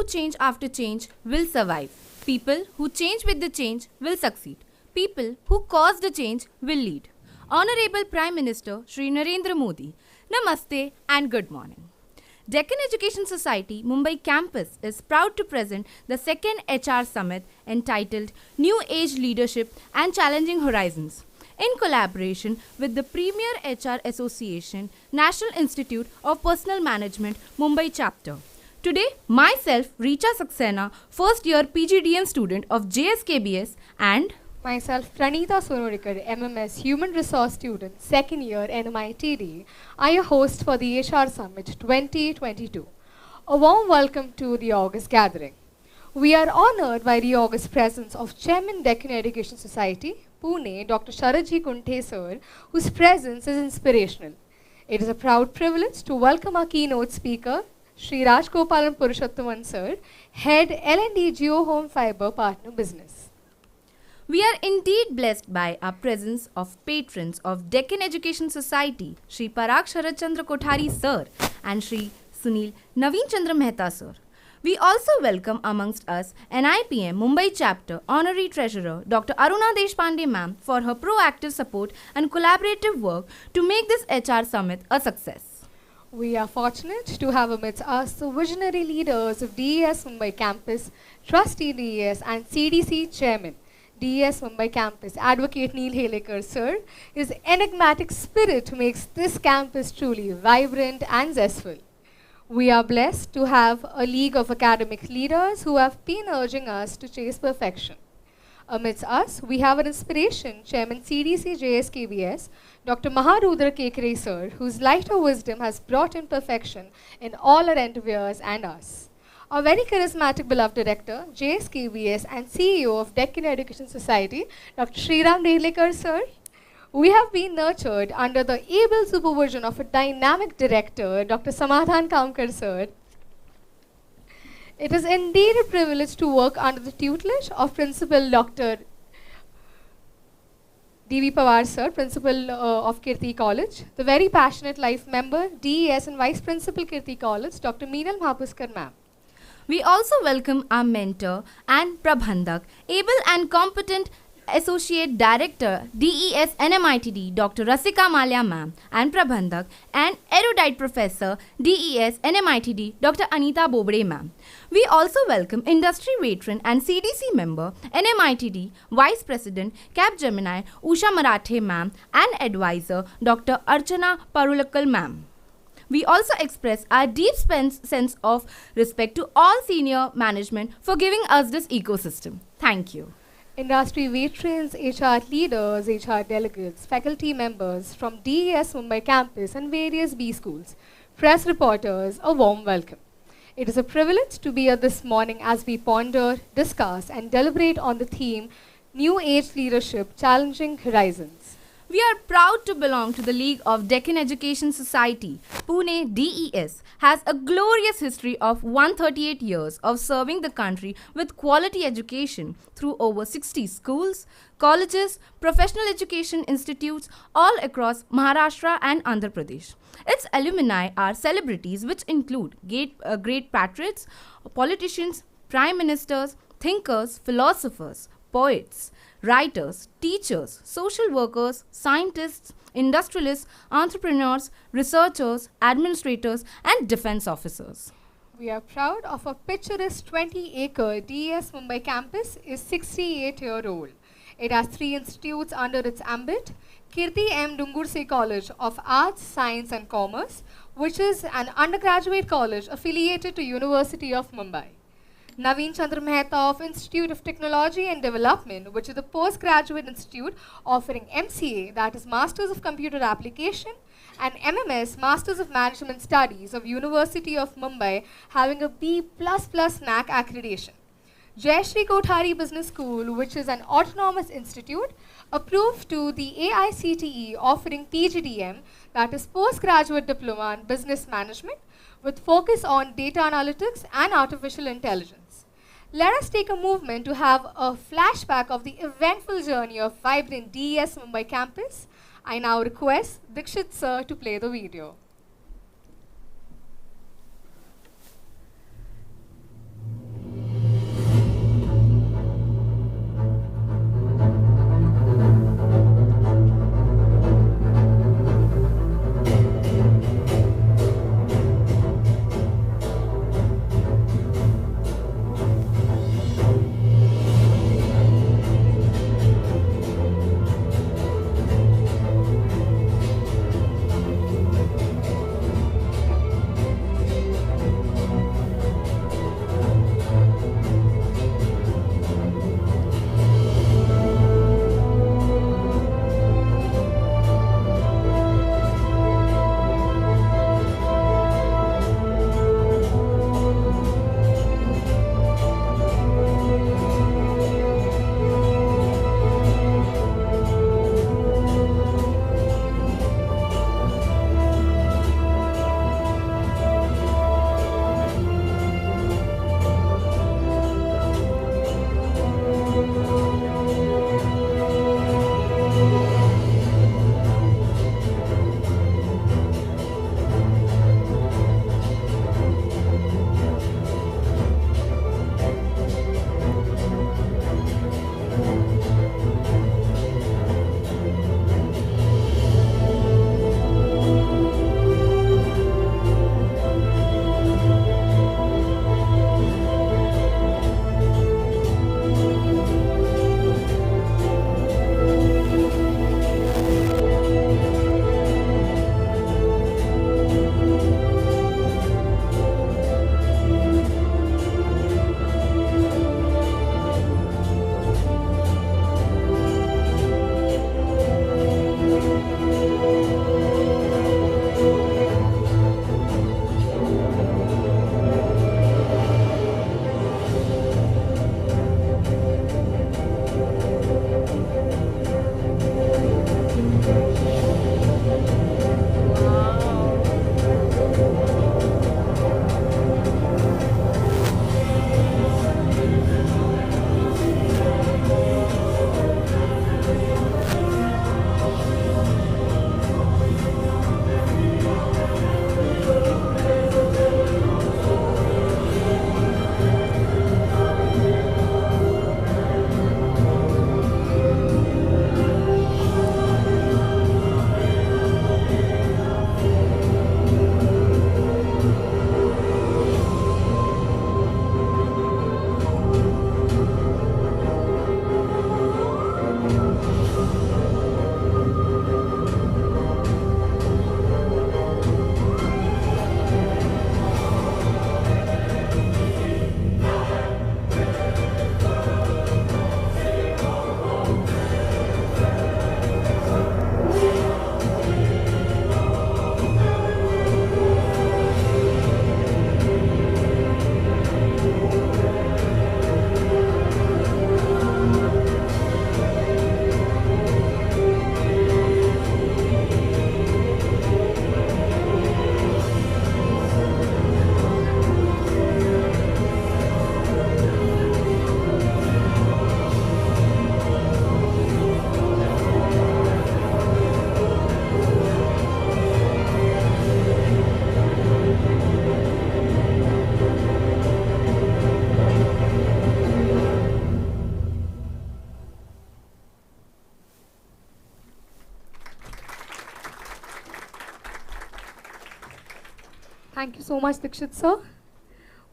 who change after change will survive. People who change with the change will succeed. People who cause the change will lead. Honorable Prime Minister Shri Narendra Modi, Namaste and good morning. Deccan Education Society Mumbai campus is proud to present the second HR Summit entitled New Age Leadership and Challenging Horizons in collaboration with the Premier HR Association, National Institute of Personal Management, Mumbai chapter. Today, myself, Richa Saxena, first year PGDM student of JSKBS, and myself, Pranita Sonorikar, MMS Human Resource student, second year NMITD, I am host for the HR Summit 2022. A warm welcome to the August gathering. We are honored by the August presence of Chairman Deccan Education Society, Pune, Dr. Sharadji Kunte sir, whose presence is inspirational. It is a proud privilege to welcome our keynote speaker, Shri Rajgopalan Purushottaman sir, Head L&D Geo Home Fiber Partner Business. We are indeed blessed by our presence of patrons of Deccan Education Society, Shri Parag Sharad Chandra Kothari sir and Shri Sunil Naveen Chandra Mehta sir. We also welcome amongst us NIPM Mumbai chapter Honorary Treasurer Dr. Aruna Deshpande ma'am for her proactive support and collaborative work to make this HR Summit a success. We are fortunate to have amidst us the visionary leaders of DES Mumbai campus, Trustee DES and CDC Chairman, DES Mumbai campus, Advocate Neil Helekar sir. His enigmatic spirit makes this campus truly vibrant and zestful. We are blessed to have a league of academic leaders who have been urging us to chase perfection. Amidst us, we have an inspiration, Chairman CDC JSKBS, Dr. Maharudra Kekre sir, whose lighter wisdom has brought in perfection in all our endeavors and us. Our very charismatic beloved director, JSKBS and CEO of Deccan Education Society, Dr. Sriram Relekar sir. We have been nurtured under the able supervision of a dynamic director, Dr. Samadhan Kamkar sir. It is indeed a privilege to work under the tutelage of Principal Dr. D.V. Pawar sir, Principal of Kirti College, the very passionate life member, DES and Vice Principal Kirti College, Dr. Meenal Mahapuskar ma'am. We also welcome our mentor and Prabhandak, able and competent Associate Director, DES NMITD, Dr. Rasika Malia ma'am, and Prabhandak, and erudite Professor, DES NMITD, Dr. Anita Bobre ma'am. We also welcome industry veteran and CDC member, NMITD, Vice President, Capgemini, Usha Marathe ma'am, and advisor, Dr. Archana Parulakal ma'am. We also express our deep sense of respect to all senior management for giving us this ecosystem. Thank you. Industry veterans, HR leaders, HR delegates, faculty members from DES Mumbai campus and various B schools, press reporters, a warm welcome. It is a privilege to be here this morning as we ponder, discuss and deliberate on the theme New Age Leadership, Challenging Horizons. We are proud to belong to the League of Deccan Education Society. Pune DES has a glorious history of 138 years of serving the country with quality education through over 60 schools, colleges, professional education institutes all across Maharashtra and Andhra Pradesh. Its alumni are celebrities which include great patriots, politicians, prime ministers, thinkers, philosophers, poets, writers, teachers, social workers, scientists, industrialists, entrepreneurs, researchers, administrators, and defense officers. We are proud of a picturesque 20-acre DES Mumbai campus is 68-year-old. It has 3 institutes under its ambit: Kirti M. Dungurse College of Arts, Science and Commerce, which is an undergraduate college affiliated to University of Mumbai. Naveen Chandra Mehta of Institute of Technology and Development, which is a postgraduate institute offering MCA, that is Masters of Computer Application, and MMS, Masters of Management Studies of University of Mumbai, having a B++ NAC accreditation. Jayashree Kothari Business School, which is an autonomous institute, approved to the AICTE, offering PGDM, that is Postgraduate Diploma in Business Management, with focus on data analytics and artificial intelligence. Let us take a moment to have a flashback of the eventful journey of vibrant DES Mumbai campus. I now request Dikshit sir to play the video. you so much, Dikshit sir.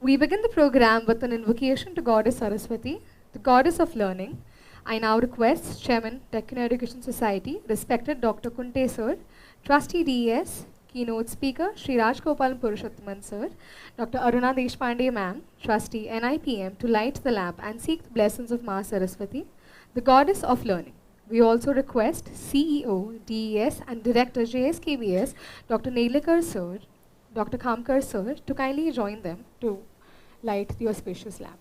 We begin the program with an invocation to Goddess Saraswati, the goddess of learning. I now request Chairman, Deccan Education Society, respected Dr. Kunte sir, Trustee DES, keynote speaker Sri Rajgopalan Purushottaman sir, Dr. Aruna Deshpande ma'am, Trustee NIPM, to light the lamp and seek the blessings of Ma Saraswati, the goddess of learning. We also request CEO, DES and Director JSKBS, Dr. Nelekar sir, Dr. Khamkar sir, to kindly join them to light the auspicious lamp.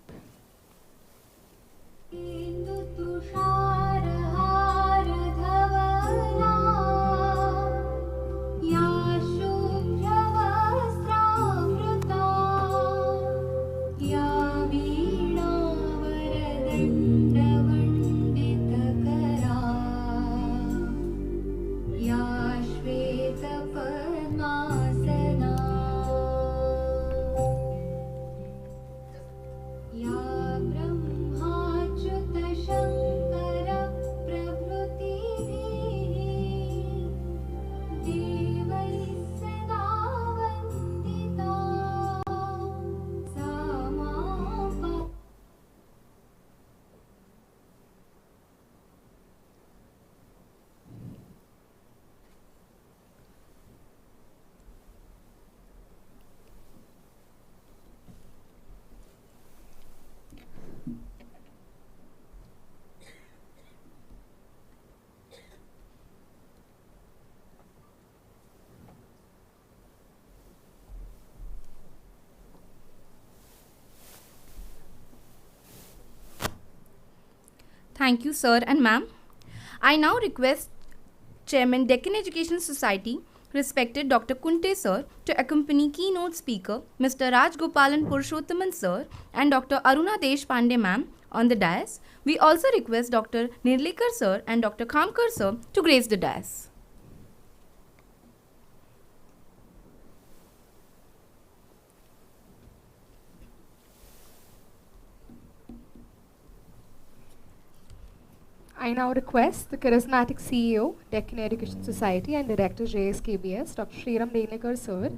Thank you, sir and ma'am. I now request Chairman, Deccan Education Society, respected Dr. Kunte sir, to accompany keynote speaker Mr. Rajgopalan Purushottaman sir and Dr. Aruna Deshpande ma'am on the dais. We also request Dr. Nirlikar sir and Dr. Khamkar sir to grace the dais. I now request the charismatic CEO, Deccan Education Society and Director JSKBS, Dr. Sriram Denekar sir,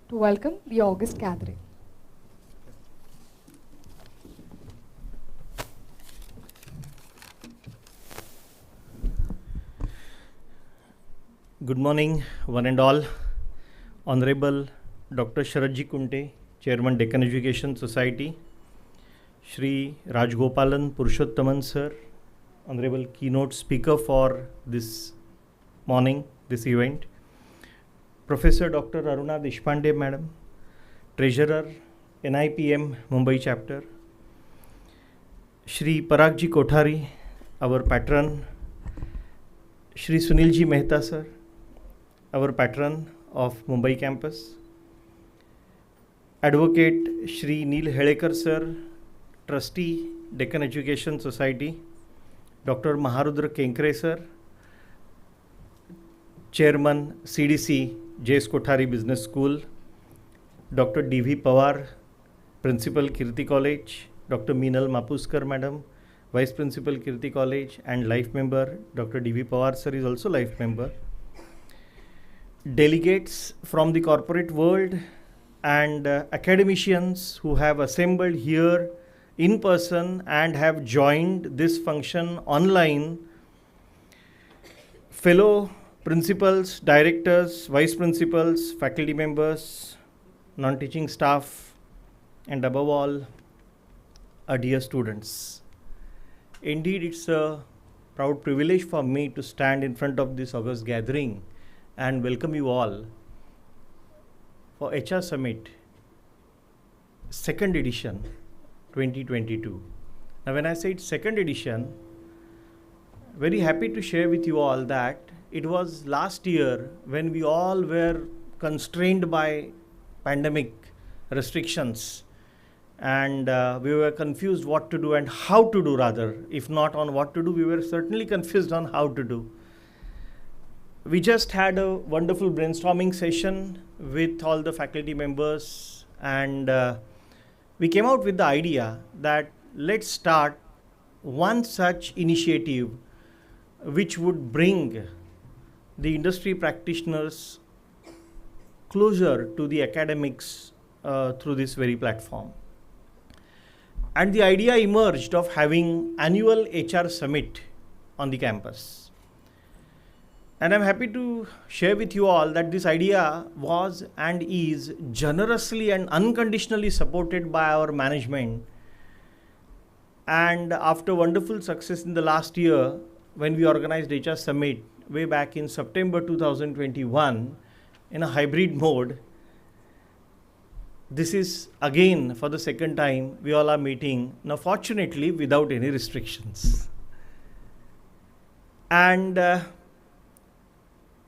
to welcome the August gathering. Good morning, one and all. Honorable Dr. Sharatji Kunte, Chairman, Deccan Education Society, Shri Rajgopalan Purushottaman sir, Honorable keynote speaker for this morning, this event, Professor Dr. Aruna Deshpande madam, Treasurer, NIPM Mumbai chapter, Shri Paragji Kothari, our patron, Shri Sunilji Mehta sir, our patron of Mumbai campus, Advocate Shri Neil Helekar sir, Trustee, Deccan Education Society, Dr. Maharudra Kenkre sir, Chairman CDC JS Kothari Business School, Dr. D.V. Pawar, Principal Kirti College, Dr. Meenal Mapuskar madam, Vice Principal Kirti College and Life Member, Dr. D.V. Pawar sir is also Life Member, delegates from the corporate world and academicians who have assembled here in person and have joined this function online, fellow principals, directors, vice principals, faculty members, non-teaching staff, and above all, our dear students. Indeed, it's a proud privilege for me to stand in front of this August gathering and welcome you all for HR Summit, second edition, 2022. Now when I say it's second edition, very happy to share with you all that it was last year when we all were constrained by pandemic restrictions and we were confused what to do and how to do rather. If not on what to do, we were certainly confused on how to do. We just had a wonderful brainstorming session with all the faculty members and we came out with the idea that let's start one such initiative which would bring the industry practitioners closer to the academics through this very platform. And the idea emerged of having annual HR summit on the campus. And I'm happy to share with you all that this idea was and is generously and unconditionally supported by our management. And after wonderful success in the last year, when we organized HR Summit way back in September 2021 in a hybrid mode, this is again for the second time we all are meeting, now fortunately without any restrictions. And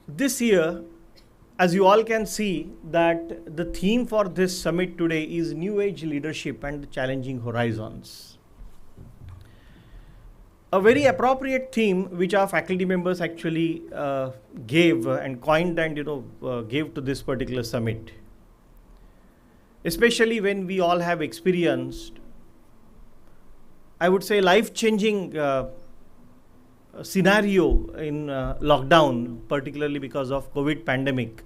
this year, as you all can see, that the theme for this summit today is New Age Leadership and Challenging Horizons. A very appropriate theme which our faculty members actually gave and coined and gave to this particular summit. Especially when we all have experienced, I would say, life-changing scenario in lockdown, particularly because of COVID pandemic.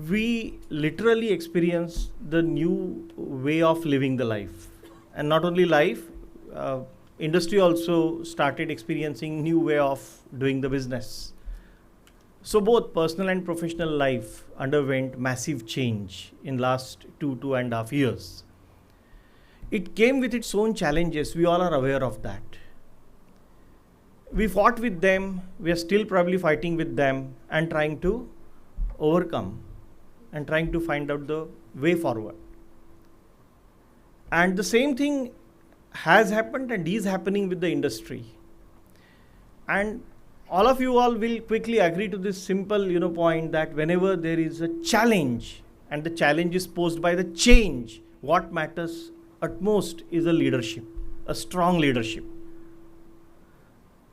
We literally experienced the new way of living the life. And not only life, industry also started experiencing new way of doing the business. So both personal and professional life underwent massive change in last 2.5 years. It came with its own challenges. We all are aware of that. We fought with them. We are still probably fighting with them and trying to overcome and trying to find out the way forward. And the same thing has happened and is happening with the industry. And all of you all will quickly agree to this simple point that whenever there is a challenge and the challenge is posed by the change, what matters at most is a leadership, a strong leadership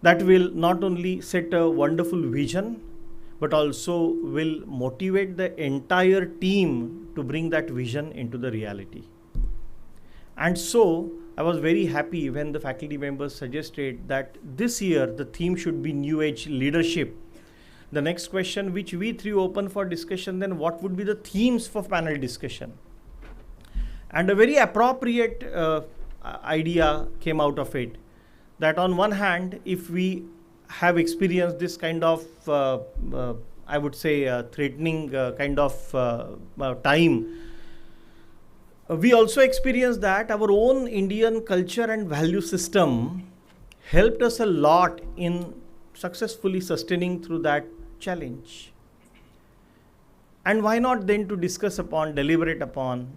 that will not only set a wonderful vision but also will motivate the entire team to bring that vision into the reality. And so I was very happy when the faculty members suggested that this year the theme should be New Age Leadership. The next question which we threw open for discussion, then what would be the themes for panel discussion? And a very appropriate idea came out of it, that on one hand, if we have experienced this kind of, I would say, threatening kind of time, we also experienced that our own Indian culture and value system helped us a lot in successfully sustaining through that challenge. And why not then to discuss upon, deliberate upon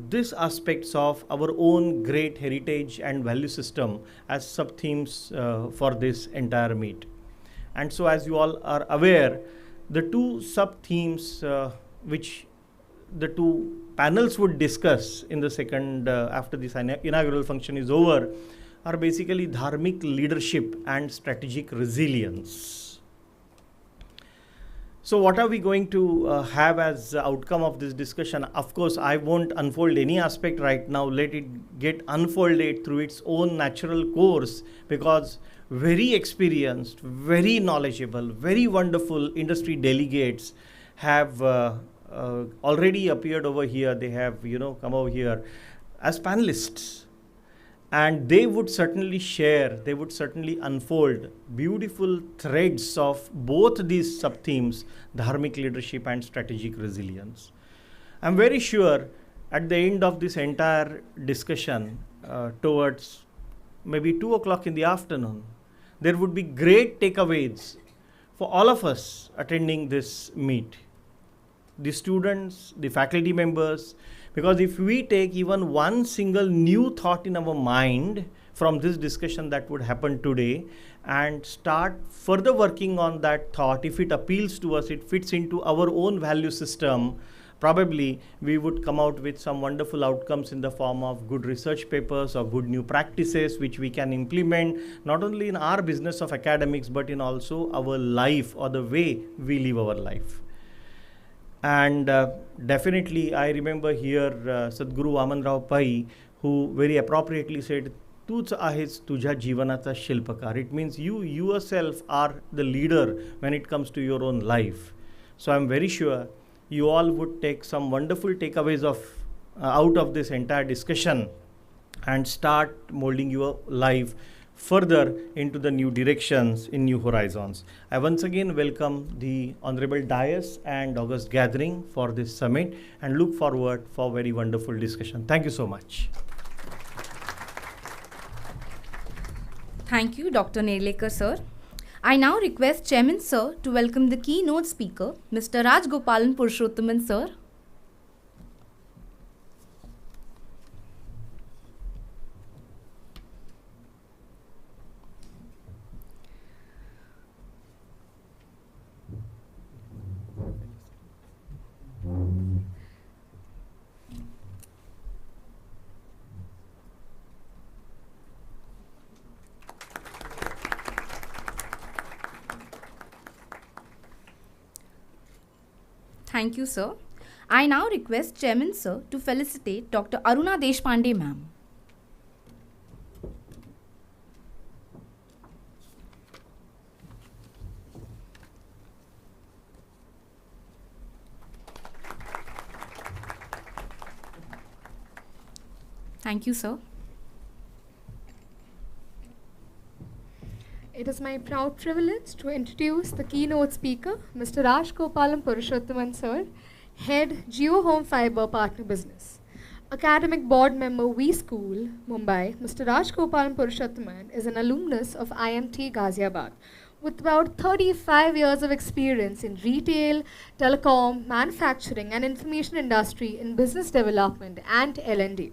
these aspects of our own great heritage and value system as sub-themes for this entire meet. And so as you all are aware, the two sub-themes which the two panels would discuss in the second, after this inaugural function is over, are basically dharmic leadership and strategic resilience. So what are we going to have as the outcome of this discussion? Of course, I won't unfold any aspect right now. Let it get unfolded through its own natural course, because very experienced, very knowledgeable, very wonderful industry delegates have already appeared over here. They have, come over here as panelists. And they would certainly share, they would certainly unfold beautiful threads of both these sub-themes, dharmic leadership and strategic resilience. I'm very sure at the end of this entire discussion, towards maybe 2 o'clock in the afternoon, there would be great takeaways for all of us attending this meet. The students, the faculty members, because if we take even one single new thought in our mind from this discussion that would happen today and start further working on that thought, if it appeals to us, it fits into our own value system, probably we would come out with some wonderful outcomes in the form of good research papers or good new practices which we can implement not only in our business of academics but in also our life or the way we live our life. And definitely, I remember here Sadhguru Vamanrao Pai, who very appropriately said, "Tuch ahes tuja jivanata shilpakar." It means you yourself are the leader when it comes to your own life. So I'm very sure you all would take some wonderful takeaways of out of this entire discussion and start molding your life further into the new directions in new horizons. I once again welcome the Honorable Dais and August Gathering for this summit and look forward for very wonderful discussion. Thank you so much. Thank you, Dr. Nerlekar sir. I now request Chairman sir to welcome the keynote speaker, Mr. Rajgopalan Purushottaman sir. Thank you, sir. I now request Chairman sir to felicitate Dr. Aruna Deshpande ma'am. Thank you, sir. It is my proud privilege to introduce the keynote speaker, Mr. Rajgopalan Purushottaman sir, Head Geo Home Fiber Partner Business. Academic Board Member V School, Mumbai, Mr. Rajgopalan Purushottaman is an alumnus of IMT Ghaziabad with about 35 years of experience in retail, telecom, manufacturing and information industry in business development and L&D.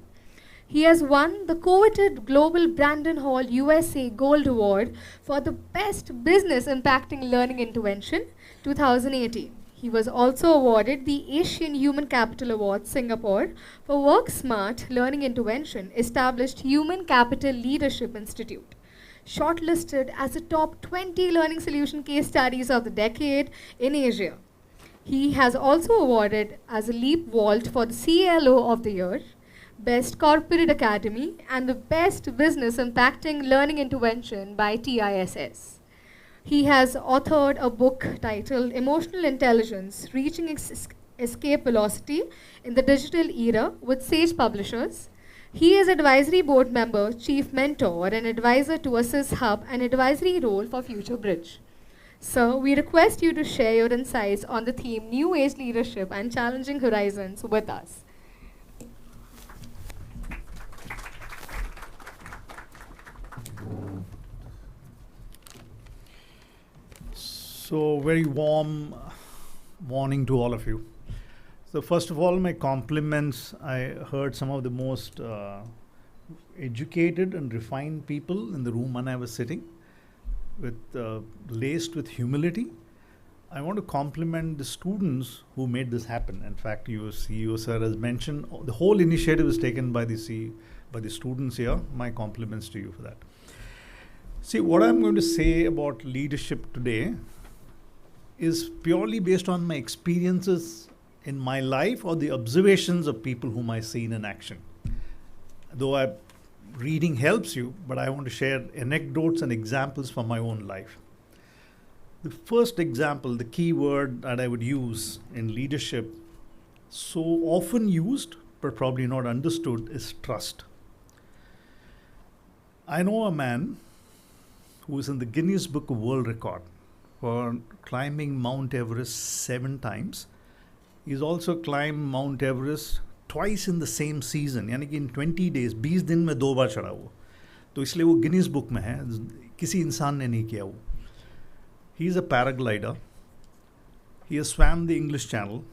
He has won the coveted Global Brandon Hall USA Gold Award for the Best Business Impacting Learning Intervention 2018. He was also awarded the Asian Human Capital Award Singapore for Work Smart Learning Intervention established Human Capital Leadership Institute. Shortlisted as the top 20 learning solution case studies of the decade in Asia. He has also awarded as a Leap Vault for the CLO of the Year, Best Corporate Academy, and the Best Business Impacting Learning Intervention by TISS. He has authored a book titled Emotional Intelligence, Reaching Escape Velocity in the Digital Era with Sage Publishers. He is advisory board member, chief mentor, and advisor to Assist Hub, an advisory role for Future Bridge. Sir, we request you to share your insights on the theme New Age Leadership and Challenging Horizons with us. So, very warm morning to all of you. So, first of all, my compliments. I heard some of the most educated and refined people in the room when I was sitting, laced with humility. I want to compliment the students who made this happen. In fact, your CEO sir has mentioned the whole initiative is taken by the students here. My compliments to you for that. See, what I'm going to say about leadership today is purely based on my experiences in my life or the observations of people whom I see in action. Though reading helps you, but I want to share anecdotes and examples from my own life. The first example, the key word that I would use in leadership, so often used but probably not understood, is trust. I know a man who is in the Guinness Book of World Record for climbing Mount Everest 7 times. He's also climbed Mount Everest twice in the same season, यानी कि in 20 days, 20 दिन में 2 बार चढ़ा वो. तो इसलिए वो Guinness book में है, किसी इंसान ने नहीं किया वो. He is a paraglider. He has swam the English Channel.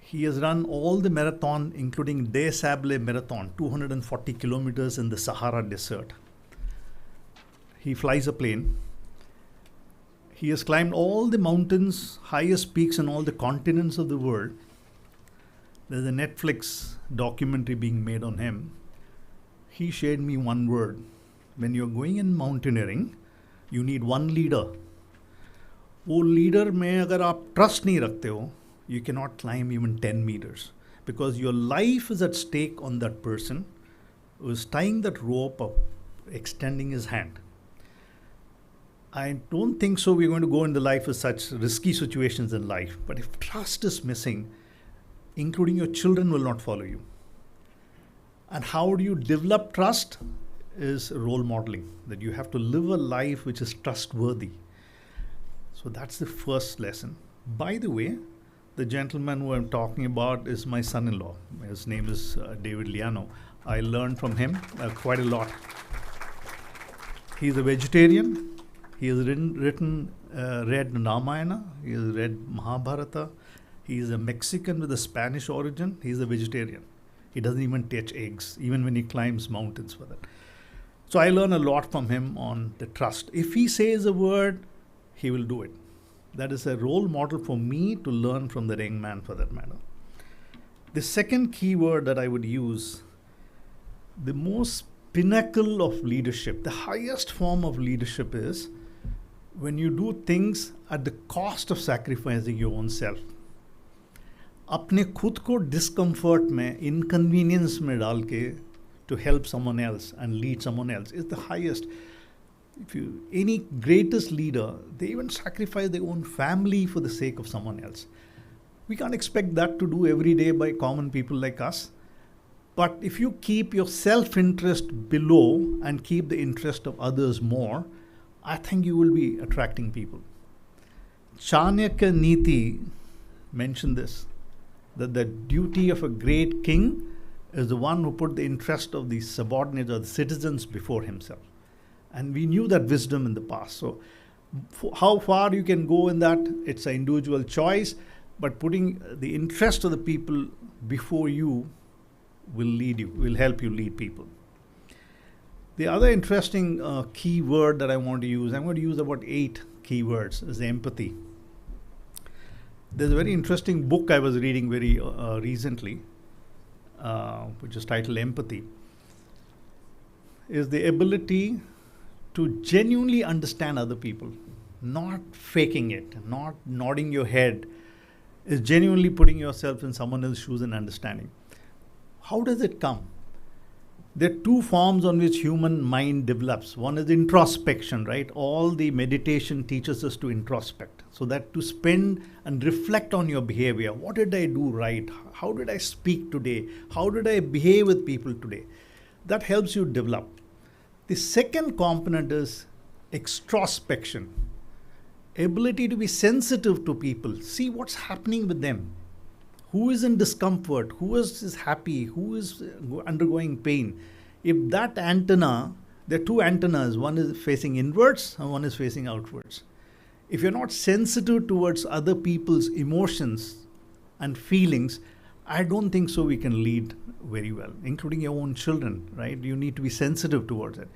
He has run all the marathon, including Des Sables Marathon, 240 kilometers in the Sahara Desert. He flies a plane. He has climbed all the mountains, highest peaks in all the continents of the world. There's a Netflix documentary being made on him. He shared me one word. When you're going in mountaineering, you need one leader. वो leader में अगर आप trust नहीं रखते हो, you cannot climb even 10 meters because your life is at stake on that person who is tying that rope up, extending his hand. I don't think so. We're going to go into life with such risky situations in life. But if trust is missing, including your children will not follow you. And how do you develop trust? Is role modeling, that you have to live a life which is trustworthy. So that's the first lesson. By the way, the gentleman who I'm talking about is my son-in-law. His name is David Liano. I learned from him quite a lot. He's a vegetarian. He has read Ramayana. He has read Mahabharata. He is a Mexican with a Spanish origin. He's a vegetarian. He doesn't even touch eggs, even when he climbs mountains for that. So I learn a lot from him on the trust. If he says a word, he will do it. That is a role model for me to learn from the young man for that matter. The second key word that I would use, the most pinnacle of leadership, the highest form of leadership is when you do things at the cost of sacrificing your own self. अपने खुद को discomfort में, inconvenience में डाल के to help someone else and lead someone else is the highest. Any greatest leader, they even sacrifice their own family for the sake of someone else. We can't expect that to do every day by common people like us. But if you keep your self-interest below and keep the interest of others more, I think you will be attracting people. Chanakya Niti mentioned this, that the duty of a great king is the one who put the interest of the subordinates or the citizens before himself. And we knew that wisdom in the past. So how far you can go in that, it's an individual choice, but putting the interest of the people before you will help you lead people. The other interesting key word that I want to use, I'm going to use about 8 key words, is empathy. There's a very interesting book I was reading very recently, which is titled Empathy, is the ability to genuinely understand other people, not faking it, not nodding your head, is genuinely putting yourself in someone else's shoes and understanding. How does it come? There are 2 forms on which human mind develops. One is introspection, right? All the meditation teaches us to introspect. So that to spend and reflect on your behavior. What did I do right? How did I speak today? How did I behave with people today? That helps you develop. The second component is extrospection. Ability to be sensitive to people. See what's happening with them. Who is in discomfort? Who is happy? Who is undergoing pain? If that antenna, there are 2 antennas. One is facing inwards and one is facing outwards. If you're not sensitive towards other people's emotions and feelings, I don't think so we can lead very well, including your own children, right? You need to be sensitive towards it.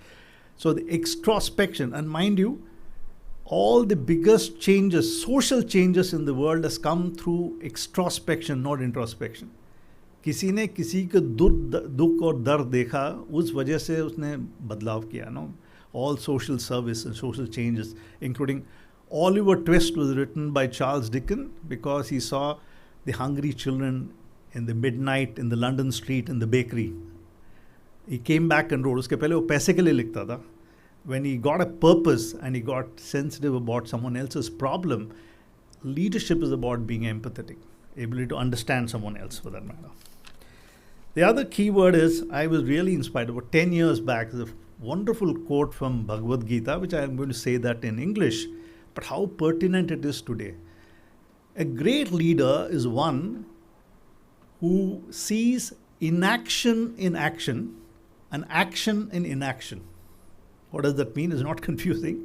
So the extrospection, and mind you, all the biggest changes, social changes in the world has come through extrospection, not introspection. किसी ने किसी के दुख और दर्द देखा, उस वजह से उसने बदलाव किया, no? All social service and social changes, including Oliver Twist was written by Charles Dickens because he saw the hungry children in the midnight in the London street in the bakery. He came back and wrote. उसके पहले वो पैसे के लिए लिखता था. When he got a purpose and he got sensitive about someone else's problem, leadership is about being empathetic, ability to understand someone else for that matter. The other key word is, I was really inspired about 10 years back. There's a wonderful quote from Bhagavad Gita, which I am going to say that in English, but how pertinent it is today. A great leader is one who sees inaction in action and action in inaction. What does that mean? It's not confusing.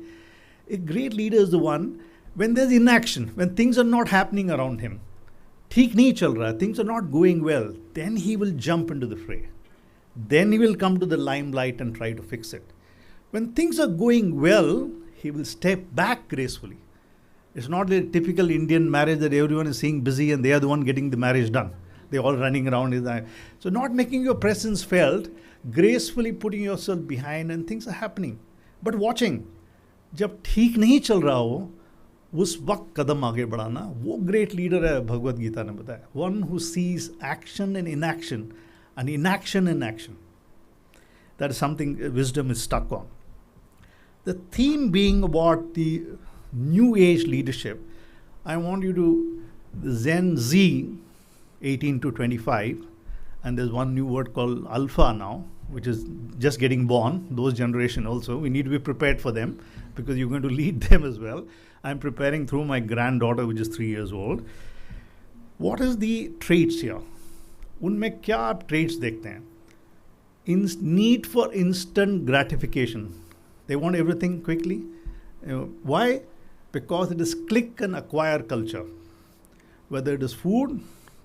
A great leader is the one, when there's inaction, when things are not happening around him, ठीक नहीं चल रहा, things are not going well, then he will jump into the fray. Then he will come to the limelight and try to fix it. When things are going well, he will step back gracefully. It's not the typical Indian marriage that everyone is seeing busy and they are the one getting the marriage done. They're all running around. So not making your presence felt, gracefully putting yourself behind and things are happening. But watching, जब ठीक नहीं चल रहा हो, उस वक्त कदम आगे बढ़ाना, वो great leader है भगवद गीता ने बताया. One who sees action and inaction and inaction in action. That is something wisdom is stuck on. The theme being about the new age leadership. I want you to, the Gen Z 18 to 25, and there's one new word called alpha now, which is just getting born, those generation also. We need to be prepared for them because you're going to lead them as well. I'm preparing through my granddaughter, which is 3 years old. What is the traits here? उनमें क्या आप traits देखते हैं? Need for instant gratification. They want everything quickly. Why? Because it is click and acquire culture. Whether it is food,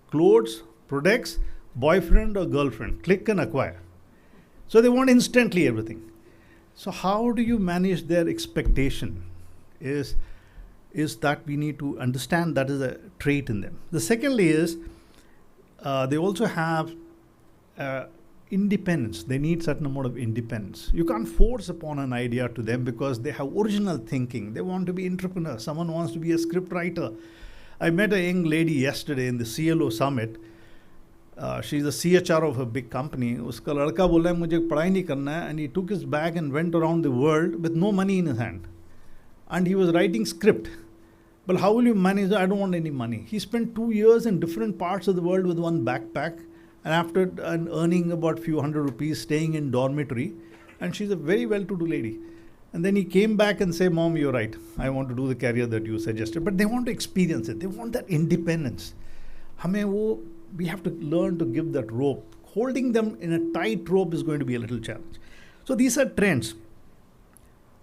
clothes, products, boyfriend or girlfriend, click and acquire. So they want instantly everything. So how do you manage their expectation? Is that we need to understand that is a trait in them. The secondly is they also have independence. They need certain amount of independence. You can't force upon an idea to them because they have original thinking. They want to be entrepreneurs. Someone wants to be a script writer. I met a young lady yesterday in the CLO summit. She's a CHR of a big company. उसका लड़का बोला है मुझे पढ़ाई नहीं करना है, and he took his bag and went around the world with no money in his hand. And he was writing script. But how will you manage that? I don't want any money. He spent 2 years in different parts of the world with one backpack, and after earning about few hundred rupees, staying in dormitory, and she's a very well-to-do lady. And then he came back and said, Mom, you're right. I want to do the career that you suggested. But they want to experience it. They want that independence. We have to learn to give that rope. Holding them in a tight rope is going to be a little challenge. So these are trends.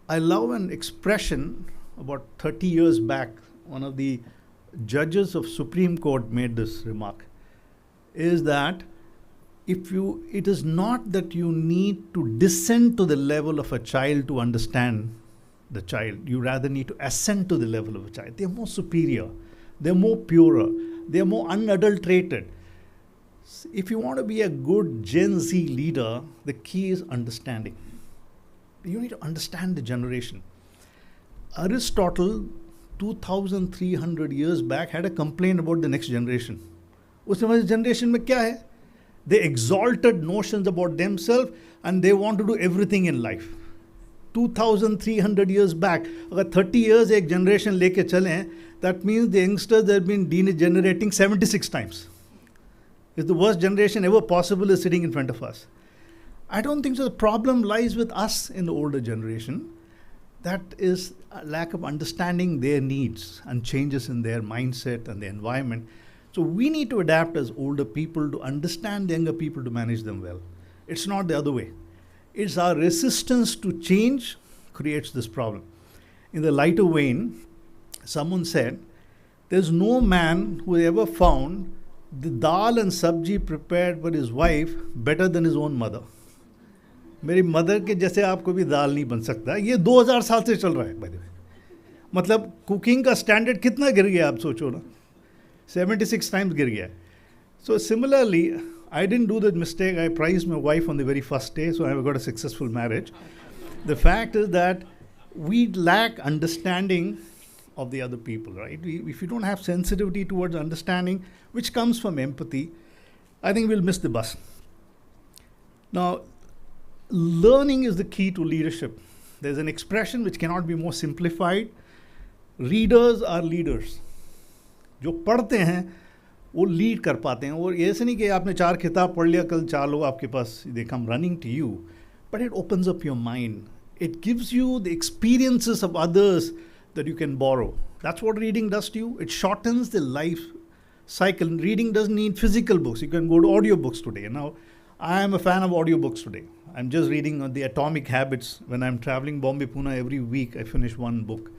I love an expression about 30 years back. One of the judges of Supreme Court made this remark, is that it is not that you need to descend to the level of a child to understand the child. You rather need to ascend to the level of a child. They're more superior. They're more purer. They're more unadulterated. If you want to be a good Gen Z leader, the key is understanding. You need to understand the generation. Aristotle, 2,300 years back, had a complaint about the next generation. उस समय generation में क्या है? They exalted notions about themselves and they want to do everything in life. 2,300 years back, अगर 30 years एक generation लेके चलें, that means the youngsters have been degenerating 76 times. It's the worst generation ever possible is sitting in front of us. I don't think so. The problem lies with us in the older generation. That is a lack of understanding their needs and changes in their mindset and the environment. So we need to adapt as older people to understand the younger people to manage them well. It's not the other way. It's our resistance to change creates this problem. In the lighter vein, someone said, there's no man who ever found the dal and sabji prepared by his wife better than his own mother. मेरी mother के जैसे आपको भी दाल नहीं बन सकता. ये 2000 साल से चल रहा है बाय द वे. मतलब कुकिंग का स्टैंडर्ड कितना गिर गया आप सोचो ना. 76 times गिर गया. So similarly, I didn't do the mistake. I prized my wife on the very first day, so I got a successful marriage. The fact is that we lack understanding of the other people, right? If you don't have sensitivity towards understanding, which comes from empathy, I think we'll miss the bus. Now, learning is the key to leadership. There's an expression which cannot be more simplified. Readers are leaders. जो पढ़ते हैं वो lead कर पाते हैं. और ऐसे नहीं कि आपने 4 किताब पढ़ लिया, कल 4 लोग आपके पास, they come running to you. But it opens up your mind. It gives you the experiences of others that you can borrow. That's what reading does to you. It shortens the life cycle. Reading doesn't need physical books. You can go to audiobooks today. Now, I am a fan of audiobooks today. I'm just reading on the Atomic Habits. When I'm traveling Bombay, Pune, every week I finish one book.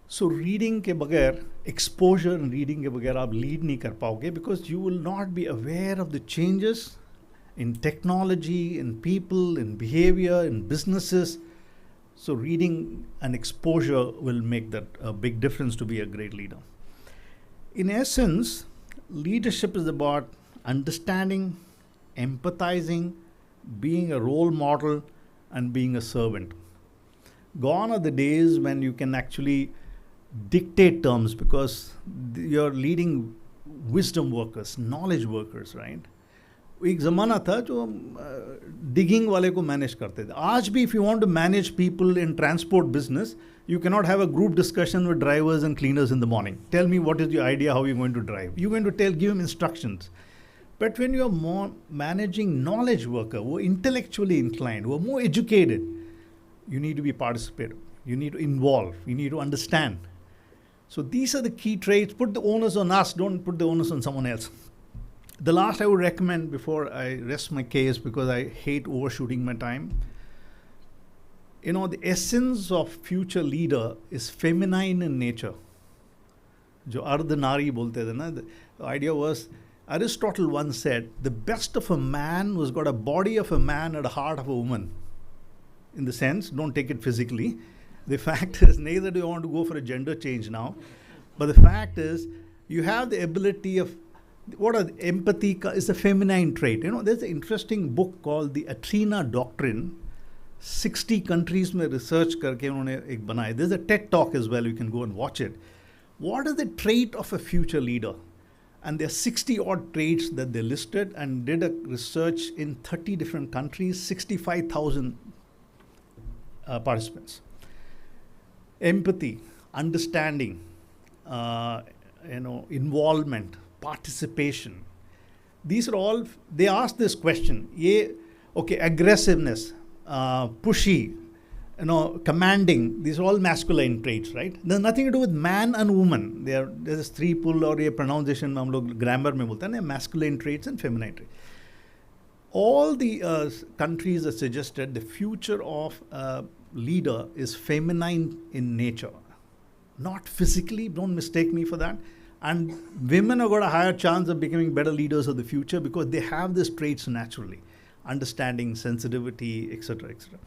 So reading के बगैर, exposure and reading के बगैर आप lead नहीं कर पाओगे, because you will not be aware of the changes in technology, in people, in behavior, in businesses. So reading and exposure will make that a big difference to be a great leader. In essence, leadership is about understanding, empathizing, being a role model, and being a servant. Gone are the days when you can actually dictate terms, because you're leading wisdom workers, knowledge workers, right? एक ज़माना था जो digging वाले को manage करते थे. आज भी if you want to manage people in transport business, you cannot have a group discussion with drivers and cleaners in the morning. Tell me what is your idea how you're going to drive. You're going to give them instructions. But when you're more managing knowledge worker, who are intellectually inclined, who are more educated, you need to be participative. You need to involve. You need to understand. So these are the key traits. Put the onus on us. Don't put the onus on someone else. The last I would recommend before I rest my case, because I hate overshooting my time. The essence of future leader is feminine in nature. जो अर्ध नारी बोलते थे ना, the idea was, Aristotle once said, the best of a man was got a body of a man and a heart of a woman. In the sense, don't take it physically. The fact is, neither do you want to go for a gender change now. But the fact is, you have the ability of, empathy is a feminine trait. There's an interesting book called the Athena Doctrine. 60 countries में research करके उन्होंने एक बनाया. There's a TED talk as well. You can go and watch it. What is the trait of a future leader? And there are 60 odd traits that they listed and did a research in 30 different countries, 65,000 participants. Empathy, understanding, involvement, participation. These are all, they asked this question, aggressiveness, pushy, commanding, these are all masculine traits, right? There's nothing to do with man and woman. There's a three pull or a pronunciation, हम लोग grammar में बोलते हैं, masculine traits and feminine traits. All the countries have suggested the future of leader is feminine in nature, not physically, don't mistake me for that. And women have got a higher chance of becoming better leaders of the future because they have these traits naturally, understanding, sensitivity, etc., etc.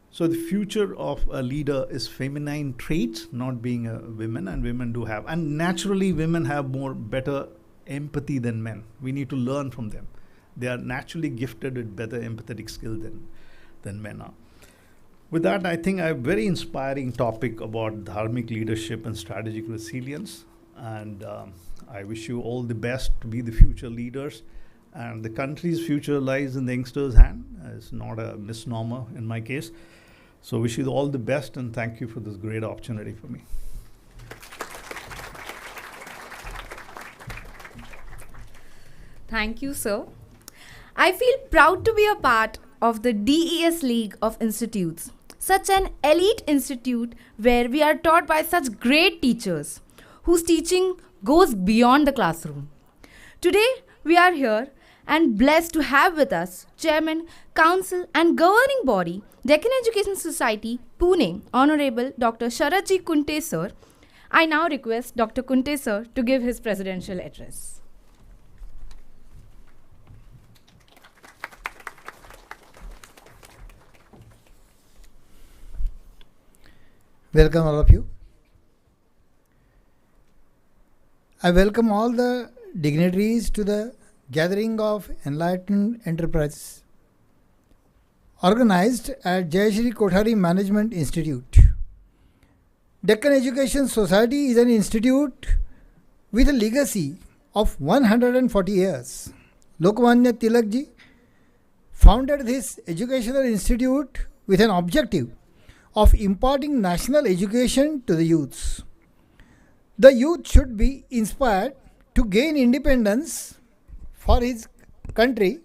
So the future of a leader is feminine traits, not being a women, and women do have. And naturally, women have better empathy than men. We need to learn from them. They are naturally gifted with better empathetic skill than men are. With that, I think I have a very inspiring topic about dharmic leadership and strategic resilience. And I wish you all the best to be the future leaders. And the country's future lies in the youngsters' hand. It's not a misnomer in my case. So wish you all the best and thank you for this great opportunity for me. Thank you, sir. I feel proud to be a part of the DES League of Institutes, such an elite institute where we are taught by such great teachers whose teaching goes beyond the classroom. Today, we are here and blessed to have with us Chairman, Council and Governing Body, Deccan Education Society, Pune, Honorable Dr. Sharatji Kunte sir. I now request Dr. Kunte sir to give his presidential address. Welcome all of you. I welcome all the dignitaries to the gathering of Enlightened Enterprises organized at Jayashree Kothari Management Institute. Deccan Education Society is an institute with a legacy of 140 years. Lokmanya Tilak ji founded this educational institute with an objective of imparting national education to the youths. The youth should be inspired to gain independence for his country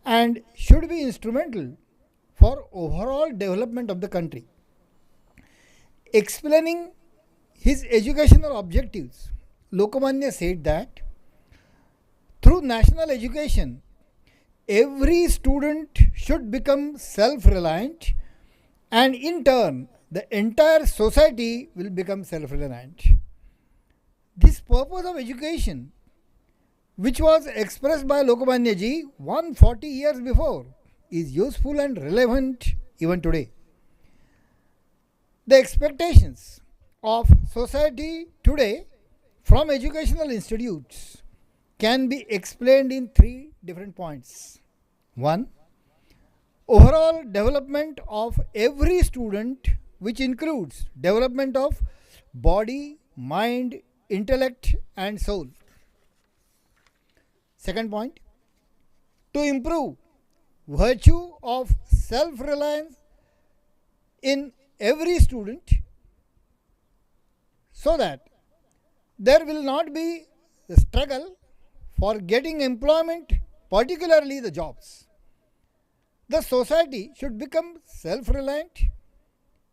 and should be instrumental for overall development of the country. Explaining his educational objectives, Lokmanya said that through national education, every student should become self-reliant, and in turn, the entire society will become self-reliant. This purpose of education, which was expressed by Lokmanya ji 140 years before, is useful and relevant even today. The expectations of society today from educational institutes can be explained in 3 different points. 1. Overall development of every student, which includes development of body, mind, intellect and soul. Second point, to improve virtue of self-reliance in every student so that there will not be the struggle for getting employment, particularly the jobs. The society should become self-reliant,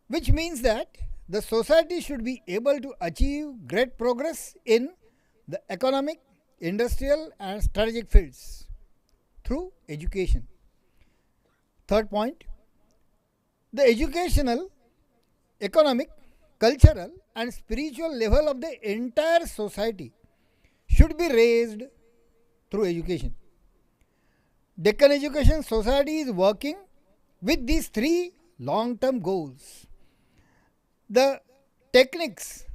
which means that the society should be able to achieve great progress in the economic, industrial and strategic fields through education. Third point, the educational, economic, cultural and spiritual level of the entire society should be raised through education. Deccan Education Society is working with these three long-term goals. The techniques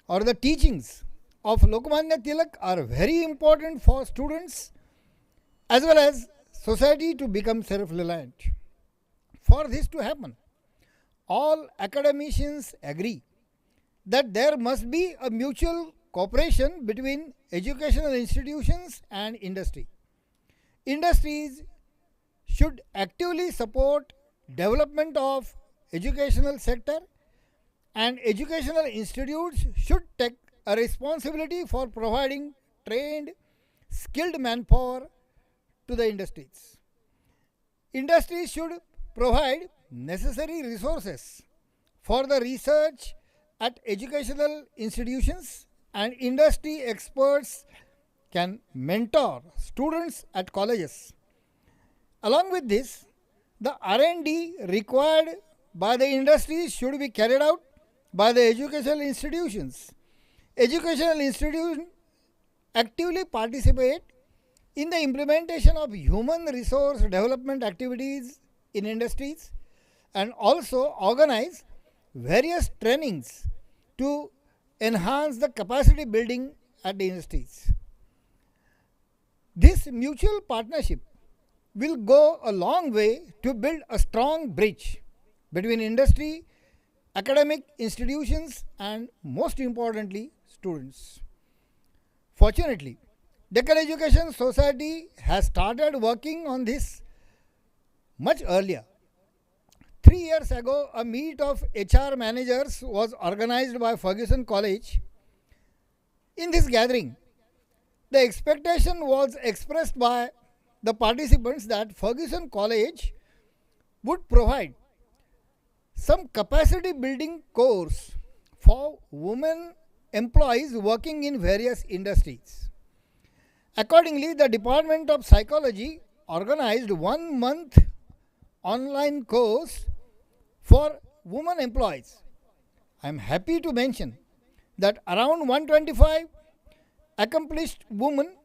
or the teachings of Lokmanya Tilak are very important for students as well as society to become self-reliant. For this to happen, all academicians agree that there must be a mutual cooperation between educational institutions and industry. Industries should actively support development of educational sector and educational institutes should take a responsibility for providing trained, skilled manpower to the industries. Industries should provide necessary resources for the research at educational institutions and industry experts can mentor students at colleges. Along with this, the R&D required by the industries should be carried out by the educational institutions. Educational institutions actively participate in the implementation of human resource development activities in industries and also organize various trainings to enhance the capacity building at the industries. This mutual partnership will go a long way to build a strong bridge between industry, academic institutions and most importantly students. Fortunately, Deccan Education Society has started working on this much earlier. 3 years ago, a meet of HR managers was organized by Fergusson College. In this gathering, the expectation was expressed by the participants that Fergusson College would provide some capacity building course for women employees working in various industries. Accordingly, the Department of Psychology organized 1 month online course for women employees. I am happy to mention that around 125 accomplished women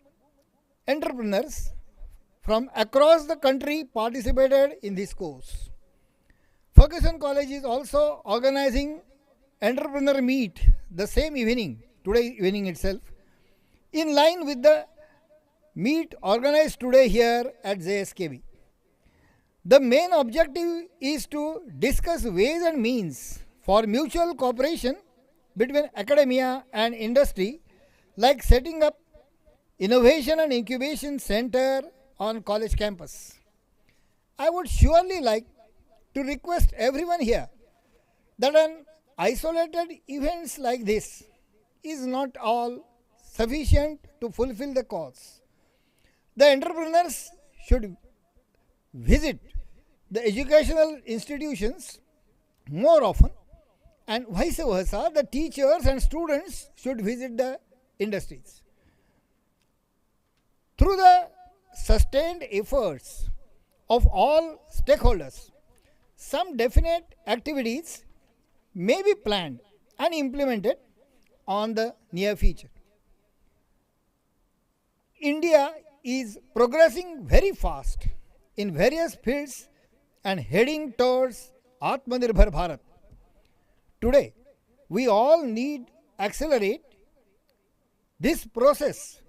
entrepreneurs from across the country participated in this course. Fergusson College is also organizing entrepreneur meet the same evening, today evening itself, in line with the meet organized today here at JSKB. The main objective is to discuss ways and means for mutual cooperation between academia and industry, like setting up innovation and incubation center on college campus. I would surely like to request everyone here that an isolated events like this is not all sufficient to fulfill the cause. The entrepreneurs should visit the educational institutions more often and vice versa, the teachers and students should visit the industries. Through the sustained efforts of all stakeholders, some definite activities may be planned and implemented on the near future. India is progressing very fast in various fields and heading towards Atmanirbhar Bharat. Today, we all need accelerate this process,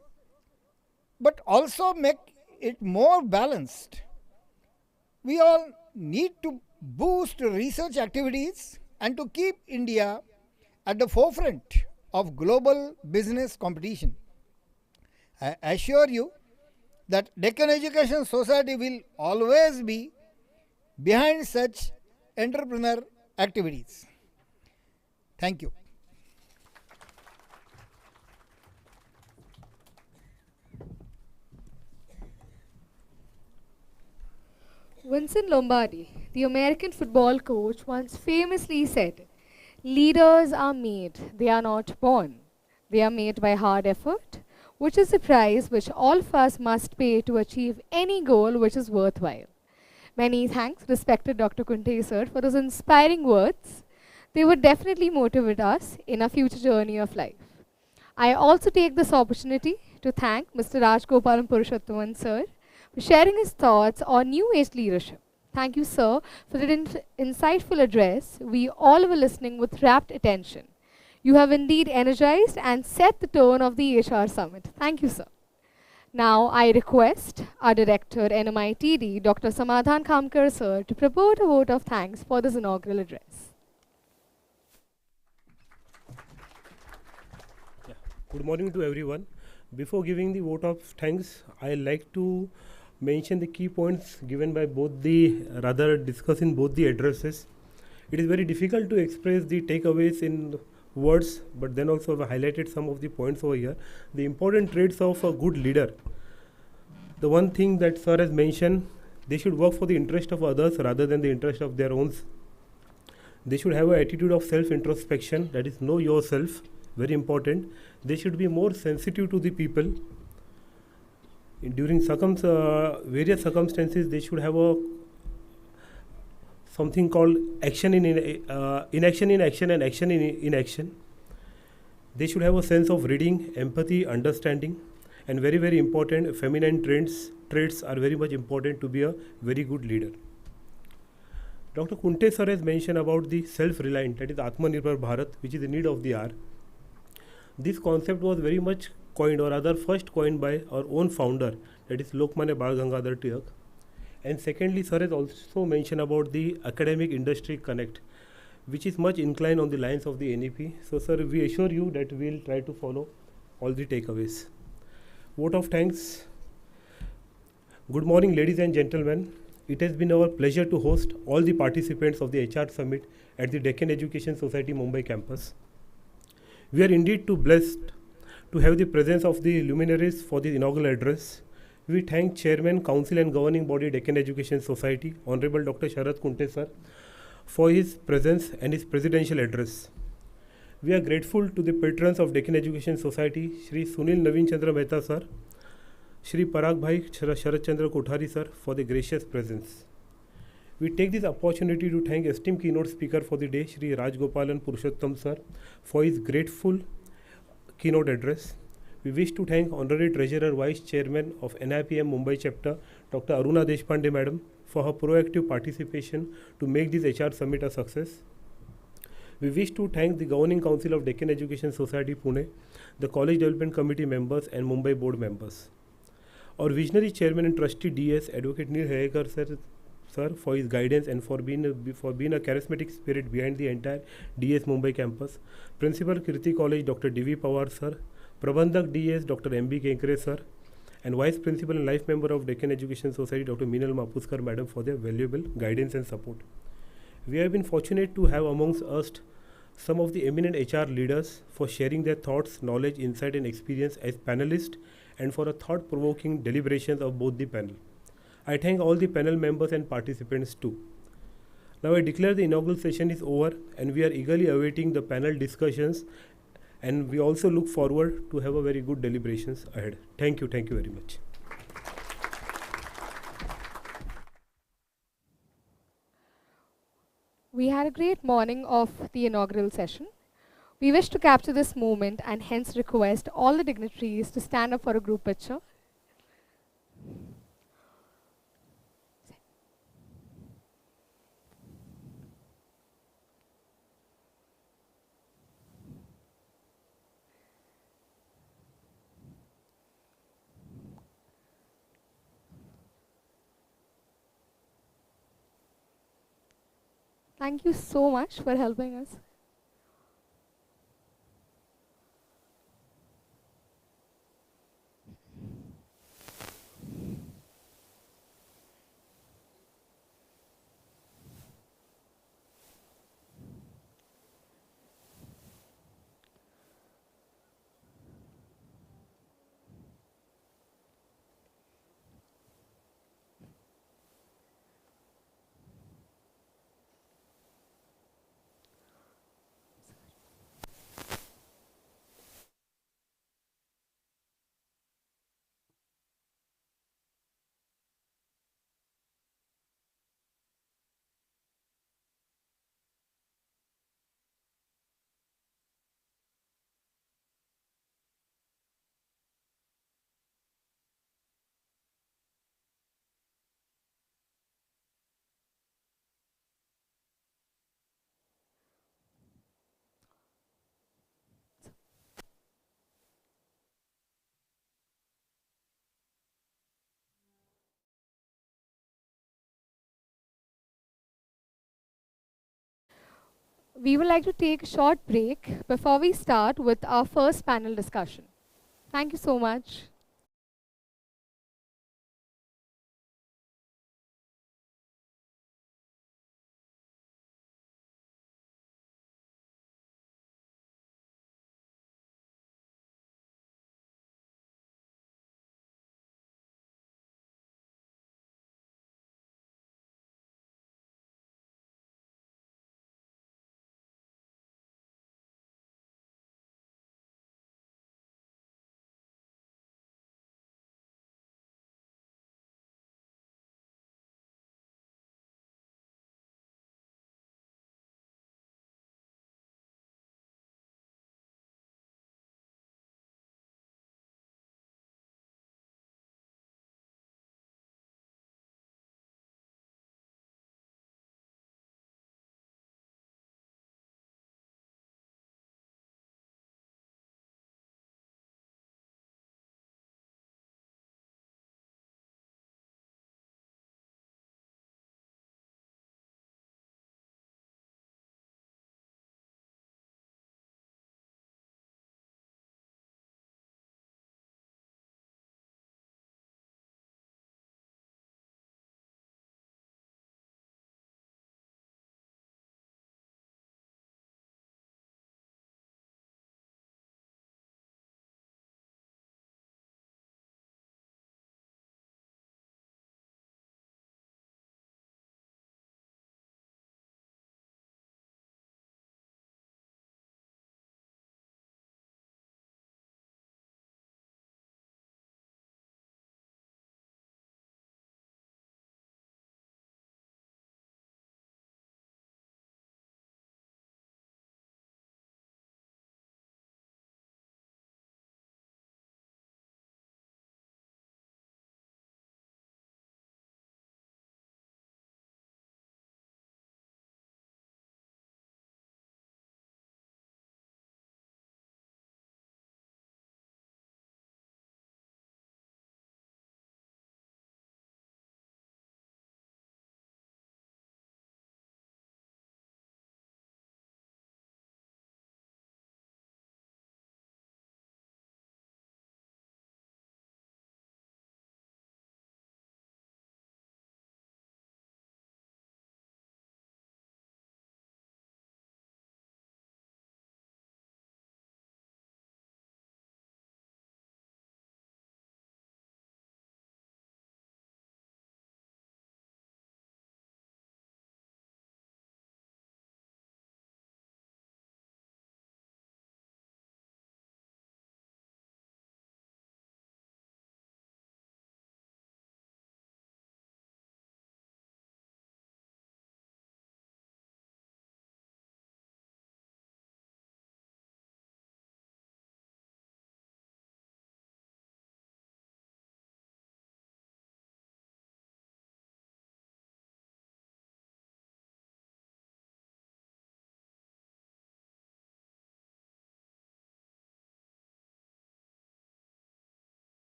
but also make it more balanced. We all need to boost research activities and to keep India at the forefront of global business competition. I assure you that Deccan Education Society will always be behind such entrepreneur activities. Thank you. Vincent Lombardi, the American football coach, once famously said, "Leaders are made, they are not born. They are made by hard effort, which is the price which all of us must pay to achieve any goal which is worthwhile." Many thanks, respected Dr. Kunte sir, for those inspiring words. They would definitely motivate us in our future journey of life. I also take this opportunity to thank Mr. Rajgopalan Purushottaman sir for sharing his thoughts on New Age leadership. Thank you, sir, for that insightful address. We all were listening with rapt attention. You have indeed energized and set the tone of the HR Summit. Thank you, sir. Now, I request our Director, NMITD, Dr. Samadhan Kamkar, sir, to purport a vote of thanks for this inaugural address. Good morning to everyone. Before giving the vote of thanks, I like to mention the key points given by discussed in both the addresses. It is very difficult to express the takeaways in words, but then also I've highlighted some of the points over here. The important traits of a good leader. The one thing that sir has mentioned, they should work for the interest of others rather than the interest of their own. They should have an attitude of self-introspection, that is, know yourself. Very important. They should be more sensitive to the people. During various circumstances, they should have something called inaction in action and action in inaction. They should have a sense of reading, empathy, understanding, and very, very important, feminine traits are very much important to be a very good leader. Dr. Kunte sir has mentioned about the self-reliant, that is Atmanirbhar Bharat, which is the need of the hour. This concept was very much coined, or rather first coined by our own founder, that is Lokmanya Bal Gangadhar Tilak. And secondly, sir has also mentioned about the academic industry connect, which is much inclined on the lines of the NEP. So sir, we assure you that we will try to follow all the takeaways. Vote of thanks. Good morning, ladies and gentlemen. It has been our pleasure to host all the participants of the HR Summit at the Deccan Education Society Mumbai campus. We are indeed too blessed to have the presence of the luminaries for the inaugural address. We thank Chairman, Council and Governing Body Deccan Education Society, Honorable Dr. Sharad Kunte sir, for his presence and his presidential address. We are grateful to the patrons of Deccan Education Society, Shri Sunil Naveen Chandra Mehta sir, Shri Parag Bhai Sharad Chandra Kothari sir, for the gracious presence. We take this opportunity to thank esteemed keynote speaker for the day, Shri Rajgopalan Purushottam sir, for his grateful keynote address. We wish to thank Honorary Treasurer Vice Chairman of NIPM Mumbai Chapter, Dr. Aruna Deshpande Madam, for her proactive participation to make this HR Summit a success. We wish to thank the Governing Council of Deccan Education Society Pune, the College Development Committee members and Mumbai Board members. Our visionary Chairman and Trustee DS, Advocate Neil Hayekar sir, for his guidance and for being a charismatic spirit behind the entire DS Mumbai campus. Principal Kirti College Dr. D.V. Pawar sir, Prabandhak DS Dr. M.B. Kenkre sir, and Vice Principal and Life Member of Deccan Education Society Dr. Meenal Mapuskar Madam for their valuable guidance and support. We have been fortunate to have amongst us some of the eminent HR leaders for sharing their thoughts, knowledge, insight and experience as panelists and for a thought-provoking deliberations of both the panel. I thank all the panel members and participants too. Now I declare the inaugural session is over and we are eagerly awaiting the panel discussions, and we also look forward to have a very good deliberations ahead. Thank you very much. We had a great morning of the inaugural session. We wish to capture this moment and hence request all the dignitaries to stand up for a group picture. Thank you so much for helping us. We would like to take a short break before we start with our first panel discussion. Thank you so much.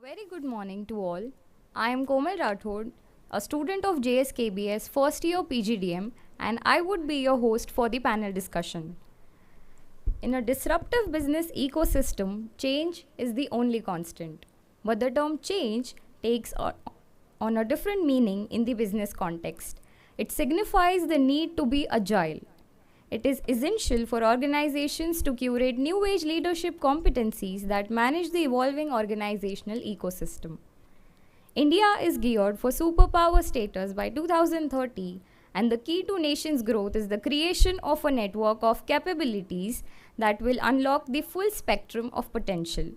Very good morning to all. I am Komal Rathod, a student of JSKBS first year PGDM, and I would be your host for the panel discussion. In a disruptive business ecosystem, change is the only constant. But the term change takes on a different meaning in the business context. It signifies the need to be agile. It is essential for organizations to curate new age leadership competencies that manage the evolving organizational ecosystem. India is geared for superpower status by 2030, and the key to nation's growth is the creation of a network of capabilities that will unlock the full spectrum of potential.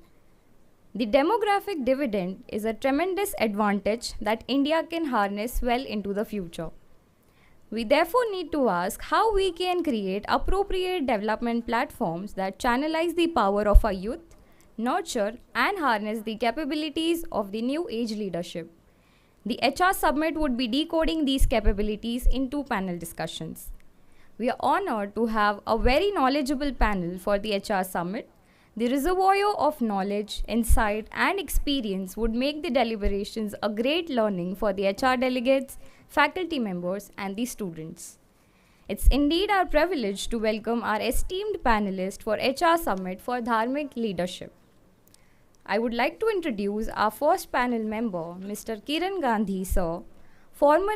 The demographic dividend is a tremendous advantage that India can harness well into the future. We therefore need to ask how we can create appropriate development platforms that channelize the power of our youth, nurture and harness the capabilities of the new age leadership. The HR Summit would be decoding these capabilities into panel discussions. We are honored to have a very knowledgeable panel for the HR Summit. The reservoir of knowledge, insight, and experience would make the deliberations a great learning for the HR delegates, faculty members, and the students. It's indeed our privilege to welcome our esteemed panelist for HR Summit for Dharmic Leadership. I would like to introduce our first panel member, Mr. Kiran Gandhi, sir, former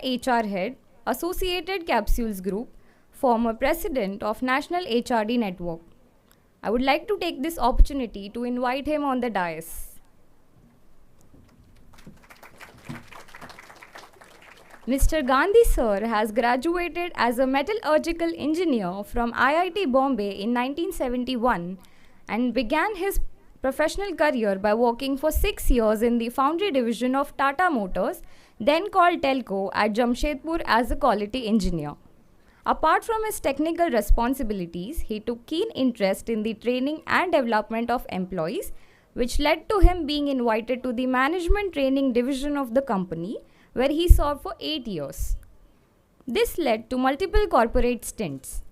HR head, Associated Capsules Group, former president of National HRD Network. I would like to take this opportunity to invite him on the dais. Mr. Gandhi sir has graduated as a metallurgical engineer from IIT Bombay in 1971 and began his professional career by working for 6 years in the foundry division of Tata Motors, then called Telco, at Jamshedpur as a quality engineer. Apart from his technical responsibilities, he took keen interest in the training and development of employees, which led to him being invited to the management training division of the company, where he served for 8 years. This led to multiple corporate stints.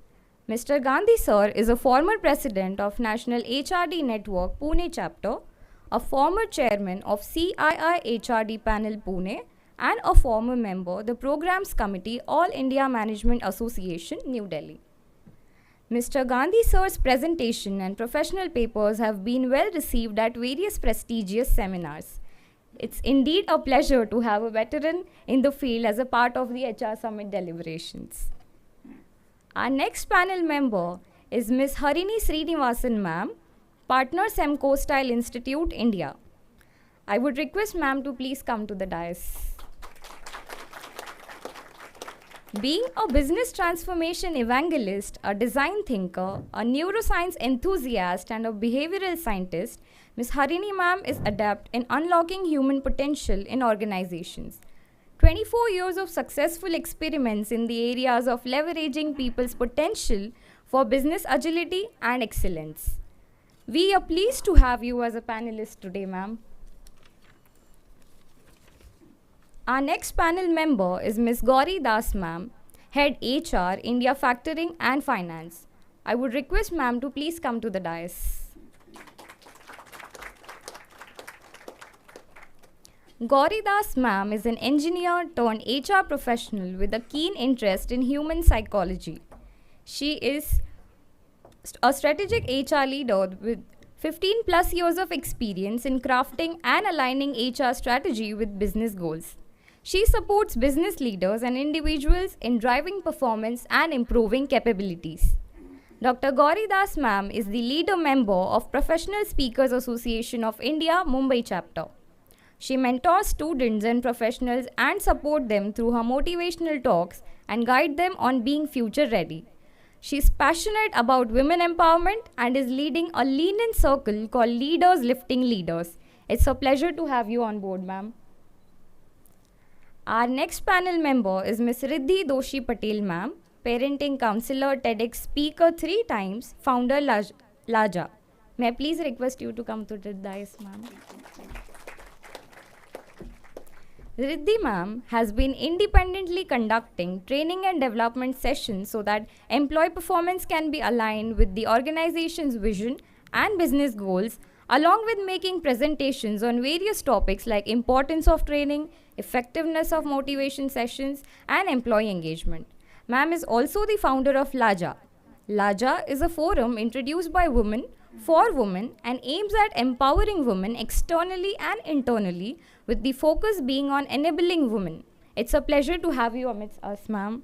Mr. Gandhi sir is a former president of National HRD Network Pune chapter, a former chairman of CII HRD panel Pune, and a former member the Programs Committee All India Management Association, New Delhi. Mr. Gandhi sir's presentation and professional papers have been well received at various prestigious seminars. It's indeed a pleasure to have a veteran in the field as a part of the HR Summit deliberations. Our next panel member is Ms. Harini Srinivasan ma'am, partner Semco Style Institute, India. I would request ma'am to please come to the dais. Being a business transformation evangelist, a design thinker, a neuroscience enthusiast, and a behavioral scientist, Ms. Harini ma'am is adept in unlocking human potential in organizations. 24 years of successful experiments in the areas of leveraging people's potential for business agility and excellence. We are pleased to have you as a panelist today, ma'am. Our next panel member is Ms. Gauri Das ma'am, Head HR, India Factoring and Finance. I would request ma'am to please come to the dais. Gauri Das ma'am is an engineer turned HR professional with a keen interest in human psychology. She is a strategic HR leader with 15 plus years of experience in crafting and aligning HR strategy with business goals. She supports business leaders and individuals in driving performance and improving capabilities. Dr. Gauri Das ma'am is the leader member of Professional Speakers Association of India, Mumbai chapter. She mentors students and professionals and support them through her motivational talks and guide them on being future ready. She is passionate about women empowerment and is leading a lean-in circle called Leaders Lifting Leaders. It's a pleasure to have you on board, ma'am. Our next panel member is Ms. Riddhi Doshi Patel ma'am, parenting counselor, TEDx speaker 3 times, founder Laja. May I please request you to come to the dais, ma'am. Riddhi ma'am has been independently conducting training and development sessions so that employee performance can be aligned with the organization's vision and business goals along with making presentations on various topics like importance of training, effectiveness of motivation sessions, and employee engagement. Ma'am is also the founder of LAJA. LAJA is a forum introduced by women for women and aims at empowering women externally and internally, with the focus being on enabling women. It's a pleasure to have you amidst us, ma'am.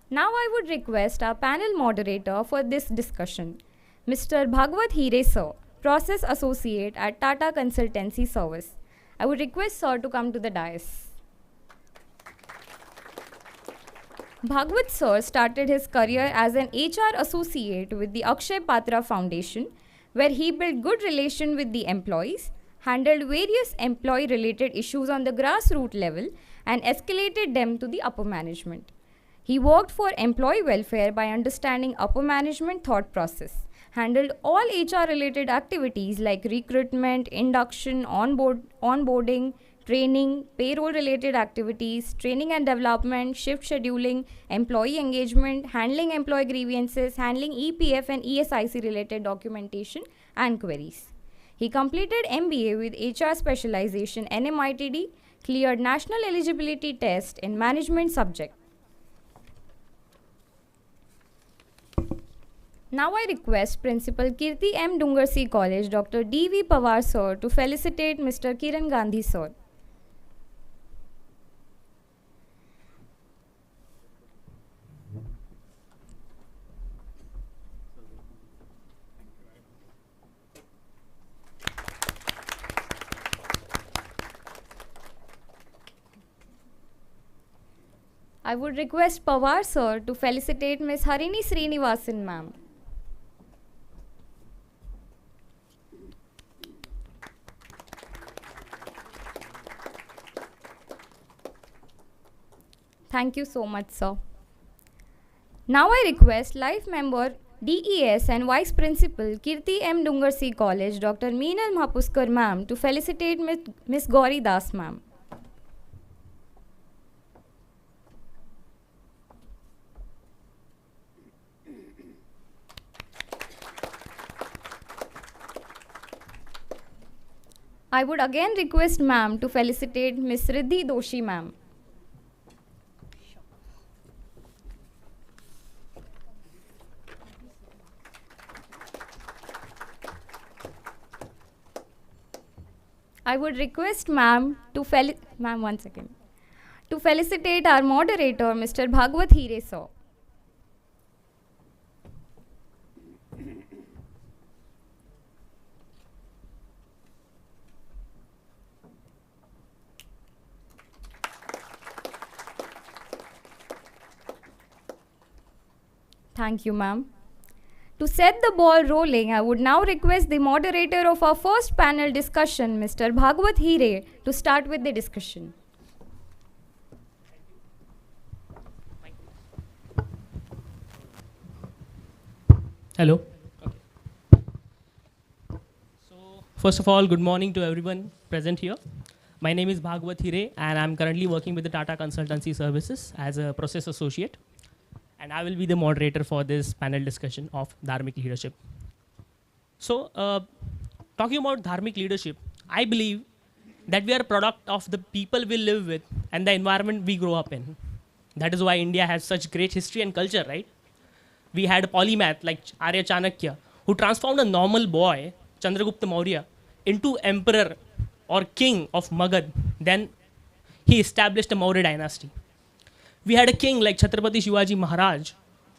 Now I would request our panel moderator for this discussion, Mr. Bhagwat Hire Sir, Process Associate at Tata Consultancy Service. I would request Sir to come to the dais. Bhagwat Sir started his career as an HR associate with the Akshay Patra Foundation, where he built good relation with the employees, handled various employee-related issues on the grassroots level, and escalated them to the upper management. He worked for employee welfare by understanding upper management thought process, handled all HR-related activities like recruitment, induction, onboarding, training, payroll-related activities, training and development, shift scheduling, employee engagement, handling employee grievances, handling EPF and ESIC-related documentation and queries. He completed MBA with HR specialization NMITD, cleared national eligibility test in management subject. Now I request Principal Kirti M. Dungarsi College, Dr. D.V. Pawar Sir, to felicitate Mr. Kiran Gandhi Sir. I would request Pawar Sir to felicitate Ms. Harini Srinivasan ma'am. Thank you so much, sir. Now I request Life Member DES and Vice Principal Kirti M. Dungarsi College, Dr. Meenal Mahapuskar ma'am, to felicitate Ms. Gauri Das ma'am. I would again request ma'am to felicitate Ms. Riddhi Doshi ma'am. I would request ma'am to to felicitate our moderator, Mr. Bhagwat Hire Sir. Thank you, ma'am. To set the ball rolling, I would now request the moderator of our first panel discussion, Mr. Bhagwat Hire, to start with the discussion. Hello. So, first of all, good morning to everyone present here. My name is Bhagwat Hire, and I'm currently working with the Tata Consultancy Services as a process associate. And I will be the moderator for this panel discussion of Dharmic leadership. So, talking about Dharmic leadership, I believe that we are a product of the people we live with and the environment we grow up in. That is why India has such great history and culture, right? We had a polymath like Arya Chanakya, who transformed a normal boy, Chandragupta Maurya, into emperor or king of Magad. Then he established a Maurya dynasty. We had a king like Chhatrapati Shivaji Maharaj,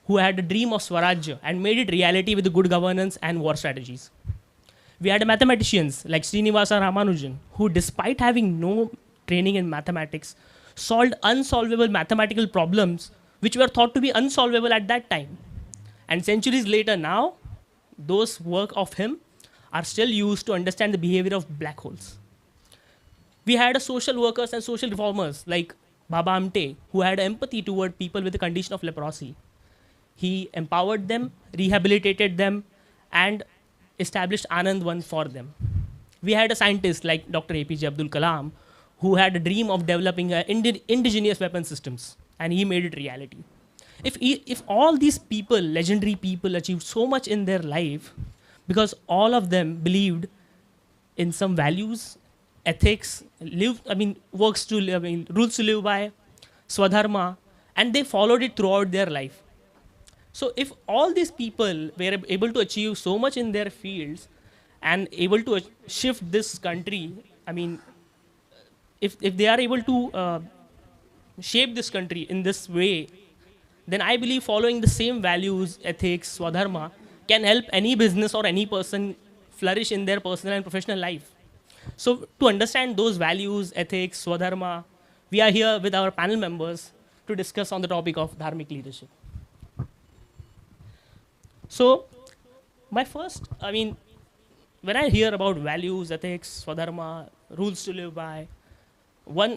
who had a dream of Swarajya and made it reality with good governance and war strategies. We had mathematicians like Srinivasa Ramanujan, who despite having no training in mathematics, solved unsolvable mathematical problems which were thought to be unsolvable at that time. And centuries later now, those work of him are still used to understand the behavior of black holes. We had social workers and social reformers like Baba Amte, who had empathy toward people with the condition of leprosy. He empowered them, rehabilitated them, and established Anand Van for them. We had a scientist like Dr. APJ Abdul Kalam, who had a dream of developing indigenous weapon systems, and he made it reality. If all these people, legendary people, achieved so much in their life, because all of them believed in some values, ethics, works to live, rules to live by, swadharma, and they followed it throughout their life. So if all these people were able to achieve so much in their fields and able to shift this country, if they are able to shape this country in this way, then I believe following the same values, ethics, swadharma can help any business or any person flourish in their personal and professional life. So to understand those values, ethics, swadharma, we are here with our panel members to discuss on the topic of dharmic leadership. So my first, when I hear about values, ethics, swadharma, rules to live by,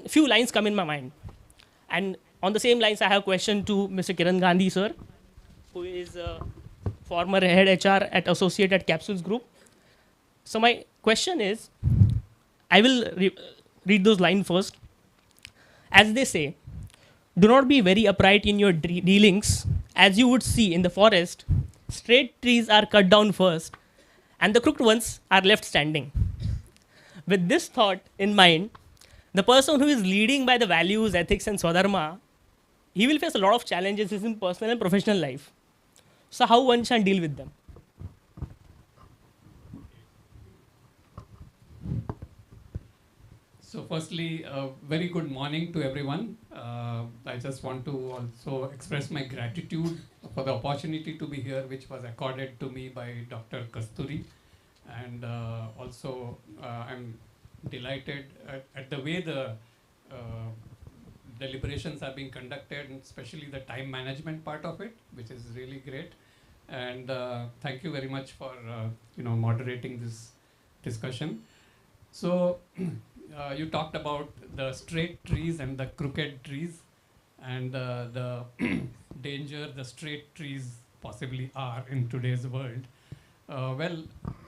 few lines come in my mind. And on the same lines, I have a question to Mr. Kiran Gandhi, sir, who is a former head HR at Associate at Capsules Group. So my question is, I will read those lines first. As they say, do not be very upright in your dealings, as you would see in the forest. Straight trees are cut down first, and the crooked ones are left standing. With this thought in mind, the person who is leading by the values, ethics, and swadharma, he will face a lot of challenges in his personal and professional life. So how one shall deal with them? So firstly, very good morning to everyone. I just want to also express my gratitude for the opportunity to be here, which was accorded to me by Dr. Kasturi. And also, I'm delighted at the way the deliberations are being conducted, and especially the time management part of it, which is really great. And thank you very much for moderating this discussion. So you talked about the straight trees and the crooked trees, and the danger the straight trees possibly are in today's world.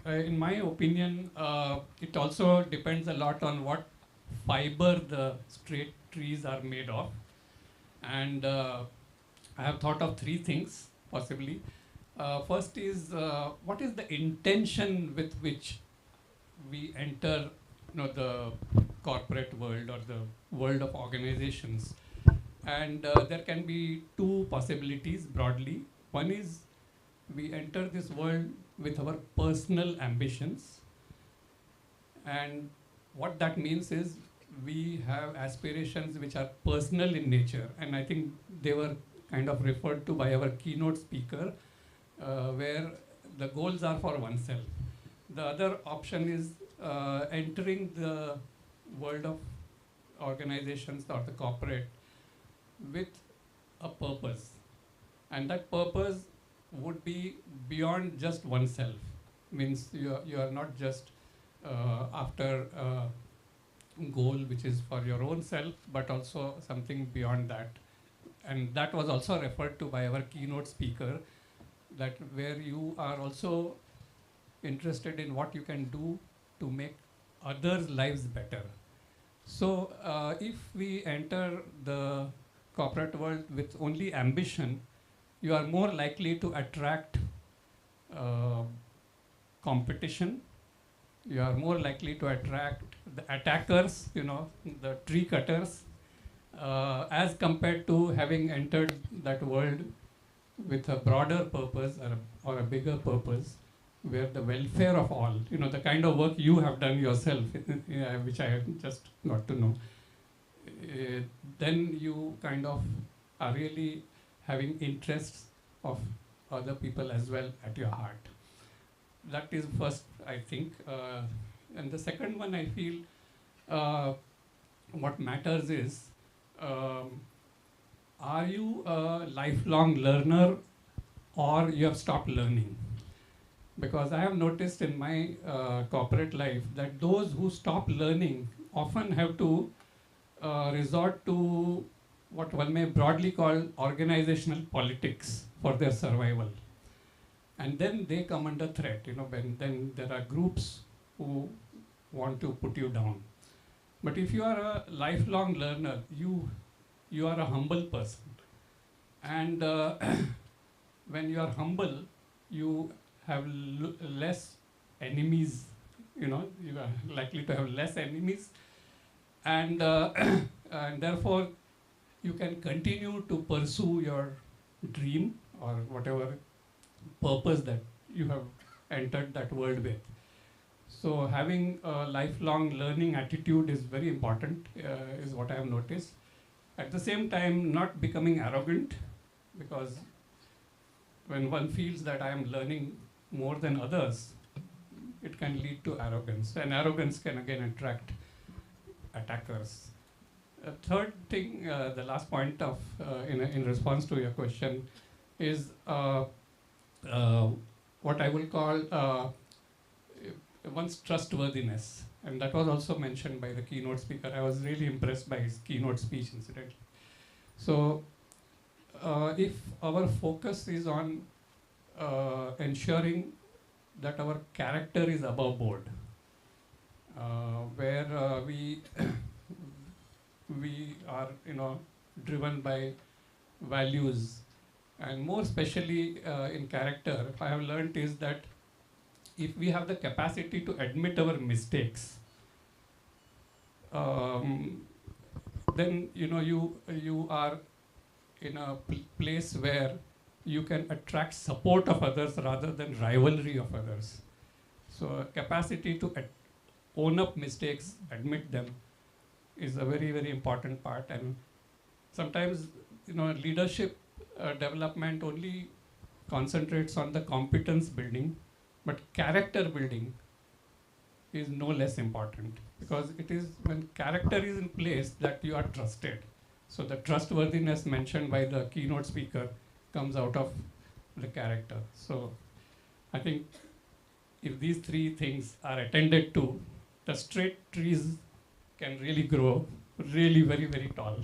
In my opinion, it also depends a lot on what fiber the straight trees are made of. And I have thought of three things, possibly. First is, what is the intention with which we enter the corporate world or the world of organizations? And there can be two possibilities broadly. One is we enter this world with our personal ambitions, and what that means is we have aspirations which are personal in nature, and I think they were kind of referred to by our keynote speaker, where the goals are for oneself. The other option is entering the world of organizations or the corporate with a purpose, and that purpose would be beyond just oneself. Means you are not just after a goal which is for your own self, but also something beyond that. And that was also referred to by our keynote speaker, that where you are also interested in what you can do to make others' lives better. So if we enter the corporate world with only ambition, you are more likely to attract competition. You are more likely to attract the attackers, the tree cutters, as compared to having entered that world with a broader purpose or a bigger purpose, where the welfare of all, the kind of work you have done yourself, which I have just got to know, then you kind of are really having interests of other people as well at your heart. That is first, I think. And the second one, I feel what matters is, are you a lifelong learner or you have stopped learning? Because I have noticed in my corporate life that those who stop learning often have to resort to what one may broadly call organizational politics for their survival. And then they come under threat, when then there are groups who want to put you down. But if you are a lifelong learner, you are a humble person. And when you are humble, you have less enemies. You know, you are likely to have less enemies, and and therefore you can continue to pursue your dream or whatever purpose that you have entered that world with. So having a lifelong learning attitude is very important, is what I have noticed. At the same time, not becoming arrogant, because when one feels that I am learning more than others, it can lead to arrogance, and arrogance can again attract attackers. Third thing, the last point of in response to your question is what I will call one's trustworthiness, and that was also mentioned by the keynote speaker. I was really impressed by his keynote speech, incidentally. So, if our focus is on ensuring that our character is above board, where we we are, driven by values, and more especially in character, I have learned is that if we have the capacity to admit our mistakes, then you are in a place where you can attract support of others rather than rivalry of others. So capacity to own up mistakes, admit them, is a very, very important part. And sometimes leadership development only concentrates on the competence building, but character building is no less important, because it is when character is in place that you are trusted. So the trustworthiness mentioned by the keynote speaker comes out of the character. So I think if these three things are attended to, the straight trees can really grow really very, very tall.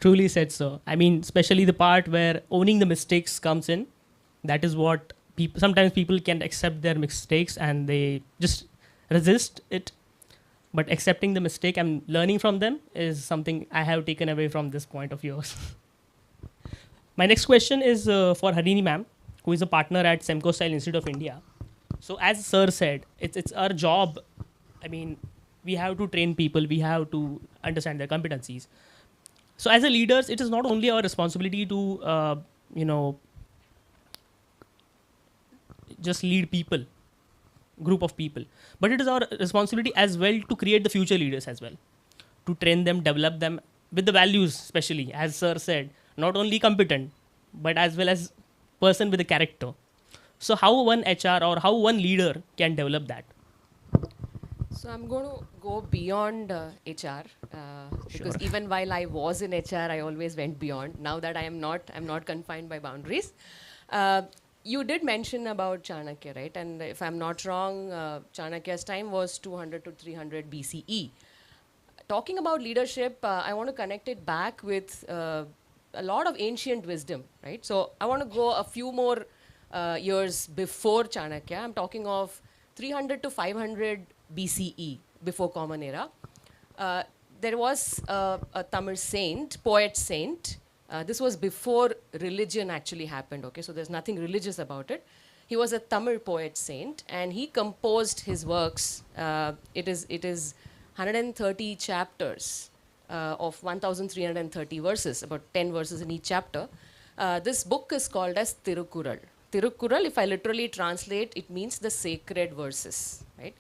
Truly said so. I mean, especially the part where owning the mistakes comes in. That is what sometimes people can accept their mistakes and they just resist it. But accepting the mistake and learning from them is something I have taken away from this point of yours. My next question is for Harini ma'am, who is a partner at Semco Style Institute of India. So as sir said, it's our job. I mean, we have to train people. We have to understand their competencies. So as a leaders, it is not only our responsibility to, just lead people, group of people, but it is our responsibility as well to create the future leaders as well, to train them, develop them with the values, especially as sir said, not only competent, but as well as person with a character. So how one HR or how one leader can develop that? So I'm going to go beyond HR because even while I was in HR, I always went beyond. Now that I'm not confined by boundaries. You did mention about Chanakya, right? And if I'm not wrong, Chanakya's time was 200 to 300 BCE. Talking about leadership, I want to connect it back with a lot of ancient wisdom, right? So I want to go a few more years before Chanakya. I'm talking of 300 to 500 BCE, before Common Era. There was a Tamil saint, poet saint. This was before religion actually happened, okay? So there's nothing religious about it. He was a Tamil poet saint, and he composed his works. It is 130 chapters of 1,330 verses, about 10 verses in each chapter. This book is called as Tirukkural. Tirukkural, if I literally translate, it means the sacred verses, right?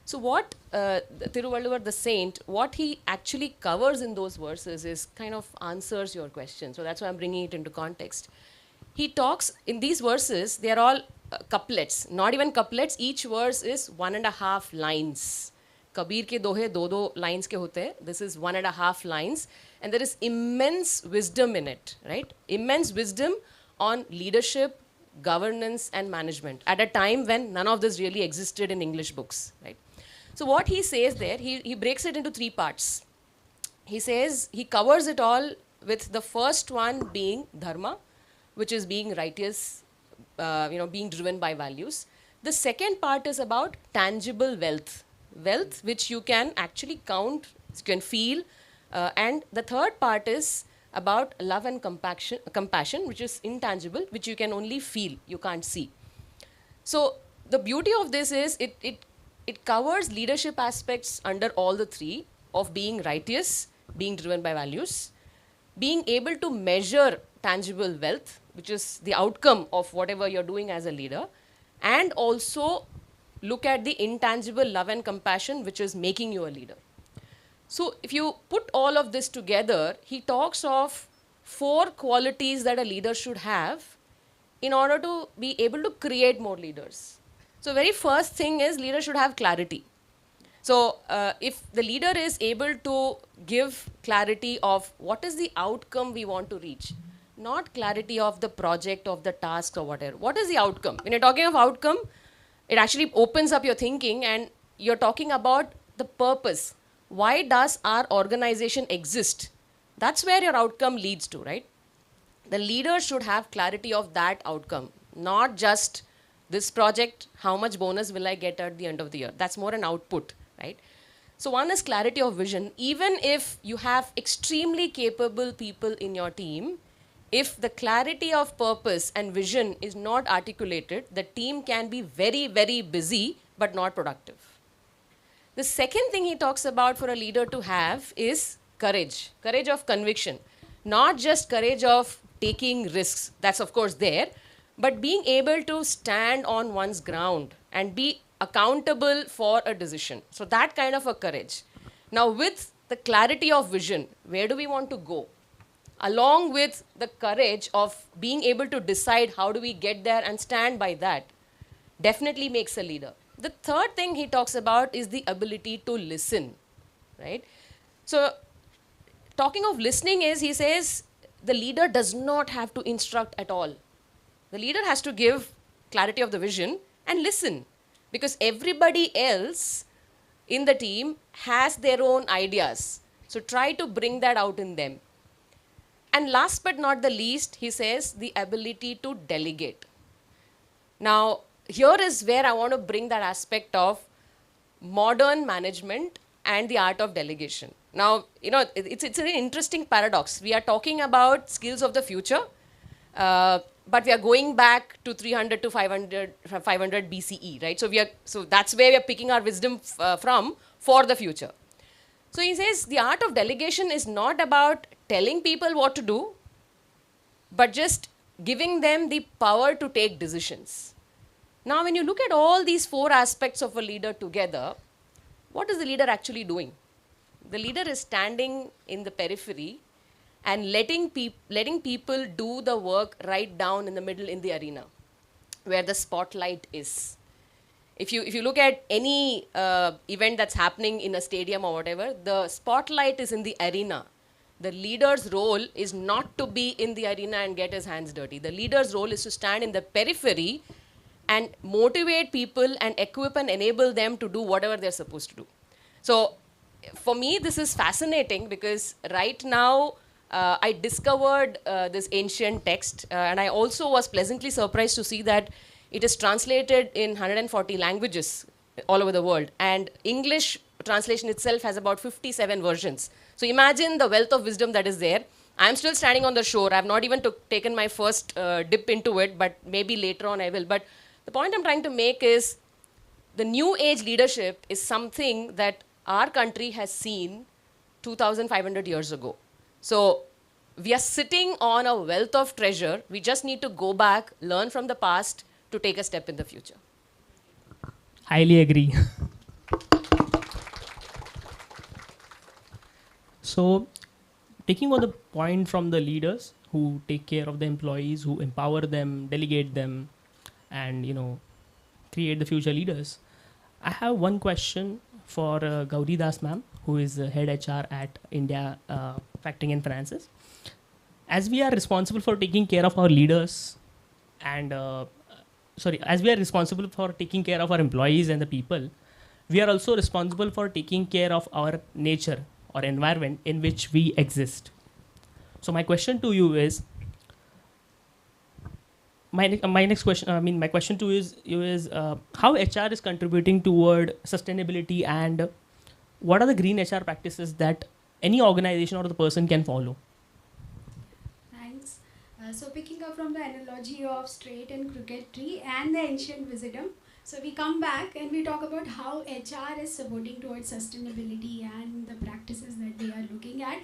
So what Thiruvalluvar the saint, what he actually covers in those verses is kind of answers your question. So that's why I'm bringing it into context. He talks, in these verses, they are all couplets, not even couplets, each verse is 1.5 lines. Kabir ke dohe do lines ke hote hai. This is 1.5 lines, and there is immense wisdom in it, right? Immense wisdom on leadership, governance, and management at a time when none of this really existed in English books, right? So what he says there, he breaks it into 3 parts. He says, he covers it all with the first one being dharma, which is being righteous, being driven by values. The second part is about tangible wealth, which you can actually count, you can feel. And the third part is about love and compassion, which is intangible, which you can only feel, you can't see. So the beauty of this is it covers leadership aspects under all the three of being righteous, being driven by values, being able to measure tangible wealth, which is the outcome of whatever you're doing as a leader, and also look at the intangible love and compassion, which is making you a leader. So if you put all of this together, he talks of 4 qualities that a leader should have in order to be able to create more leaders. So very first thing is leader should have clarity. So if the leader is able to give clarity of what is the outcome we want to reach, not clarity of the project, of the task or whatever. What is the outcome? When you're talking of outcome, it actually opens up your thinking and you're talking about the purpose. Why does our organization exist? That's where your outcome leads to, right? The leader should have clarity of that outcome, not just this project, how much bonus will I get at the end of the year? That's more an output, right? So one is clarity of vision. Even if you have extremely capable people in your team, if the clarity of purpose and vision is not articulated, the team can be very, very busy but not productive. The second thing he talks about for a leader to have is courage, courage of conviction, not just courage of taking risks, that's of course there, but being able to stand on one's ground and be accountable for a decision. So that kind of a courage. Now with the clarity of vision, where do we want to go? Along with the courage of being able to decide how do we get there and stand by that, definitely makes a leader. The third thing he talks about is the ability to listen, right? So talking of listening is, he says, the leader does not have to instruct at all. The leader has to give clarity of the vision and listen, because everybody else in the team has their own ideas. So try to bring that out in them. And last but not the least, he says, the ability to delegate. Now, here is where I want to bring that aspect of modern management and the art of delegation. Now, you know, it's an interesting paradox. We are talking about skills of the future, but we are going back to 300 to 500 BCE, right? So that's where we are picking our wisdom from for the future. So he says the art of delegation is not about telling people what to do, but just giving them the power to take decisions. Now, when you look at all these 4 aspects of a leader together, what is the leader actually doing? The leader is standing in the periphery and letting people do the work right down in the middle in the arena, where the spotlight is. If you look at any event that's happening in a stadium or whatever, the spotlight is in the arena. The leader's role is not to be in the arena and get his hands dirty. The leader's role is to stand in the periphery and motivate people and equip and enable them to do whatever they're supposed to do. So for me, this is fascinating because right now, I discovered this ancient text and I also was pleasantly surprised to see that it is translated in 140 languages all over the world, and English translation itself has about 57 versions. So imagine the wealth of wisdom that is there. I'm still standing on the shore. I've not even taken my first dip into it, but maybe later on I will. But the point I'm trying to make is the new age leadership is something that our country has seen 2,500 years ago. So we are sitting on a wealth of treasure. We just need to go back, learn from the past to take a step in the future. Highly agree. So, taking on the point from the leaders who take care of the employees, who empower them, delegate them, and create the future leaders, I have one question for Gauri Das ma'am, who is head HR at India Factoring and Finances. As we are responsible for taking care of our leaders and as we are responsible for taking care of our employees and the people, we are also responsible for taking care of our nature or environment in which we exist. So my question to you is, my question to you is how HR is contributing toward sustainability, and what are the green HR practices that any organization or the person can follow? So picking up from the analogy of straight and crooked tree and the ancient wisdom, so we come back and we talk about how HR is supporting towards sustainability and the practices that they are looking at,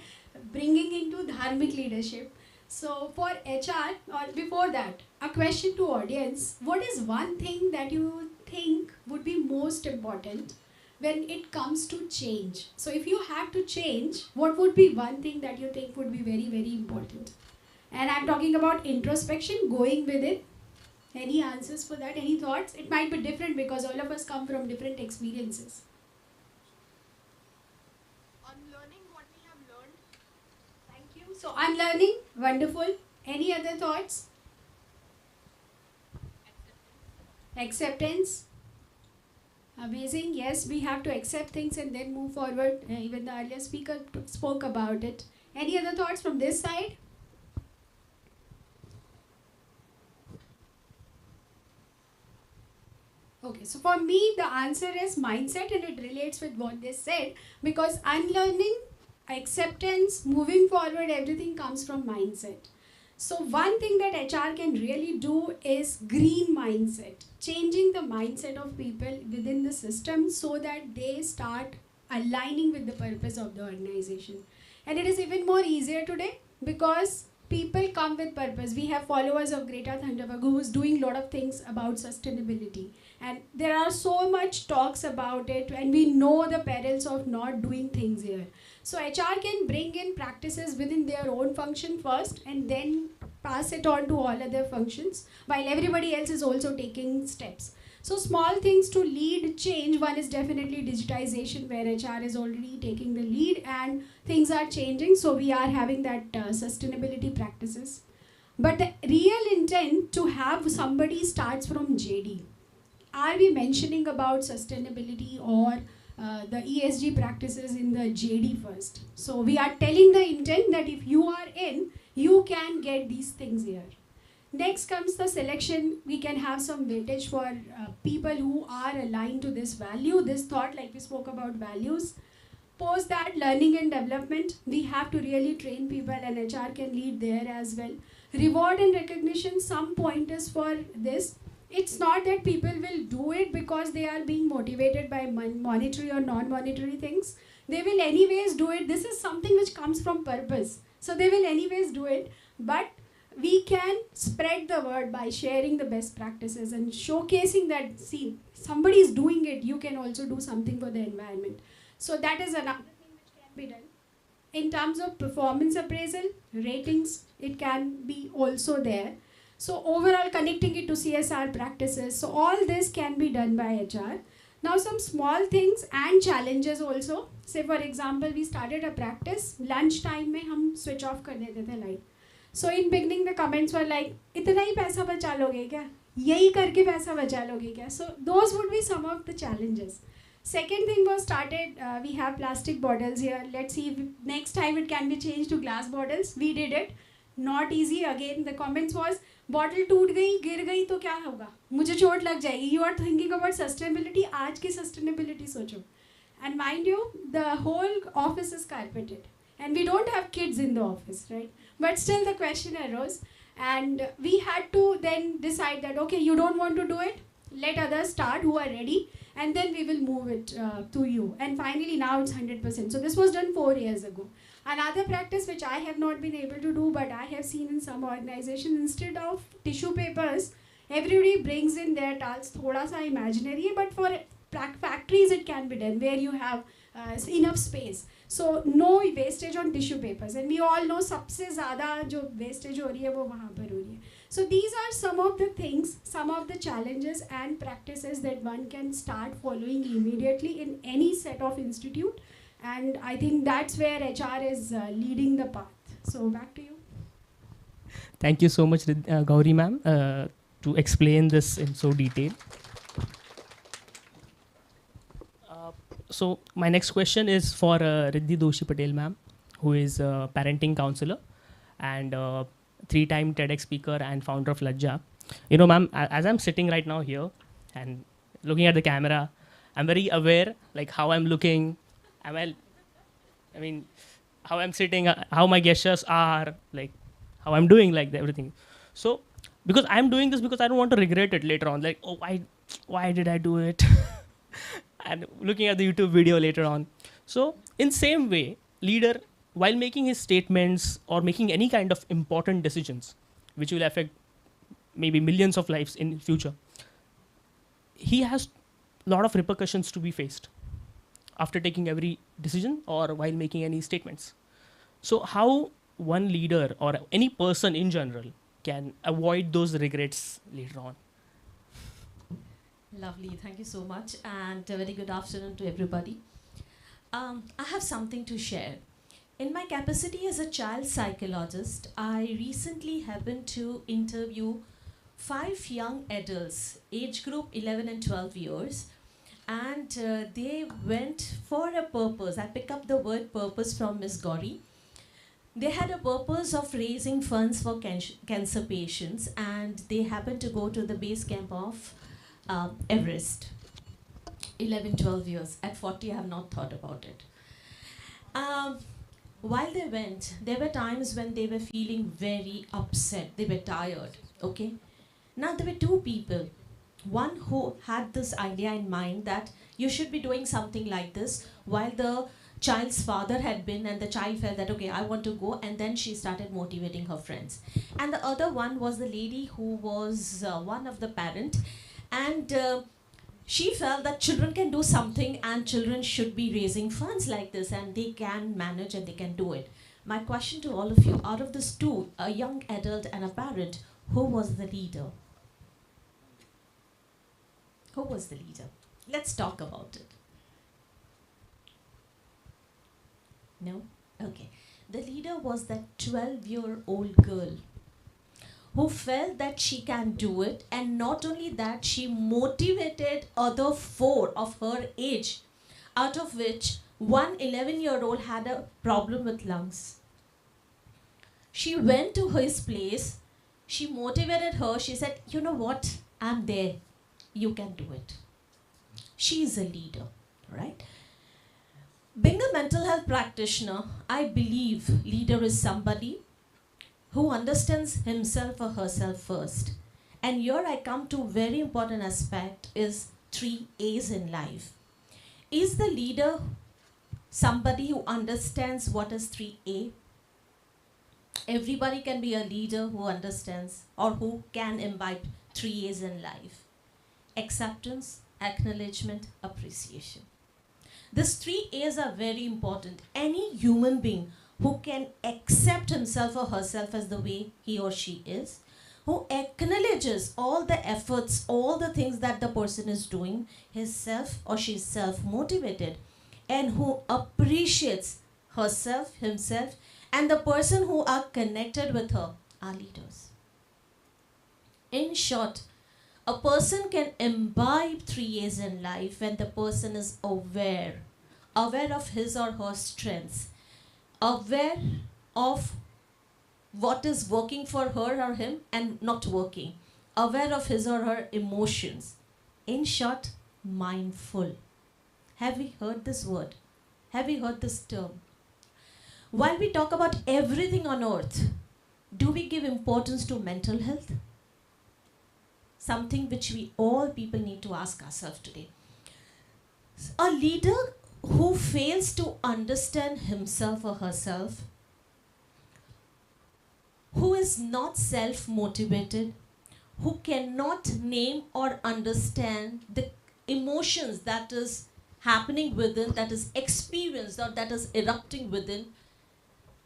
bringing into dharmic leadership. So for HR, or before that, a question to audience, what is one thing that you think would be most important when it comes to change? So if you have to change, what would be one thing that you think would be very, very important? And I'm talking about introspection, going within. Any answers for that? Any thoughts? It might be different because all of us come from different experiences. Unlearning what we have learned. Thank you. So unlearning, wonderful. Any other thoughts? Acceptance. Amazing. Yes, we have to accept things and then move forward. Even the earlier speaker spoke about it. Any other thoughts from this side? Okay, so for me, the answer is mindset, and it relates with what they said, because unlearning, acceptance, moving forward, everything comes from mindset. So one thing that HR can really do is green mindset, changing the mindset of people within the system so that they start aligning with the purpose of the organization. And it is even more easier today because people come with purpose. We have followers of Greta Thunberg who is doing a lot of things about sustainability. And there are so much talks about it, and we know the perils of not doing things here. So HR can bring in practices within their own function first and then pass it on to all other functions while everybody else is also taking steps. So small things to lead change. One is definitely digitization, where HR is already taking the lead and things are changing. So we are having that sustainability practices. But the real intent to have somebody starts from JD. Are we mentioning about sustainability or the ESG practices in the JD first? So we are telling the intent that if you are in, you can get these things here. Next comes the selection. We can have some weightage for people who are aligned to this value, this thought, like we spoke about values. Post that, learning and development. We have to really train people, and HR can lead there as well. Reward and recognition, some pointers for this. It's not that people will do it because they are being motivated by monetary or non-monetary things. They will anyways do it. This is something which comes from purpose. So they will anyways do it. But we can spread the word by sharing the best practices and showcasing that, see, somebody is doing it, you can also do something for the environment. So that is another thing which can be done. In terms of performance appraisal, ratings, it can be also there. So overall connecting it to CSR practices. So all this can be done by HR. Now some small things and challenges also. Say for example, we started a practice, lunch time mein hum switch off kar dete the light. So in beginning the comments were like, इतना ही पैसा बचा लोगे क्या? यही करके पैसा बचा लोगे क्या? So those would be some of the challenges. Second thing was started, we have plastic bottles here. Let's see if next time it can be changed to glass bottles. We did it. Not easy. Again, the comments was, bottle टूट गई, गिर गई तो क्या होगा? मुझे चोट लग जाएगी. You are thinking about sustainability. आज की sustainability सोचो. And mind you, the whole office is carpeted. And we don't have kids in the office, right? But still the question arose. And we had to then decide that, okay, you don't want to do it. Let others start who are ready. And then we will move it to you. And finally, now it's 100%. So this was done 4 years ago. Another practice which I have not been able to do, but I have seen in some organizations, instead of tissue papers, everybody brings in their towels, thoda sa imaginary, but for factories it can be done where you have enough space. So no wastage on tissue papers, and we all know सबसे ज़्यादा जो wastage हो रही है वो वहाँ पर हो रही है. So these are some of the things, some of the challenges and practices that one can start following immediately in any set of institute. And I think that's where HR is leading the path. So back to you. Thank you so much, Gauri ma'am, to explain this in so detail. So my next question is for Riddhi Doshi Patel ma'am, who is a parenting counselor and 3-time TEDx speaker and founder of Lajja. You know, ma'am, as I'm sitting right now here and looking at the camera, I'm very aware like how I'm looking. I mean, how I'm sitting, how my gestures are, like how I'm doing, like everything. So because I'm doing this because I don't want to regret it later on, like, oh, why did I do it? And looking at the YouTube video later on. So in same way, leader, while making his statements or making any kind of important decisions which will affect maybe millions of lives in future, he has a lot of repercussions to be faced after taking every decision or while making any statements. So how one leader or any person in general can avoid those regrets later on? Lovely, thank you so much, and a very good afternoon to everybody. I have something to share. In my capacity as a child psychologist, I recently happened to interview 5 young adults, age group 11 and 12 years, and they went for a purpose. I pick up the word purpose from Miss Gauri. They had a purpose of raising funds for cancer patients, and they happened to go to the base camp of Everest. 11, 12 years. At 40, I have not thought about it. While they went, there were times when they were feeling very upset. They were tired, okay? Now, there were 2 people. One who had this idea in mind that you should be doing something like this, while the child's father had been, and the child felt that, okay, I want to go, and then she started motivating her friends. And the other one was the lady who was one of the parent, and she felt that children can do something and children should be raising funds like this, and they can manage and they can do it. My question to all of you, out of these 2, a young adult and a parent, who was the leader? Who was the leader? Let's talk about it. No? Okay. The leader was that 12-year-old girl who felt that she can do it, and not only that, she motivated other 4 of her age, out of which one 11-year-old had a problem with lungs. She went to his place, she motivated her, she said, you know what, I'm there, you can do it. She is a leader, right? Being a mental health practitioner, I believe leader is somebody who understands himself or herself first. And here I come to a very important aspect is 3 A's in life. Is the leader somebody who understands what is 3A? Everybody can be a leader who understands or who can imbibe 3 A's in life. Acceptance, acknowledgement, appreciation. These 3 A's are very important. Any human being who can accept himself or herself as the way he or she is, who acknowledges all the efforts, all the things that the person is doing, his self or she is self-motivated, and who appreciates herself, himself, and the person who are connected with her are leaders. In short, a person can imbibe 3 A's in life when the person is aware of his or her strengths, aware of what is working for her or him and not working, aware of his or her emotions. In short, mindful. Have we heard this word? Have we heard this term? While we talk about everything on earth, do we give importance to mental health? Something which we all people need to ask ourselves today. A leader who fails to understand himself or herself, who is not self-motivated, who cannot name or understand the emotions that is happening within, that is experienced or that is erupting within,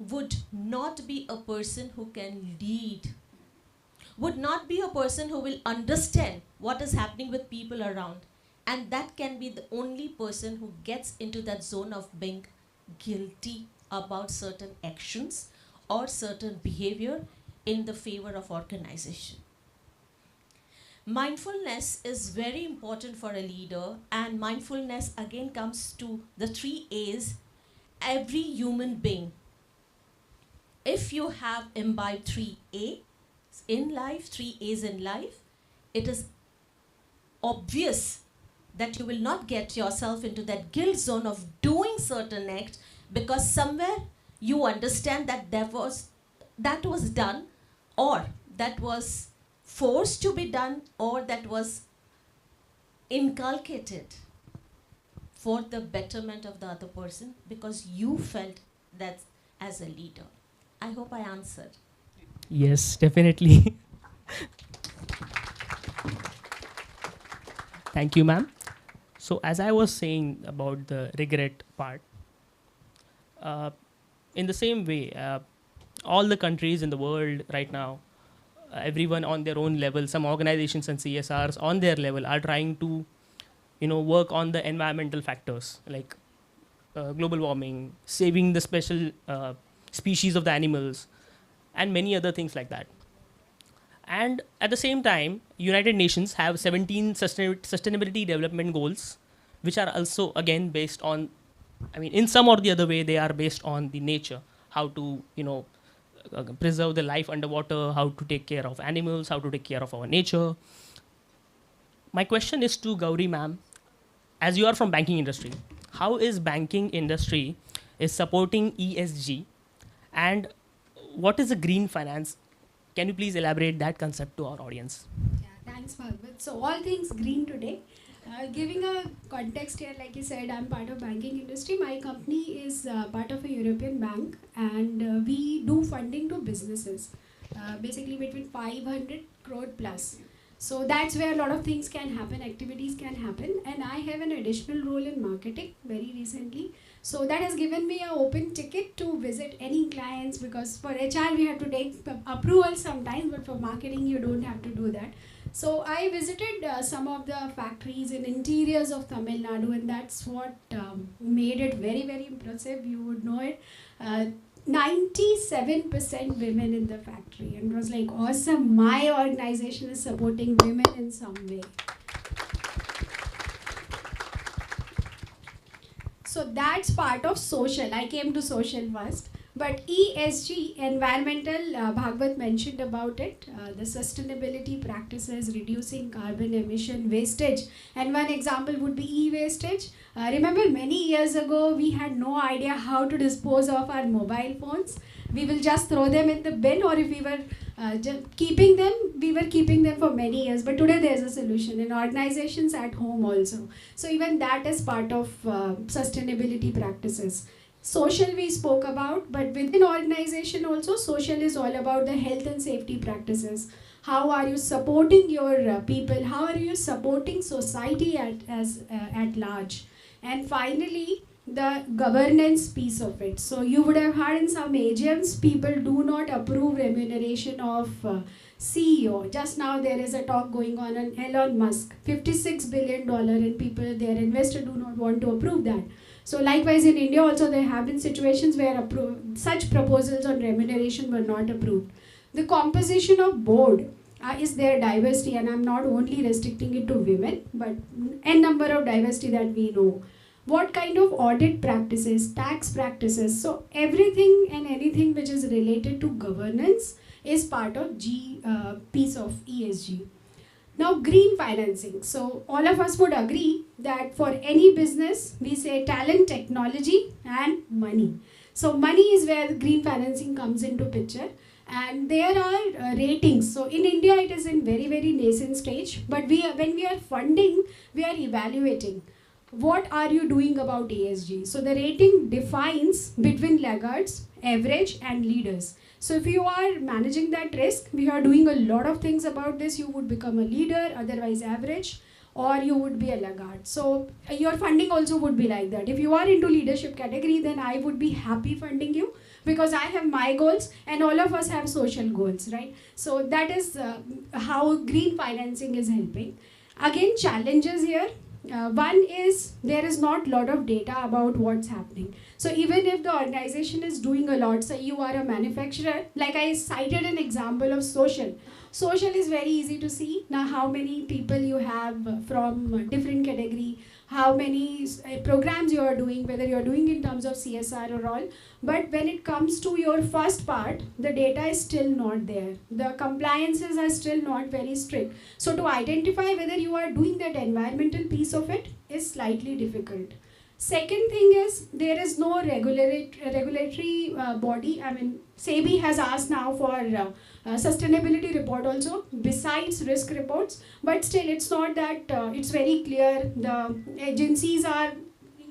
would not be a person who can lead, would not be a person who will understand what is happening with people around. And that can be the only person who gets into that zone of being guilty about certain actions or certain behavior in the favor of organization. Mindfulness is very important for a leader, and mindfulness again comes to the 3 A's. Every human being, if you have imbibed 3 A's in life, 3 A's in life, it is obvious that you will not get yourself into that guilt zone of doing certain act, because somewhere you understand that there was that was done, or that was forced to be done, or that was inculcated for the betterment of the other person because you felt that as a leader? I hope I answered. Yes, definitely. Thank you, ma'am. So as I was saying about the regret part, in the same way, all the countries in the world right now, everyone on their own level, some organizations and CSRs on their level are trying to, work on the environmental factors like global warming, saving the special species of the animals, and many other things like that. And at the same time, United Nations have 17 sustainability development goals, which are also again based on, in some or the other way, they are based on the nature, how to, preserve the life underwater, how to take care of animals, how to take care of our nature. My question is to Gauri ma'am, as you are from banking industry, how is banking industry is supporting ESG, and what is a green finance? Can you please elaborate that concept to our audience? Yeah, thanks, Bhagwat. So all things green today. Giving a context here, like you said, I'm part of banking industry. My company is part of a European bank, and we do funding to businesses, basically between 500 crore plus. So that's where a lot of things can happen, activities can happen, and I have an additional role in marketing very recently. So that has given me an open ticket to visit any clients, because for HR we have to take approval sometimes, but for marketing you don't have to do that. So I visited some of the factories in interiors of Tamil Nadu, and that's what made it very, very impressive. You would know it. 97% women in the factory, and it was like, awesome, my organization is supporting women in some way. So that's part of social. I came to social first. But ESG, environmental, Bhagwat mentioned about it, the sustainability practices, reducing carbon emission, wastage. And one example would be e-wastage. Remember many years ago, we had no idea how to dispose of our mobile phones. We will just throw them in the bin, or if we were keeping them, we were keeping them for many years. But today there's a solution in organizations at home also. So even that is part of sustainability practices. Social we spoke about, but within organization also, social is all about the health and safety practices. How are you supporting your people? How are you supporting society at large? And finally, the governance piece of it. So you would have heard in some AGMs, people do not approve remuneration of CEO. Just now there is a talk going on Elon Musk, $56 billion, and people, their investors do not want to approve that. So likewise in India also there have been situations where such proposals on remuneration were not approved. The composition of board is there diversity, and I'm not only restricting it to women, but n number of diversity that we know. What kind of audit practices, tax practices, so everything and anything which is related to governance is part of piece of ESG. Now, green financing. So all of us would agree that for any business, we say talent, technology, and money. So money is where green financing comes into picture. And there are ratings. So in India, it is in very, very nascent stage. But when we are funding, we are evaluating. What are you doing about ESG? So the rating defines between laggards, average, and leaders. So if you are managing that risk, we are doing a lot of things about this. You would become a leader, otherwise average, or you would be a laggard. So your funding also would be like that. If you are into leadership category, then I would be happy funding you, because I have my goals and all of us have social goals, right? So that is how green financing is helping. Again, challenges here. One is there is not a lot of data about what's happening. So even if the organization is doing a lot, say you are a manufacturer, like I cited an example of social. Social is very easy to see. Now how many people you have from different category, how many programs you are doing, whether you are doing in terms of CSR or all. But when it comes to your first part, the data is still not there. The compliances are still not very strict. So to identify whether you are doing that environmental piece of it is slightly difficult. Second thing is there is no regulatory body. I mean, SEBI has asked now for sustainability report also besides risk reports, but still it's not that it's very clear. The agencies are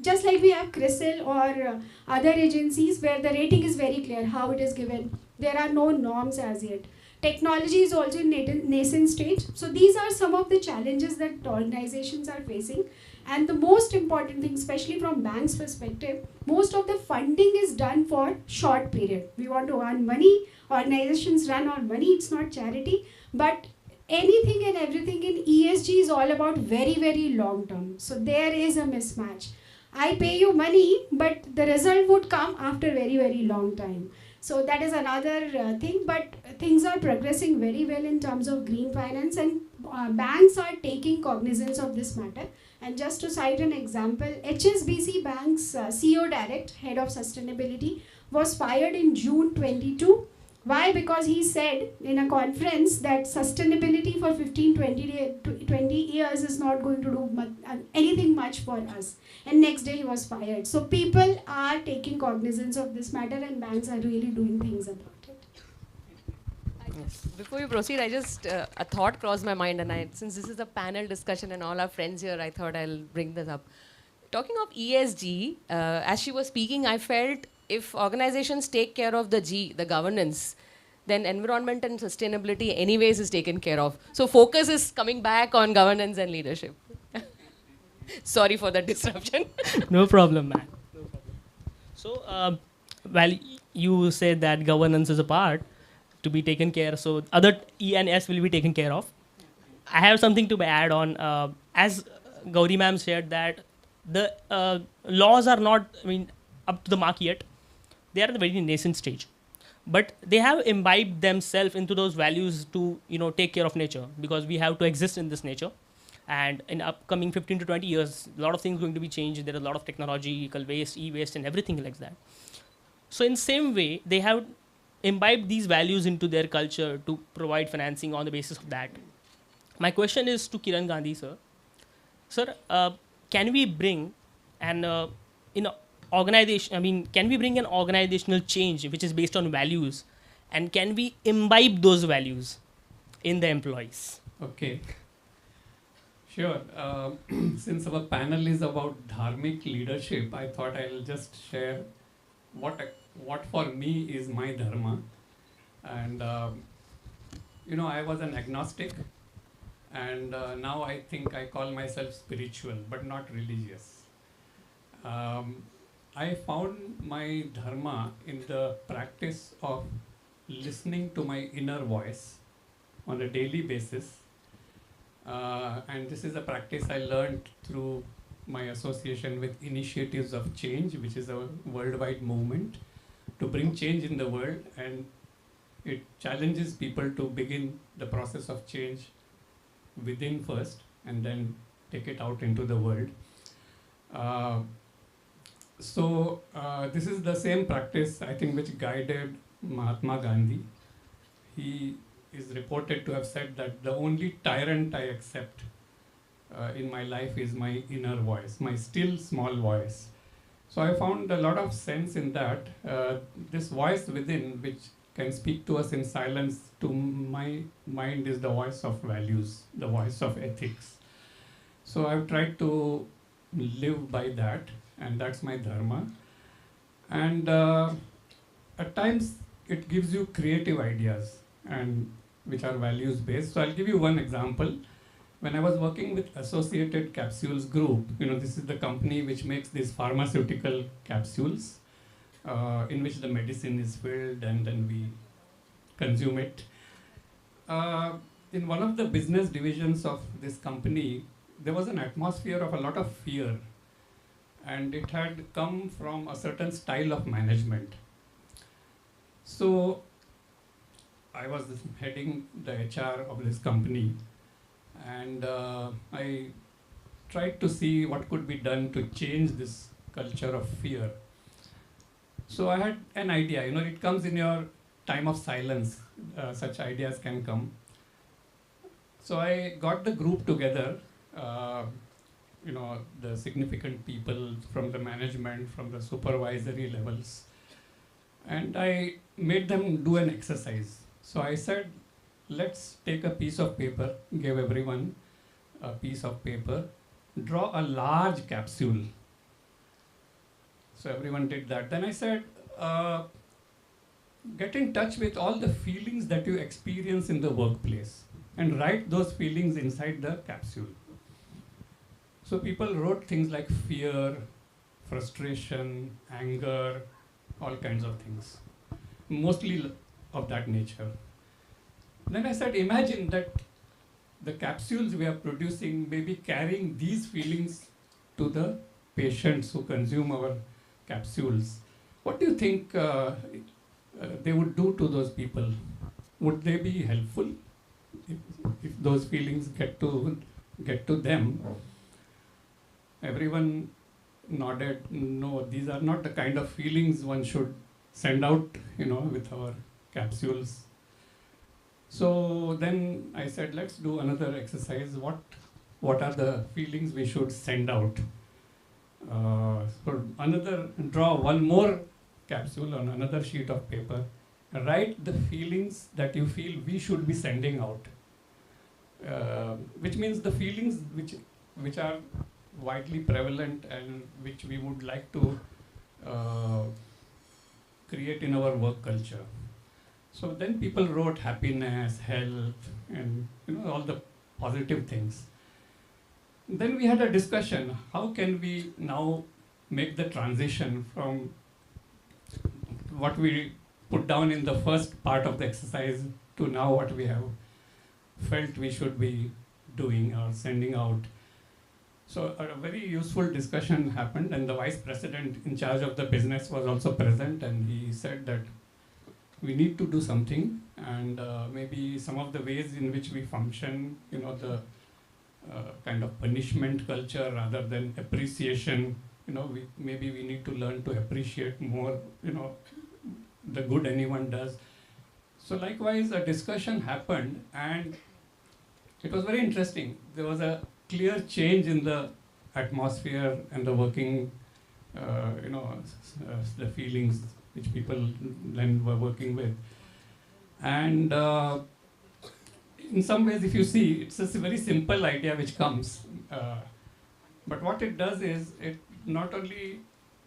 just like we have CRISIL or other agencies where the rating is very clear how it is given. There are no norms as yet. Technology is also in nascent stage. So these are some of the challenges that organizations are facing. And the most important thing, especially from banks' perspective, most of the funding is done for short period. We want to earn money. Organizations run on money. It's not charity. But anything and everything in ESG is all about very, very long term. So there is a mismatch. I pay you money, but the result would come after very, very long time. So that is another thing, but things are progressing very well in terms of green finance, and banks are taking cognizance of this matter. And just to cite an example, HSBC Bank's CEO Direct, Head of Sustainability, was fired in June 22. Why? Because he said in a conference that sustainability for 20 years is not going to do anything much for us. And next day he was fired. So people are taking cognizance of this matter, and banks are really doing things about it. Before you proceed, I just, a thought crossed my mind, and since this is a panel discussion and all our friends here, I thought I'll bring this up. Talking of ESG, as she was speaking, I felt if organizations take care of the G, the governance, then environment and sustainability anyways is taken care of. So focus is coming back on governance and leadership. Sorry for the disruption. No problem, man. No problem. So, well, you said that governance is a part to be taken care of, so other E and S will be taken care of. I have something to add on. As Gauri ma'am said that the laws are not, up to the mark yet. They are at a very nascent stage, but they have imbibed themselves into those values to take care of nature, because we have to exist in this nature. And in upcoming 15 to 20 years, a lot of things are going to be changed. There is a lot of technological waste, e-waste, and everything like that. So in same way, they have imbibed these values into their culture to provide financing on the basis of that. My question is to Kiran Gandhi, sir. Sir, can we bring an organization? Can we bring an organizational change which is based on values, and can we imbibe those values in the employees? Okay. Sure. Since our panel is about dharmic leadership, I thought I'll just share what for me is my dharma. And I was an agnostic, and now I think I call myself spiritual, but not religious. I found my dharma in the practice of listening to my inner voice on a daily basis. And this is a practice I learned through my association with Initiatives of Change, which is a worldwide movement to bring change in the world, and it challenges people to begin the process of change within first and then take it out into the world. So this is the same practice, I think, which guided Mahatma Gandhi. He is reported to have said that the only tyrant I accept in my life is my inner voice, my still small voice. So I found a lot of sense in that. This voice within, which can speak to us in silence, to my mind is the voice of values, the voice of ethics. So I've tried to live by that, and that's my dharma. And at times it gives you creative ideas, and which are values based. So I'll give you one example. When I was working with Associated Capsules Group, this is the company which makes these pharmaceutical capsules in which the medicine is filled and then we consume it. In one of the business divisions of this company, there was an atmosphere of a lot of fear, and it had come from a certain style of management. So I was heading the HR of this company, and I tried to see what could be done to change this culture of fear. So I had an idea, it comes in your time of silence, such ideas can come. So I got the group together, the significant people from the management, from the supervisory levels. And I made them do an exercise. So I said, let's take a piece of paper, gave everyone a piece of paper, draw a large capsule. So everyone did that. Then I said, get in touch with all the feelings that you experience in the workplace and write those feelings inside the capsule. So people wrote things like fear, frustration, anger, all kinds of things, mostly of that nature. Then I said, imagine that the capsules we are producing may be carrying these feelings to the patients who consume our capsules. What do you think they would do to those people? Would they be helpful if those feelings get to them? Everyone nodded, no, these are not the kind of feelings one should send out, with our capsules. So then I said, let's do another exercise. What are the feelings we should send out? Draw one more capsule on another sheet of paper. Write the feelings that you feel we should be sending out. Which means the feelings which are widely prevalent and which we would like to create in our work culture. So then people wrote happiness, health, and all the positive things. Then we had a discussion, how can we now make the transition from what we put down in the first part of the exercise to now what we have felt we should be doing or sending out. So a very useful discussion happened, and the vice president in charge of the business was also present, and he said that we need to do something, and maybe some of the ways in which we function, the kind of punishment culture rather than appreciation, maybe we need to learn to appreciate more, the good anyone does. So likewise, a discussion happened, and it was very interesting. There was a clear change in the atmosphere and the working, the feelings which people then were working with. And in some ways, if you see, it's just a very simple idea which comes. But what it does is, it not only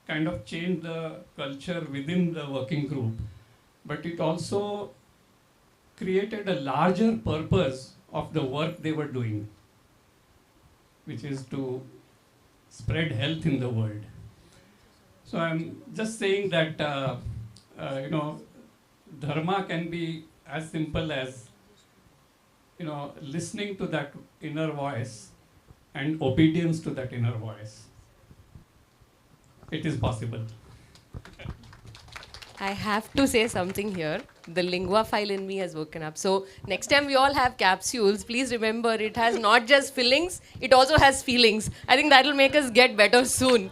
kind of changed the culture within the working group, but it also created a larger purpose of the work they were doing, which is to spread health in the world. So I'm just saying that, dharma can be as simple as, listening to that inner voice and obedience to that inner voice. It is possible. I have to say something here. The linguaphile in me has woken up. So next time we all have capsules, please remember it has not just fillings, it also has feelings. I think that will make us get better soon.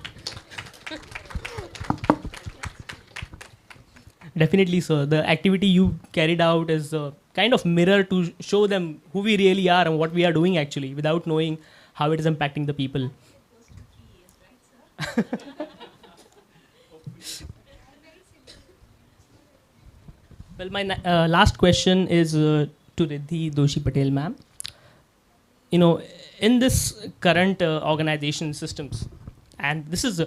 Definitely, sir. The activity you carried out is a kind of mirror to show them who we really are and what we are doing actually, without knowing how it is impacting the people. Well, my last question is to Riddhi Doshi Patel, ma'am. In this current organization systems, and this is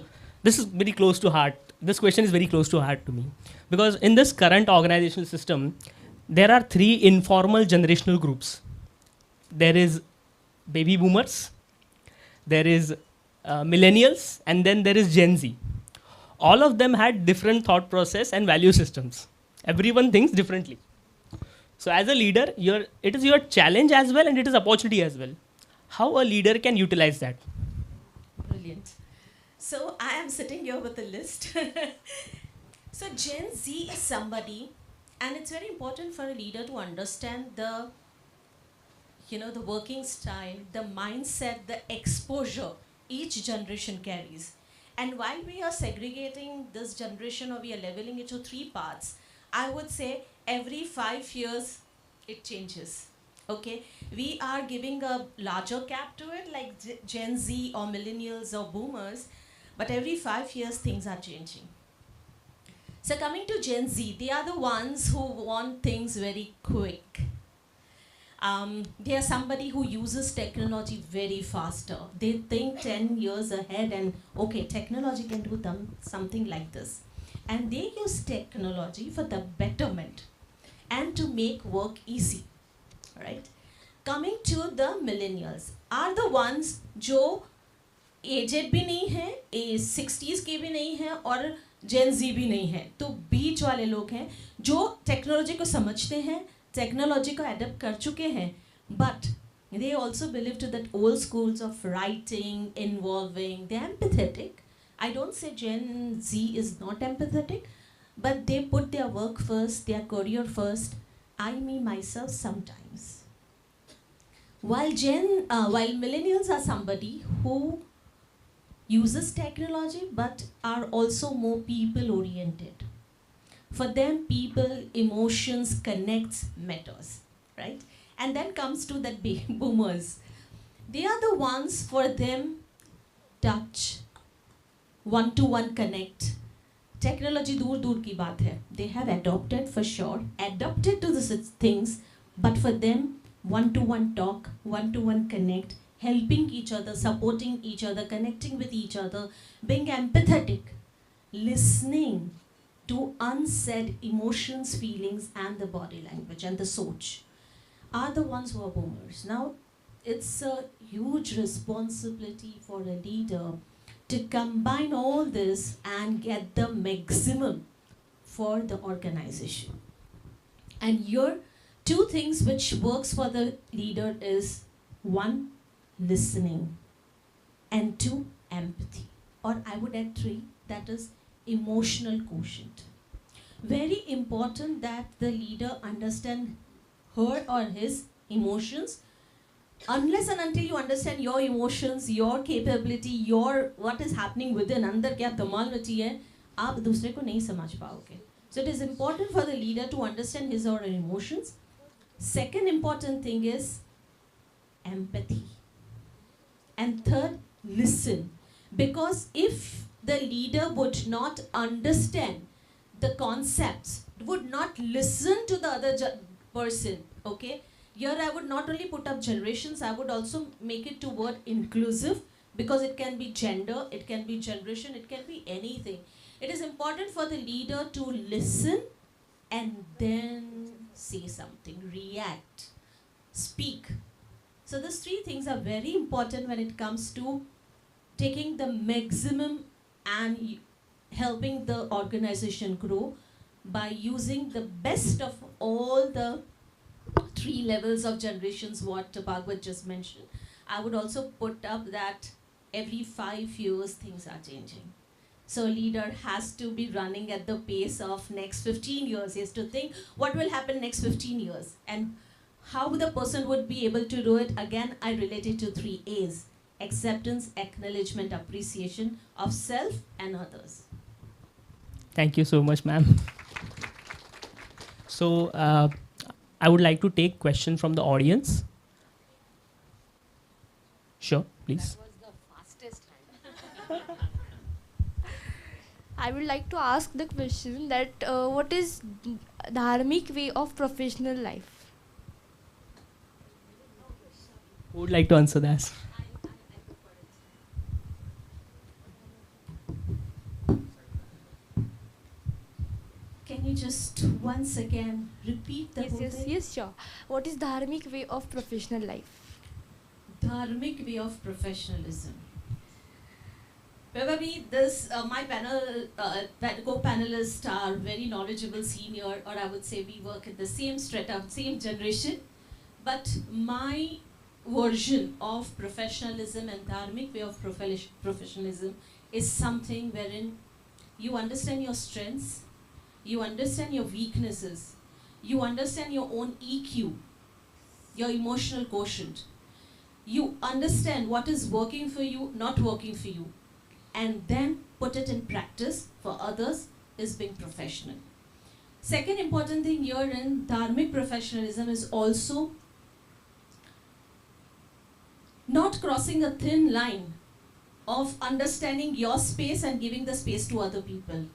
very close to heart. This question is very close to heart to me, because in this current organizational system, there are 3 informal generational groups. There is baby boomers, there is millennials, and then there is Gen Z. All of them had different thought process and value systems. Everyone thinks differently. So as a leader, it is your challenge as well, and it is opportunity as well. How a leader can utilize that? Brilliant. So I am sitting here with a list. So Gen Z is somebody, and it's very important for a leader to understand the working style, the mindset, the exposure each generation carries. And while we are segregating this generation, or we are leveling it to 3 parts, I would say every 5 years it changes. Okay, we are giving a larger cap to it, like Gen Z or millennials or boomers, but every 5 years things are changing. So coming to Gen Z, they are the ones who want things very quick. They are somebody who uses technology very faster. They think 10 years ahead and okay, technology can do something like this. And they use technology for the betterment and to make work easy, right? Coming to the millennials, are the ones जो aged भी नहीं है, 60s के भी नहीं है और जेन जी भी नहीं है, तो बीच वाले लोग हैं जो टेक्नोलॉजी को समझते हैं, टेक्नोलॉजी को एडप्ट कर चुके हैं, but they also believe to that old schools of writing, involving, they're empathetic. I don't say Gen Z is not empathetic, but they put their work first, their career first. I, me, myself, sometimes. While millennials are somebody who uses technology but are also more people oriented. For them, people, emotions, connects, matters, right? And then comes to that boomers. They are the ones, for them, touch, one-to-one connect. Technology दूर दूर की बात है. They have adopted for sure, adapted to the things, but for them, one-to-one talk, one-to-one connect, helping each other, supporting each other, connecting with each other, being empathetic, listening to unsaid emotions, feelings, and the body language and the soch are the ones who are boomers. Now, it's a huge responsibility for a leader to combine all this and get the maximum for the organization. And here, two things which works for the leader is one, listening, and two, empathy. Or I would add three, that is emotional quotient. Very important that the leader understand her or his emotions. Unless and until you understand your emotions, your capability, your what is happening within, अंदर क्या धमाल मची है, आप दूसरे को नहीं समझ पाओगे. So it is important for the leader to understand his or her emotions. Second important thing is empathy. And third, listen. Because if the leader would not understand the concepts, would not listen to the other person, okay? Here I would not only put up generations, I would also make it to word inclusive, because it can be gender, it can be generation, it can be anything. It is important for the leader to listen and then say something, react, speak. So these three things are very important when it comes to taking the maximum and helping the organization grow by using the best of all the three levels of generations what Bhagwat just mentioned. I would also put up that every 5 years things are changing. So a leader has to be running at the pace of next 15 years. He has to think what will happen next 15 years and how the person would be able to do it. Again, I relate it to 3 A's: acceptance, acknowledgement, appreciation of self and others. Thank you so much, ma'am. So I would like to take questions from the audience. Sure, please. That was the fastest hand. I would like to ask the question that what is dharmic way of professional life? Who would like to answer that? Can you just once again repeat the whole thing? Yes, sure. What is dharmic way of professional life? Dharmic way of professionalism. Probably this, my co-panelists are very knowledgeable senior, or I would say we work at the same strata, same generation. But my version of professionalism and dharmic way of professionalism is something wherein you understand your strengths, you understand your weaknesses, you understand your own EQ, your emotional quotient. You understand what is working for you, not working for you, and then put it in practice for others is being professional. Second important thing here in dharmic professionalism is also not crossing a thin line of understanding your space and giving the space to other people.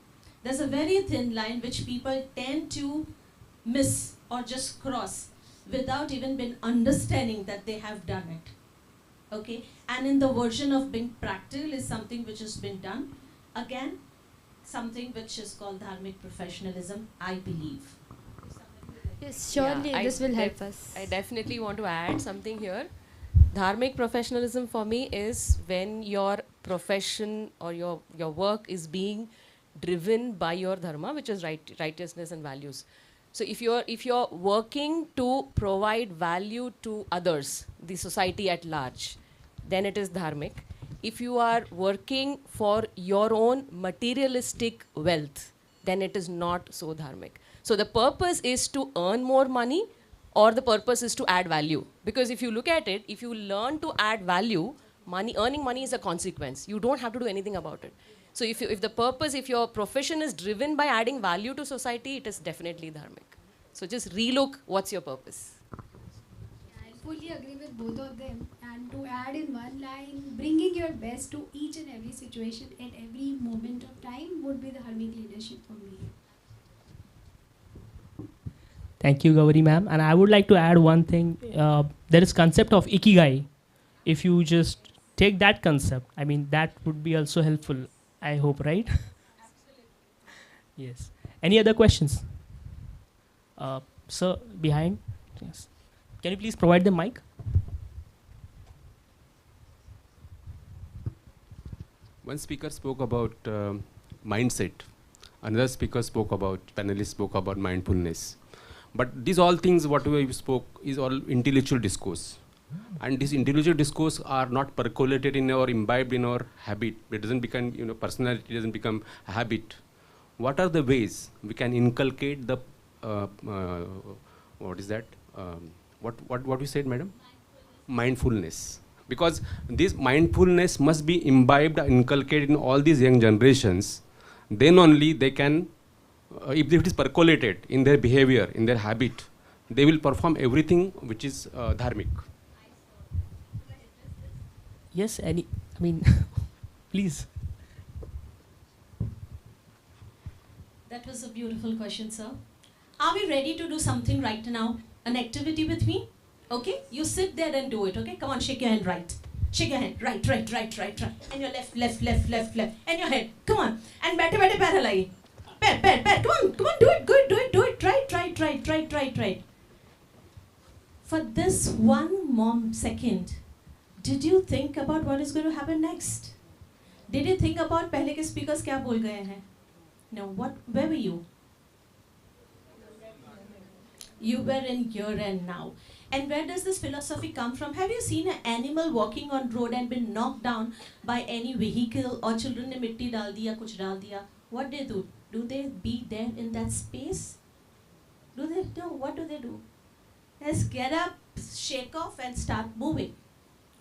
There's a very thin line which people tend to miss or just cross without even been understanding that they have done it. Okay, and in the version of being practical is something which has been done. Again, something which is called dharmic professionalism, I believe. Yes, surely this will help us. I definitely want to add something here. Dharmic professionalism for me is when your profession or your work is being driven by your dharma, which is righteousness and values. So if you're working to provide value to others, the society at large, then it is dharmic. If you are working for your own materialistic wealth, then it is not so dharmic. So the purpose is to earn more money, or the purpose is to add value. Because if you look at it, if you learn to add value, earning money is a consequence. You don't have to do anything about it. So if your profession is driven by adding value to society, it is definitely dharmic. So just relook what's your purpose. I fully agree with both of them. And to add in one line, bringing your best to each and every situation at every moment of time would be the dharmic leadership for me. Thank you, Gauri ma'am. And I would like to add one thing. There is concept of ikigai. If you just take that concept, I mean, that would be also helpful, I hope, right? Yes. Any other questions? Sir, behind. Yes. Can you please provide the mic? One speaker spoke about mindset. Another speaker spoke about, panelist spoke about mindfulness. But these all things, whatever you spoke, is all intellectual discourse. And these intellectual discourse are not percolated in or imbibed in our habit. It doesn't become, personality doesn't become a habit. What are the ways we can inculcate the, what is that? What you said, madam? Mindfulness. Because this mindfulness must be imbibed and inculcated in all these young generations. Then only they can, if it is percolated in their behavior, in their habit, they will perform everything which is dharmic. Yes, please. That was a beautiful question, sir. Are we ready to do something right now? An activity with me? Okay? You sit there and do it, okay? Come on, shake your hand right. Shake your hand. Right. And your left. And your head. Come on. And baite pair halaiye. Pair. Come on, do it. Good, do it. Try. For this one second, did you think about what is going to happen next? Did you think about pehle ke speakers kya bol gaye hain? No, where were you? You were in here and now. And where does this philosophy come from? Have you seen an animal walking on road and been knocked down by any vehicle, or children ne mitti dal diya, kuch dal diya? What they do? Do they be there in that space? Do they? No, what do they do? Let's get up, shake off and start moving,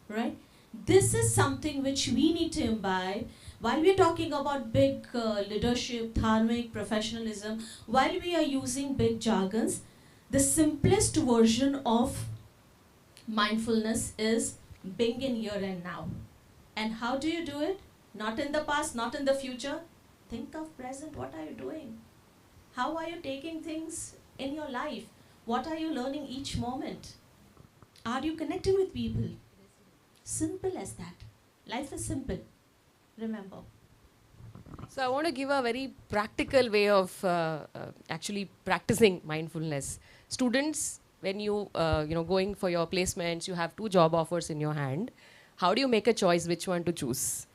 right? This is something which we need to imbibe. While we are talking about big leadership, dharmic, professionalism, while we are using big jargons, the simplest version of mindfulness is being in here and now. And how do you do it? Not in the past, not in the future. Think of present. What are you doing? How are you taking things in your life? What are you learning each moment? Are you connecting with people? Simple as that. Life is simple. Remember. So I want to give a very practical way of actually practicing mindfulness. Students, when you going for your placements, you have 2 job offers in your hand. How do you make a choice which one to choose?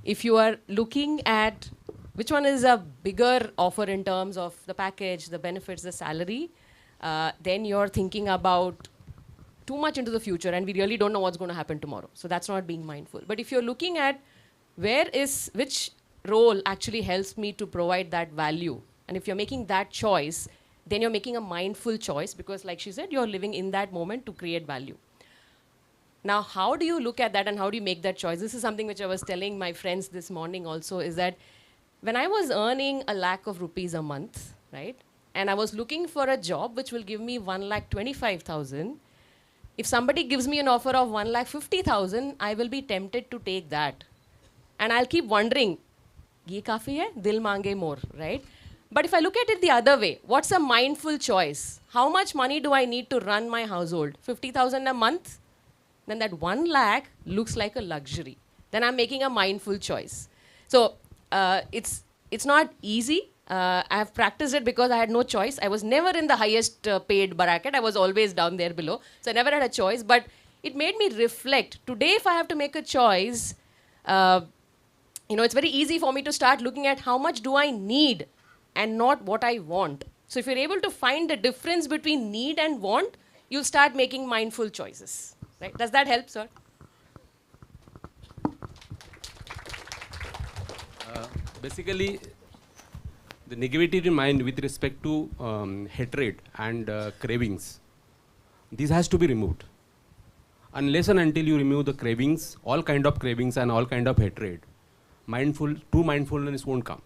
If you are looking at which one is a bigger offer in terms of the package, the benefits, the salary, then you're thinking about too much into the future and we really don't know what's going to happen tomorrow. So that's not being mindful. But if you're looking at which role actually helps me to provide that value, and if you're making that choice, then you're making a mindful choice, because like she said, you're living in that moment to create value. Now, how do you look at that and how do you make that choice? This is something which I was telling my friends this morning also, is that when I was earning ₹1 lakh a month, right, and I was looking for a job which will give me 1,25,000, If somebody gives me an offer of 1,50,000, I will be tempted to take that. And I'll keep wondering, ye kafi hai? Dil mange more, right? But if I look at it the other way, what's a mindful choice? How much money do I need to run my household? 50,000 a month? Then that 1 lakh looks like a luxury. Then I'm making a mindful choice. So it's not easy. I have practiced it because I had no choice. I was never in the highest paid bracket. I was always down there below. So I never had a choice. But it made me reflect. Today, if I have to make a choice, it's very easy for me to start looking at how much do I need and not what I want. So if you're able to find the difference between need and want, you'll start making mindful choices. Right? Does that help, sir? Basically, the negativity in mind with respect to hatred and cravings, this has to be removed. Unless and until you remove the cravings, all kind of cravings and all kind of hatred, true mindfulness won't come.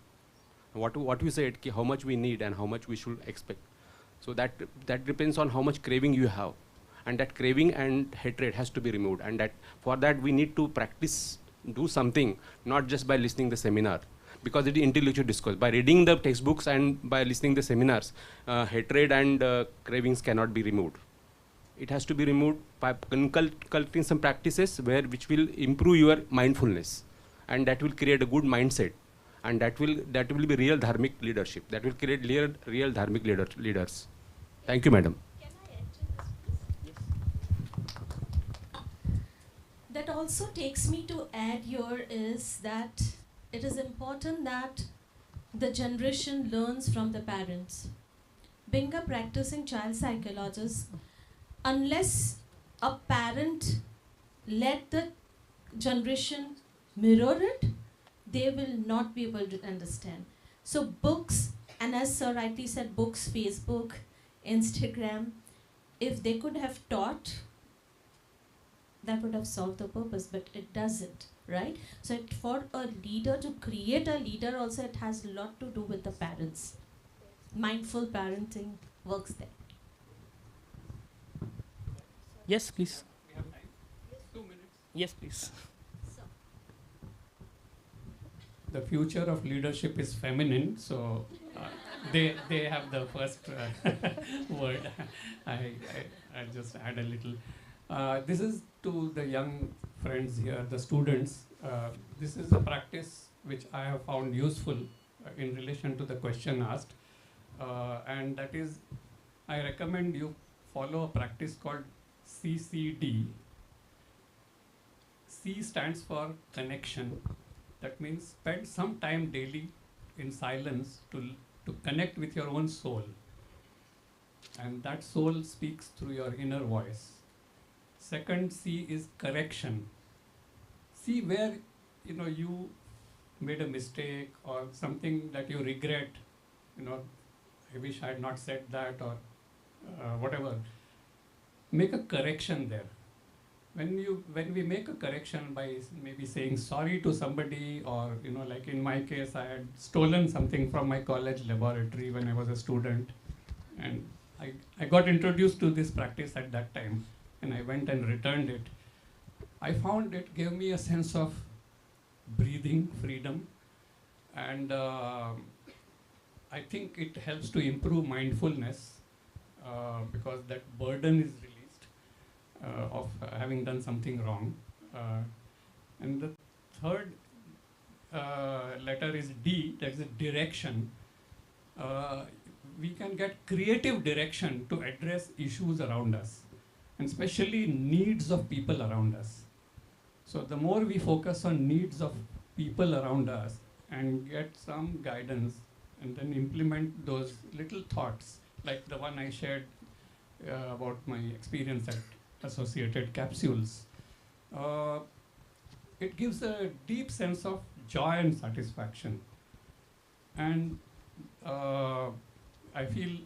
What we said, how much we need and how much we should expect. So that depends on how much craving you have. And that craving and hatred has to be removed. And that for that we need to practice, do something, not just by listening the seminar. Because it is intellectual discourse. By reading the textbooks and by listening the seminars, hatred and cravings cannot be removed. It has to be removed by cultivating some practices which will improve your mindfulness. And that will create a good mindset. And that will be real dharmic leadership. That will create real dharmic leaders. Thank you, madam. That also takes me to add here is that it is important that the generation learns from the parents. Being a practicing child psychologist, unless a parent let the generation mirror it, they will not be able to understand. So books, and as Sir rightly said, books, Facebook, Instagram, if they could have taught, that would have solved the purpose, but it doesn't, right? So for a leader to create a leader also, it has a lot to do with the parents. Mindful parenting works there. Yes, please. We have time. 2 minutes. Yes, please. The future of leadership is feminine, so they have the first word. I just add a little. This is to the young friends here, the students. This is a practice which I have found useful in relation to the question asked. And that is, I recommend you follow a practice called CCD. C stands for connection. That means spend some time daily in silence to connect with your own soul. And that soul speaks through your inner voice. Second C is correction. See where you made a mistake or something that you regret. I wish I had not said that or whatever. Make a correction there. When we make a correction by maybe saying sorry to somebody, or like in my case, I had stolen something from my college laboratory when I was a student, and I got introduced to this practice at that time, and I went and returned it. I found it gave me a sense of breathing freedom, and I think it helps to improve mindfulness because that burden is released of having done something wrong. And the third letter is D, that is direction. We can get creative direction to address issues around us, and especially needs of people around us. So the more we focus on needs of people around us and get some guidance and then implement those little thoughts, like the one I shared about my experience at Associated Capsules, it gives a deep sense of joy and satisfaction. And I feel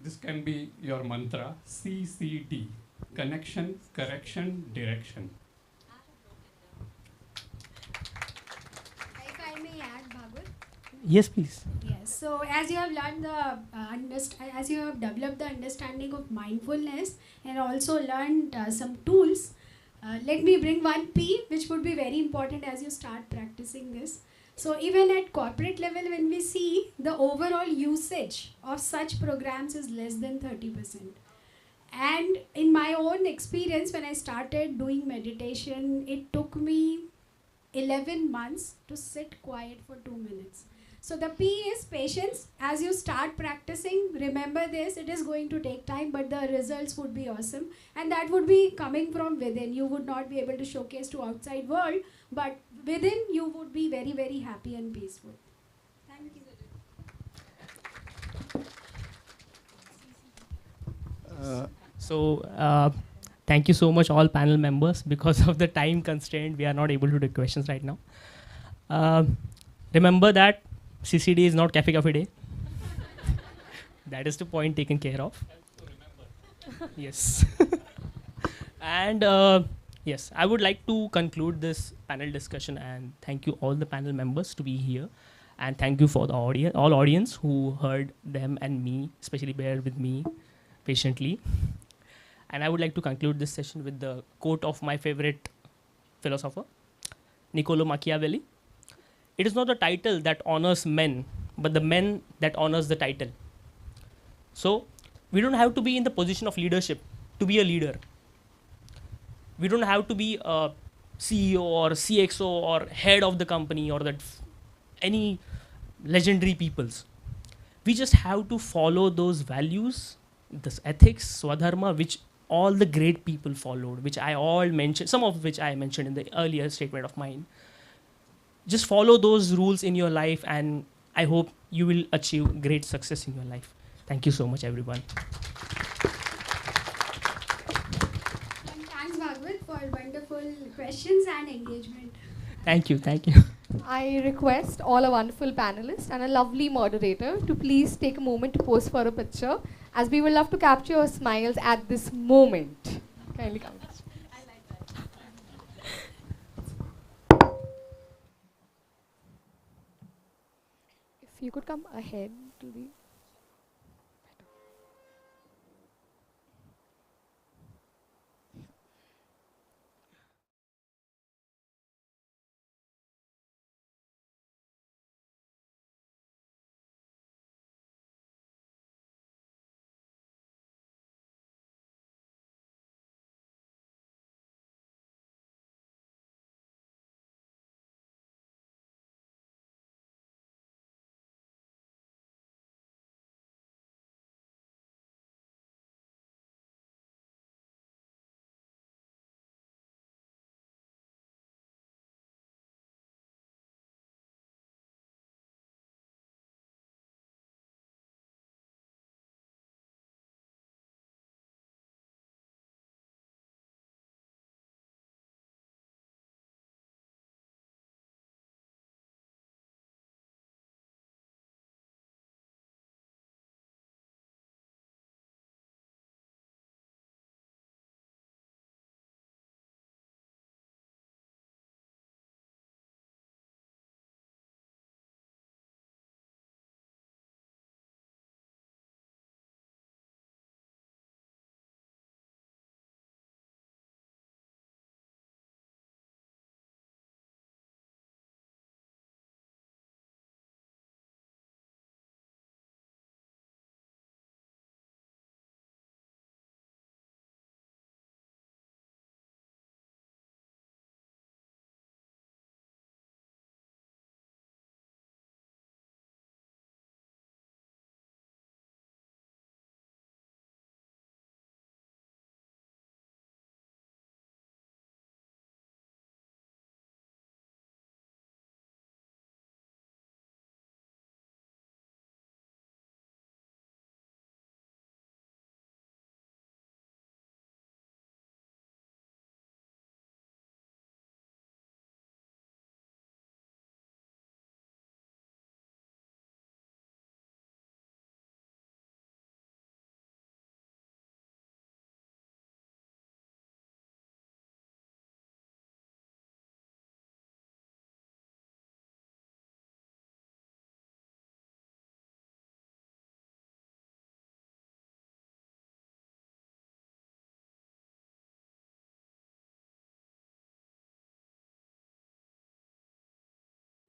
this can be your mantra, CCD, connection, correction, direction. If I may add, Bhagwat. Yes, please. Yes. So as you have learned as you have developed the understanding of mindfulness and also learned some tools, let me bring one P, which would be very important as you start practicing this. So even at corporate level, when we see the overall usage of such programs is less than 30%. And in my own experience, when I started doing meditation, it took me 11 months to sit quiet for 2 minutes. So the P is patience. As you start practicing, remember this, it is going to take time, but the results would be awesome. And that would be coming from within. You would not be able to showcase to outside world, but within you would be very, very happy and peaceful. Thank you. Thank you so much all panel members. Because of the time constraint, we are not able to do questions right now. Remember that CCD is not Cafe Cafe Day. That is the point taken care of. Yes. And yes, I would like to conclude this panel discussion and thank you all the panel members to be here. And thank you for the audience, all audience who heard them and me, especially bear with me patiently. And I would like to conclude this session with the quote of my favorite philosopher, Niccolo Machiavelli. It is not the title that honors men, but the men that honors the title. So we don't have to be in the position of leadership to be a leader. We don't have to be a CEO or CXO or head of the company or any legendary peoples. We just have to follow those values, this ethics, Swadharma, which all the great people followed, which I all mentioned, some of which I mentioned in the earlier statement of mine. Just follow those rules in your life and I hope you will achieve great success in your life. Thank you so much, everyone. And thanks, Bhagwat, for wonderful questions and engagement. Thank you, thank you. I request all our wonderful panelists and a lovely moderator to please take a moment to pose for a picture, as we will love to capture your smiles at this moment. Kindly come. If you could come ahead to the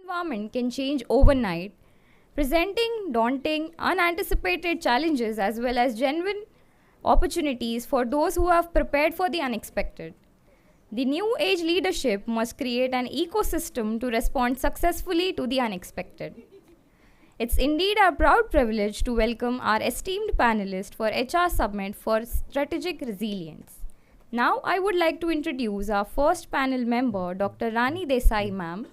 environment can change overnight, presenting daunting, unanticipated challenges as well as genuine opportunities for those who have prepared for the unexpected. The new age leadership must create an ecosystem to respond successfully to the unexpected. It's indeed our proud privilege to welcome our esteemed panelist for HR Summit for Strategic Resilience. Now I would like to introduce our first panel member, Dr. Rani Desai ma'am,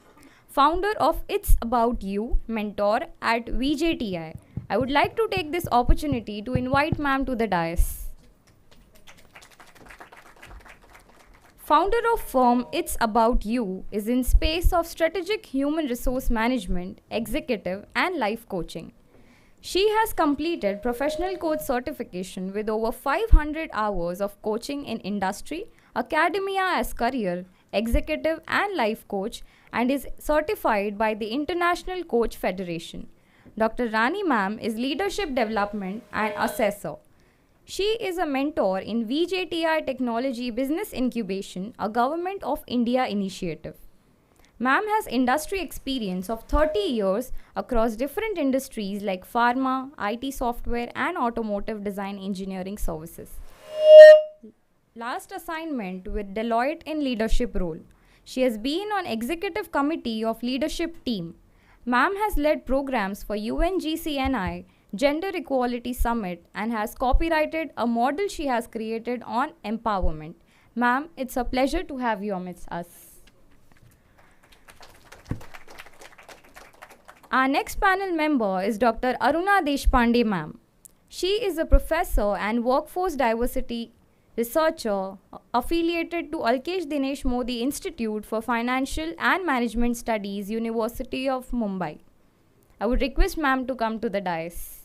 founder of It's About You mentor at VJTI. I would like to take this opportunity to invite ma'am to the dais. Founder of firm It's About You is in space of strategic human resource management, executive and life coaching. She has completed professional coach certification with over 500 hours of coaching in industry, academia as career, executive and life coach, and is certified by the International Coach Federation. Dr. Rani ma'am is leadership development and assessor. She is a mentor in VJTI Technology Business Incubation, a Government of India initiative. Ma'am has industry experience of 30 years across different industries like pharma, IT software, and automotive design engineering services. Last assignment with Deloitte in leadership role. She has been on executive committee of leadership team. Ma'am has led programs for UNGCNI, Gender Equality Summit, and has copyrighted a model she has created on empowerment. Ma'am, it's a pleasure to have you amidst us. Our next panel member is Dr. Aruna Deshpande ma'am. She is a professor and workforce diversity researcher affiliated to Alkesh Dinesh Modi Institute for Financial and Management Studies, University of Mumbai. I would request ma'am to come to the dais.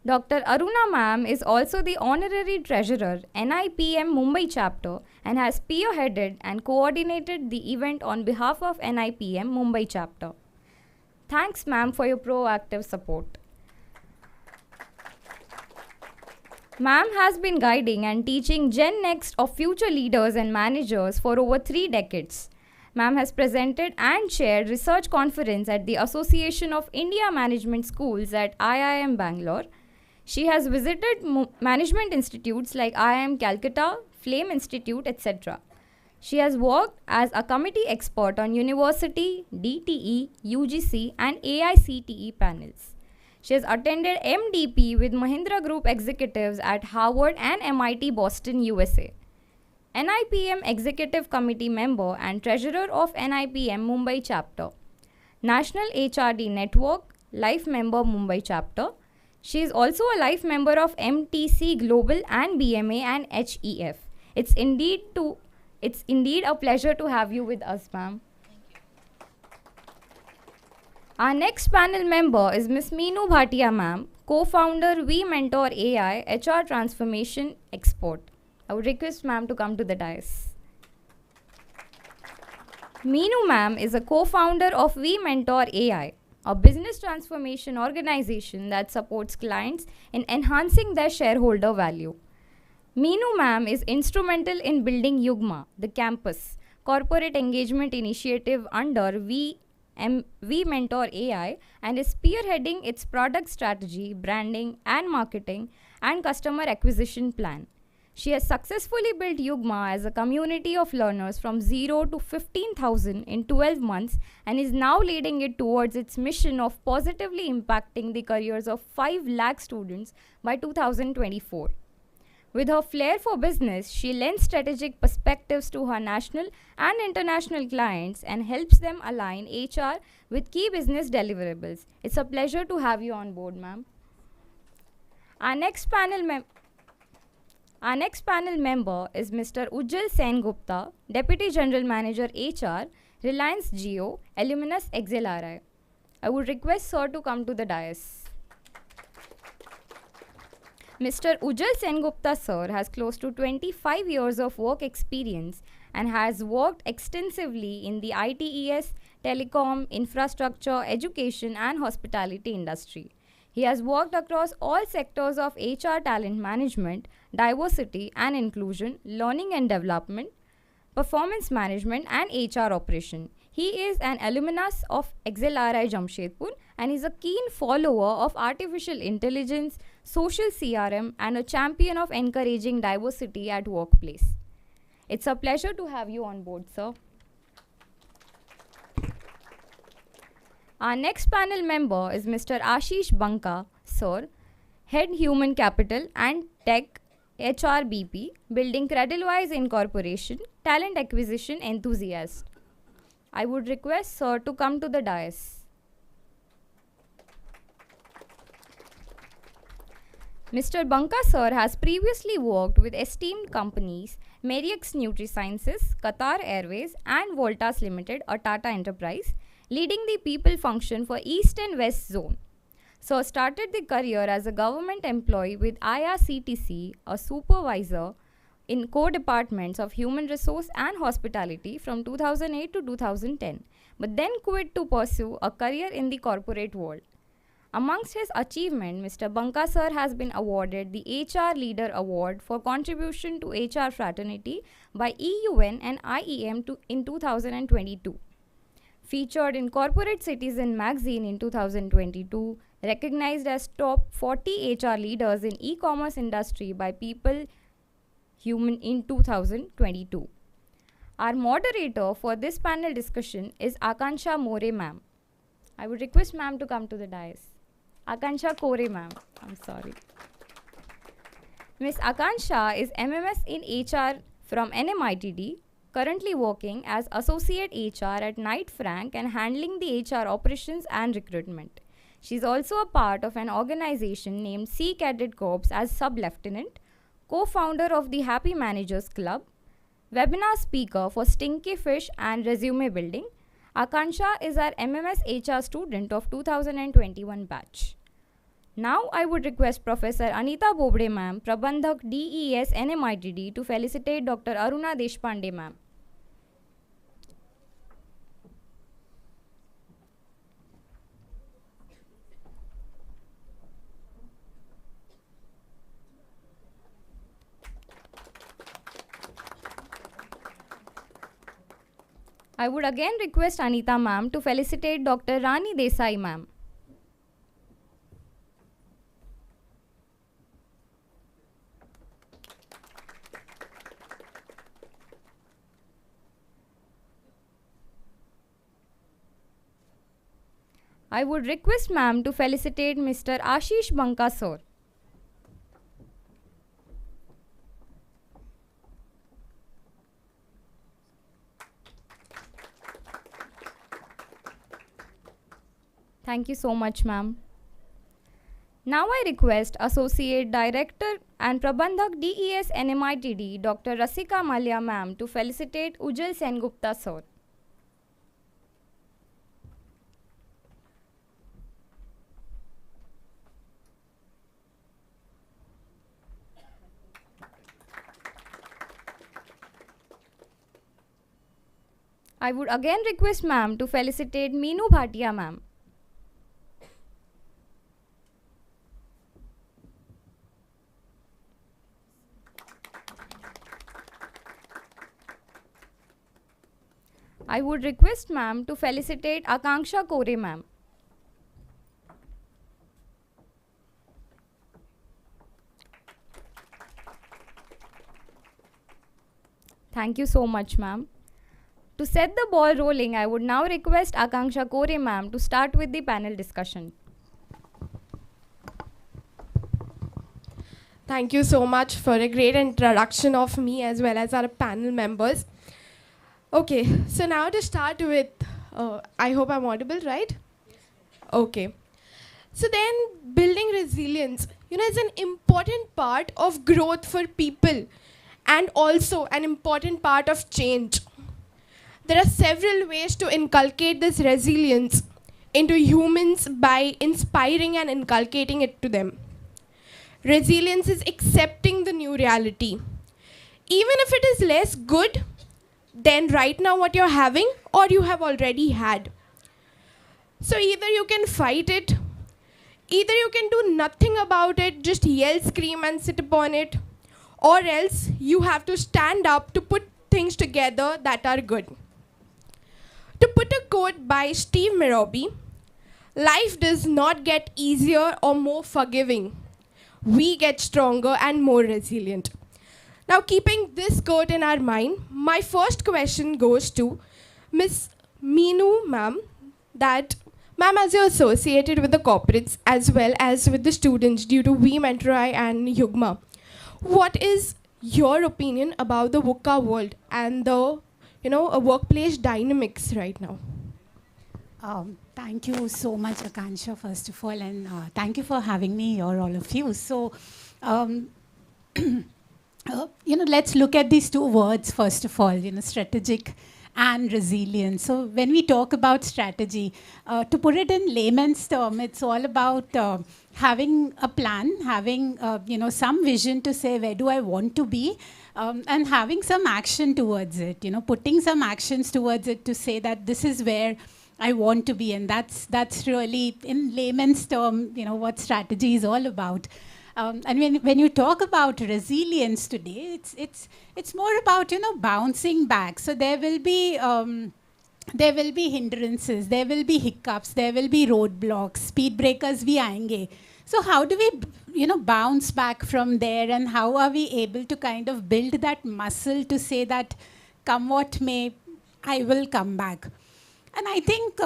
Dr. Aruna ma'am is also the Honorary Treasurer, NIPM Mumbai chapter, and has spearheaded and coordinated the event on behalf of NIPM Mumbai chapter. Thanks ma'am for your proactive support. Ma'am has been guiding and teaching Gen Next of future leaders and managers for over 3 decades. Ma'am has presented and chaired research conference at the Association of India Management Schools at IIM Bangalore. She has visited management institutes like IIM Calcutta, Flame Institute, etc. She has worked as a committee expert on university, DTE, UGC and AICTE panels. She has attended MDP with Mahindra Group executives at Harvard and MIT Boston, USA. NIPM Executive Committee member and Treasurer of NIPM Mumbai chapter. National HRD Network, Life member Mumbai chapter. She is also a life member of MTC Global and BMA and HEF. It's indeed a pleasure to have you with us, ma'am. Our next panel member is Ms. Meenu Bhatia ma'am, co-founder We Mentor AI HR Transformation Expert. I would request ma'am to come to the dais. Meenu ma'am is a co-founder of We Mentor AI, a business transformation organization that supports clients in enhancing their shareholder value. Meenu ma'am is instrumental in building Yugma, the campus, corporate engagement initiative under We Mentor AI, and is spearheading its product strategy, branding and marketing and customer acquisition plan. She has successfully built Yugma as a community of learners from 0 to 15,000 in 12 months and is now leading it towards its mission of positively impacting the careers of 5 lakh students by 2024. With her flair for business, she lends strategic perspectives to her national and international clients and helps them align HR with key business deliverables. It's a pleasure to have you on board, ma'am. Our next panel member is Mr. Ujjal Sen Gupta, Deputy General Manager HR, Reliance Jio, Illuminous XLRI. I would request sir to come to the dais. Mr. Ujjal Sen Gupta sir has close to 25 years of work experience and has worked extensively in the ITES, telecom, infrastructure, education and hospitality industry. He has worked across all sectors of HR talent management, diversity and inclusion, learning and development, performance management and HR operation. He is an alumnus of XLRI Jamshedpur and is a keen follower of artificial intelligence, social CRM, and a champion of encouraging diversity at workplace. It's a pleasure to have you on board, sir. Our next panel member is Mr. Ashish Banka, sir, Head Human Capital and Tech HRBP, Building Credilwise Incorporation, Talent Acquisition Enthusiast. I would request sir to come to the dais. Mr. Banka sir has previously worked with esteemed companies Merix NutriSciences, Qatar Airways and Voltas Limited, a Tata enterprise, leading the people function for East and West Zone. Sir started the career as a government employee with IRCTC, a supervisor in core departments of human resource and hospitality from 2008 to 2010, but then quit to pursue a career in the corporate world. Amongst his achievement, Mr. Banka sir has been awarded the HR Leader Award for contribution to HR fraternity by EUN and IEM in 2022. Featured in Corporate Citizen magazine in 2022, recognized as top 40 HR leaders in e-commerce industry by People Human in 2022. Our moderator for this panel discussion is Akansha More ma'am. I would request ma'am to come to the dais. Akansha Kore ma'am, I'm sorry. Ms. Akansha is MMS in HR from NMITD, currently working as Associate HR at Knight Frank and handling the HR operations and recruitment. She is also a part of an organization named Sea Cadet Corps as Sub-Lieutenant, co-founder of the Happy Managers Club, webinar speaker for Stinky Fish and resume building. Akansha is our MMS HR student of 2021 batch. Now I would request Professor Anita Bobde ma'am, Prabandhak DES NMITD, to felicitate Dr. Aruna Deshpande ma'am. I would again request Anita ma'am to felicitate Dr. Rani Desai ma'am. I would request ma'am to felicitate Mr. Ashish Banka sir. Thank you so much, ma'am. Now I request Associate Director and Prabandhak DES NMITD, Dr. Rasika Malya ma'am, to felicitate Ujjal Sengupta sir. I would again request ma'am to felicitate Meenu Bhatia ma'am. I would request ma'am to felicitate Akanksha Kore ma'am. Thank you so much, ma'am. To set the ball rolling, I would now request Akanksha Kore ma'am to start with the panel discussion. Thank you so much for a great introduction of me as well as our panel members. Okay, so now to start with, I hope I'm audible, right? Okay. So then building resilience, is an important part of growth for people and also an important part of change. There are several ways to inculcate this resilience into humans by inspiring and inculcating it to them. Resilience is accepting the new reality. Even if it is less good than right now what you're having or you have already had. So either you can fight it, either you can do nothing about it, just yell, scream and sit upon it, or else you have to stand up to put things together that are good. To put a quote by Steve Mirobi, life does not get easier or more forgiving. We get stronger and more resilient. Now, keeping this quote in our mind, my first question goes to Miss Meenu ma'am, that ma'am, as you're associated with the corporates as well as with the students due to We Mentorai and Yugma, what is your opinion about the VUCA world and the workplace dynamics right now? Thank you so much, Akansha, first of all, and thank you for having me here, all of you. So, let's look at these two words, first of all, strategic and resilience. So when we talk about strategy, to put it in layman's term, it's all about having a plan, having some vision to say where do I want to be, and having some action towards it. Putting some actions towards it to say that this is where I want to be, and that's really in layman's term, what strategy is all about. And when you talk about resilience today, it's more about bouncing back. So there will be hindrances, there will be hiccups, there will be roadblocks, speed breakers bhi aayenge. So how do we bounce back from there, and how are we able to kind of build that muscle to say that come what may, I will come back. And I think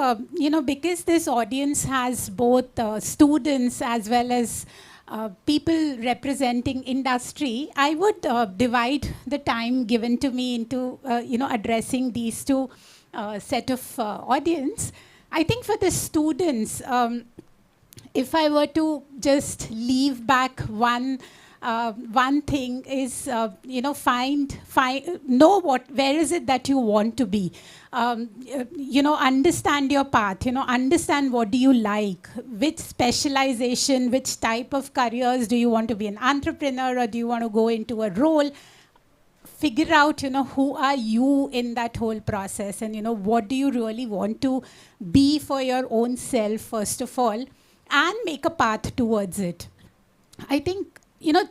because this audience has both students as well as people representing industry, I would divide the time given to me into addressing these two set of audience. I think for the students, if I were to just leave back one thing is, know where is it that you want to be. Understand your path, understand what do you like, which specialization, which type of careers do you want to be, an entrepreneur or do you want to go into a role. Figure out, who are you in that whole process, and, what do you really want to be for your own self, first of all, and make a path towards it. I think,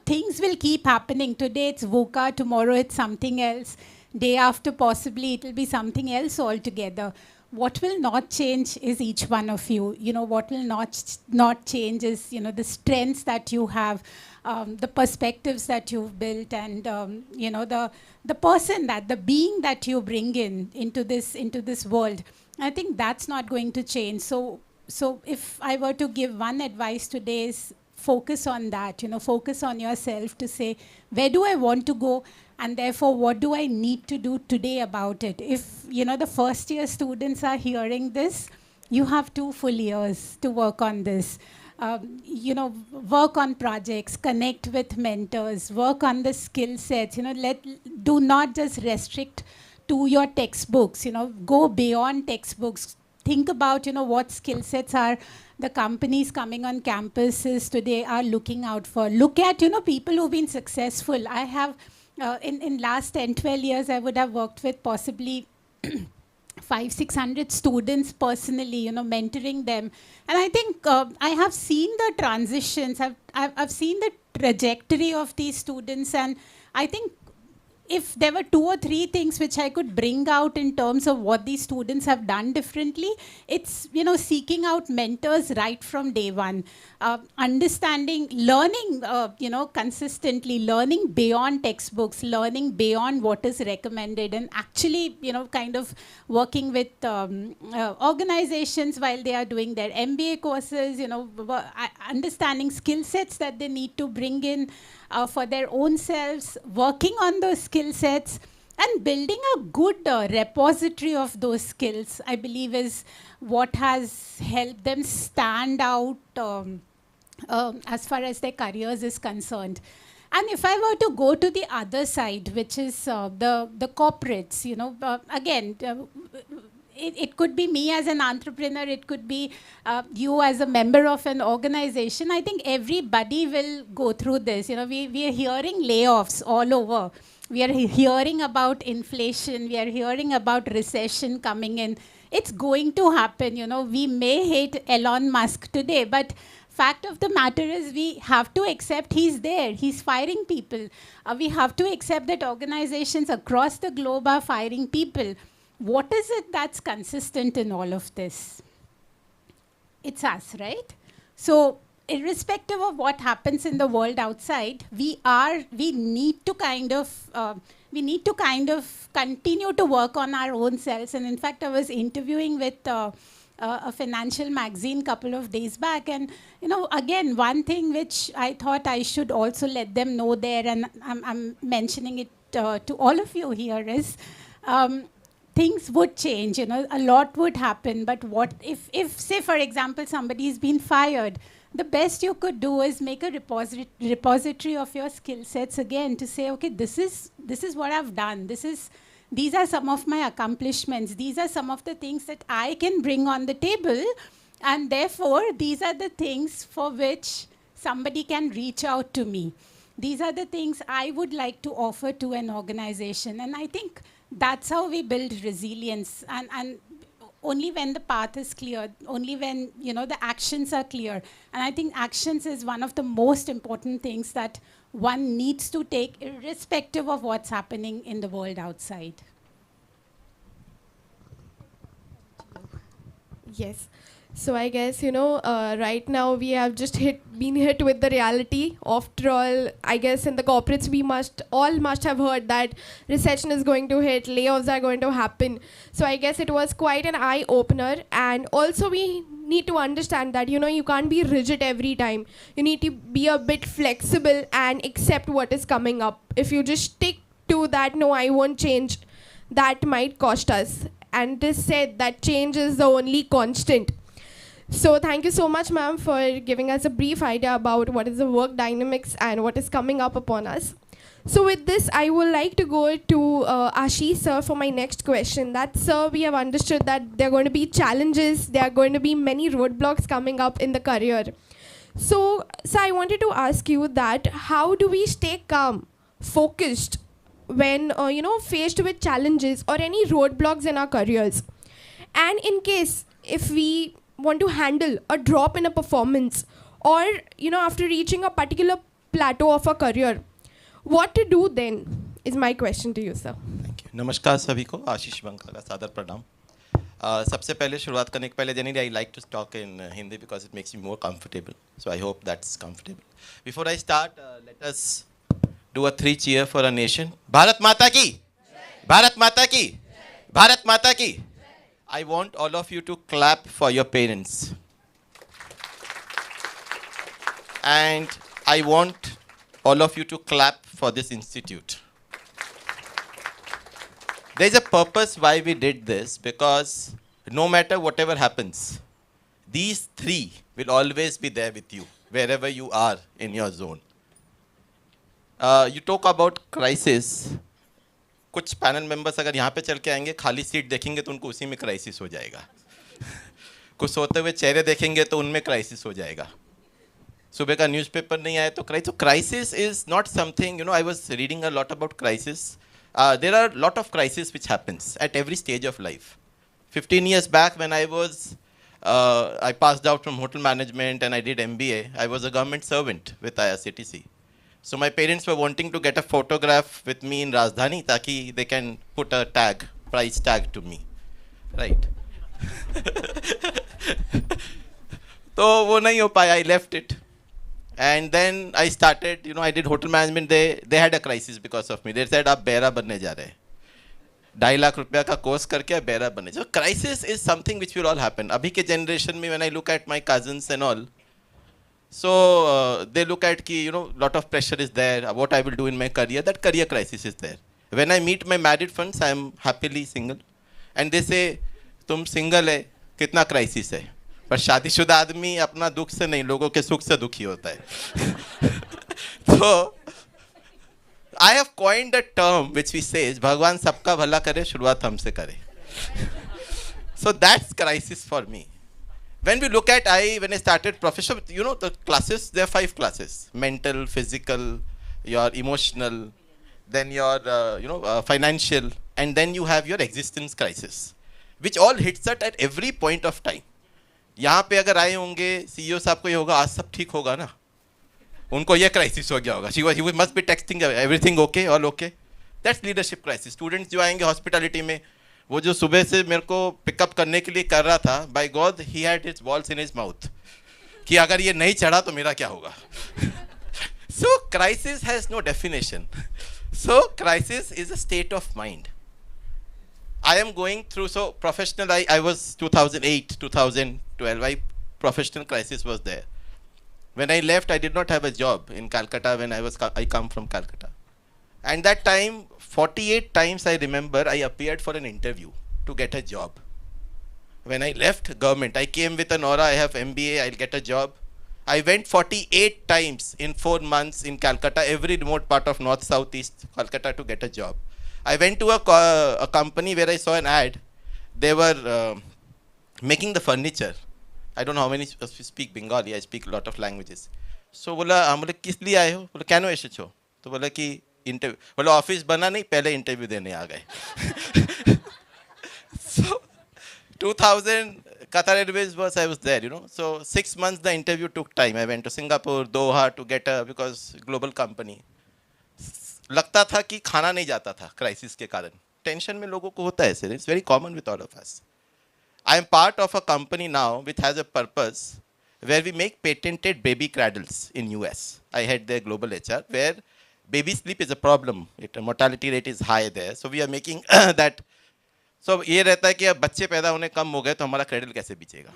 things will keep happening. Today it's VUCA, tomorrow it's something else. Day after possibly it will be something else altogether. What will not change is each one of you. What will not change is, the strengths that you have, the perspectives that you've built, and, the person the being that you bring into this world. I think that's not going to change. So if I were to give one advice today is focus on that, focus on yourself to say, where do I want to go? And therefore, what do I need to do today about it? If, the first year students are hearing this, you have 2 full years to work on this. Work on projects, connect with mentors, work on the skill sets, do not just restrict to your textbooks, go beyond textbooks. Think about, what skill sets are the companies coming on campuses today are looking out for. Look at, people who've been successful. I have, in last 10, 12 years, I would have worked with possibly 500-600 students personally, mentoring them. And I think I have seen the transitions. I've seen the trajectory of these students. And I think if there were 2 or 3 things which I could bring out in terms of what these students have done differently, it's, seeking out mentors right from day one, understanding, learning, consistently, learning beyond textbooks, learning beyond what is recommended, and actually, kind of working with organizations while they are doing their MBA courses, understanding skill sets that they need to bring in for their own selves, working on those skill sets, and building a good repository of those skills, I believe, is what has helped them stand out as far as their careers is concerned. And if I were to go to the other side, which is the corporates, again, it could be me as an entrepreneur, it could be you as a member of an organization. I think everybody will go through this. We are hearing layoffs all over. We are hearing about inflation. We are hearing about recession coming in. It's going to happen. We may hate Elon Musk today, but fact of the matter is we have to accept he's there. He's firing people. We have to accept that organizations across the globe are firing people. what is it that's consistent in all of this? It's us, right? So irrespective of what happens in the world outside, we need to kind of continue to work on our own selves. And in fact, I was interviewing with a financial magazine couple of days back, and again, one thing which I thought I should also let them know there, and I'm mentioning it to all of you here, is things would change, a lot would happen. But what if say, for example, somebody's been fired, the best you could do is make a repository of your skill sets again, to say, okay, this is what I've done. These are some of my accomplishments. These are some of the things that I can bring on the table. And therefore, these are the things for which somebody can reach out to me. These are the things I would like to offer to an organization. And I think that's how we build resilience. And only when the path is clear, only when the actions are clear. And I think actions is one of the most important things that one needs to take, irrespective of what's happening in the world outside. Yes. So I guess, right now we have just been hit with the reality. After all, I guess in the corporates, we must have heard that recession is going to hit, layoffs are going to happen. So I guess it was quite an eye-opener. And also we need to understand that, you can't be rigid every time. You need to be a bit flexible and accept what is coming up. If you just stick to that, no, I won't change, that might cost us. And it is said that change is the only constant. So thank you so much, ma'am, for giving us a brief idea about what is the work dynamics and what is coming up upon us. So with this, I would like to go to Ashish, sir, for my next question. That, sir, we have understood that there are going to be challenges, there are going to be many roadblocks coming up in the career. So, sir, I wanted to ask you that how do we stay calm, focused, when, faced with challenges or any roadblocks in our careers? And in case, if we want to handle a drop in a performance, or after reaching a particular plateau of a career, what to do then is my question to you, sir. Thank you. नमस्कार सभी को, आशीष बंका का सादर प्रणाम. सबसे पहले शुरुआत करने के पहले generally I like to talk in Hindi because it makes me more comfortable. So I hope that's comfortable. Before I start, let us do a 3 cheer for our nation. Bharat Mata ki! Bharat Mata ki! Bharat Mata ki! I want all of you to clap for your parents. And I want all of you to clap for this institute. There's a purpose why we did this, because no matter whatever happens, these 3 will always be there with you, wherever you are in your zone. You talk about crisis. कुछ panel members अगर यहाँ पे चल के आएंगे, खाली seat देखेंगे तो उनको उसी में क्राइसिस हो जाएगा. कुछ सोते हुए चेहरे देखेंगे तो उनमें क्राइसिस हो जाएगा. सुबह का न्यूज़पेपर नहीं आया तो crisis is not something, I was reading a lot about crisis. There are lot of crisis which happens at every stage of life. 15 years back when I passed out from hotel management and I did MBA, I was a government servant with IRCTC. So my parents were wanting to get a photograph with me in Rajdhani ताकि they can put a tag, price tag to me, right? तो वो नहीं हो पाया, I left it. And then I started, I did hotel management. They had a crisis because of me. They said आप बेरा बनने जा रहे हैं. 2.5 लाख रुपया का कोर्स करके आप बेरा बनने. So crisis is something which will all happen. अभी के generation में when I look at my cousins and all, so they look at ki, lot of pressure is there, what I will do in my career, that career crisis is there. When I meet my married friends, I am happily single. And they say, तुम single है, कितना crisis है. पर शादीशुदा आदमी अपना दुख से नहीं, लोगों के सुख से दुखी होता है. तो I have coined a term which we say, भगवान सबका भला करे, शुरुआत हमसे करे. So that's crisis for me. When we look at when I started professional, the classes, there are 5 classes: mental, physical, your emotional, then your financial, and then you have your existence crisis, which all hits at every point of time. यहाँ पे अगर आए होंगे CEO साहब को ये होगा, आज सब ठीक होगा ना, उनको ये क्राइसिस हो गया होगा. He must be texting everything okay, all okay. That's leadership crisis. Students जो आएंगे हॉस्पिटैलिटी में, वो जो सुबह से मेरे को पिकअप करने के लिए कर रहा था, by God he had his balls in his mouth कि अगर ये नहीं चढ़ा तो मेरा क्या होगा. So crisis has no definition. So crisis is a state of mind. I am going through, so professional, I was 2008, 2012, professional crisis was there. When I left, I did not have a job in Calcutta when I come from Calcutta. And that time, 48 times I remember I appeared for an interview to get a job. When I left government, I came with an aura, I have MBA, I'll get a job. I went 48 times in 4 months in Calcutta, every remote part of North, South, East Calcutta to get a job. I went to a company where I saw an ad. They were making the furniture. I don't know how many speak Bengali. I speak a lot of languages. So बोला हम बोले किस लिए आए हो? बोले canoe एसेছো? तो बोला कि इंटरव्यू. बोला ऑफिस बना नहीं, पहले इंटरव्यू देने आ गए. So 2000 Qatar Airways was, I was there, you know. So 6 months the interview took time. I went to Singapore, Doha to get a, because global company. लगता था कि खाना नहीं जाता था क्राइसिस के कारण. टेंशन में लोगों को होता है sir. It's very common with all of us. I am part of a company now which has a purpose where we make patented baby cradles in US. I head their global HR where baby sleep is a problem. Mortality rate is high there. So we are making that. So ये रहता है कि अब बच्चे पैदा होने कम हो गए तो हमारा क्रेडल कैसे बिचेगा.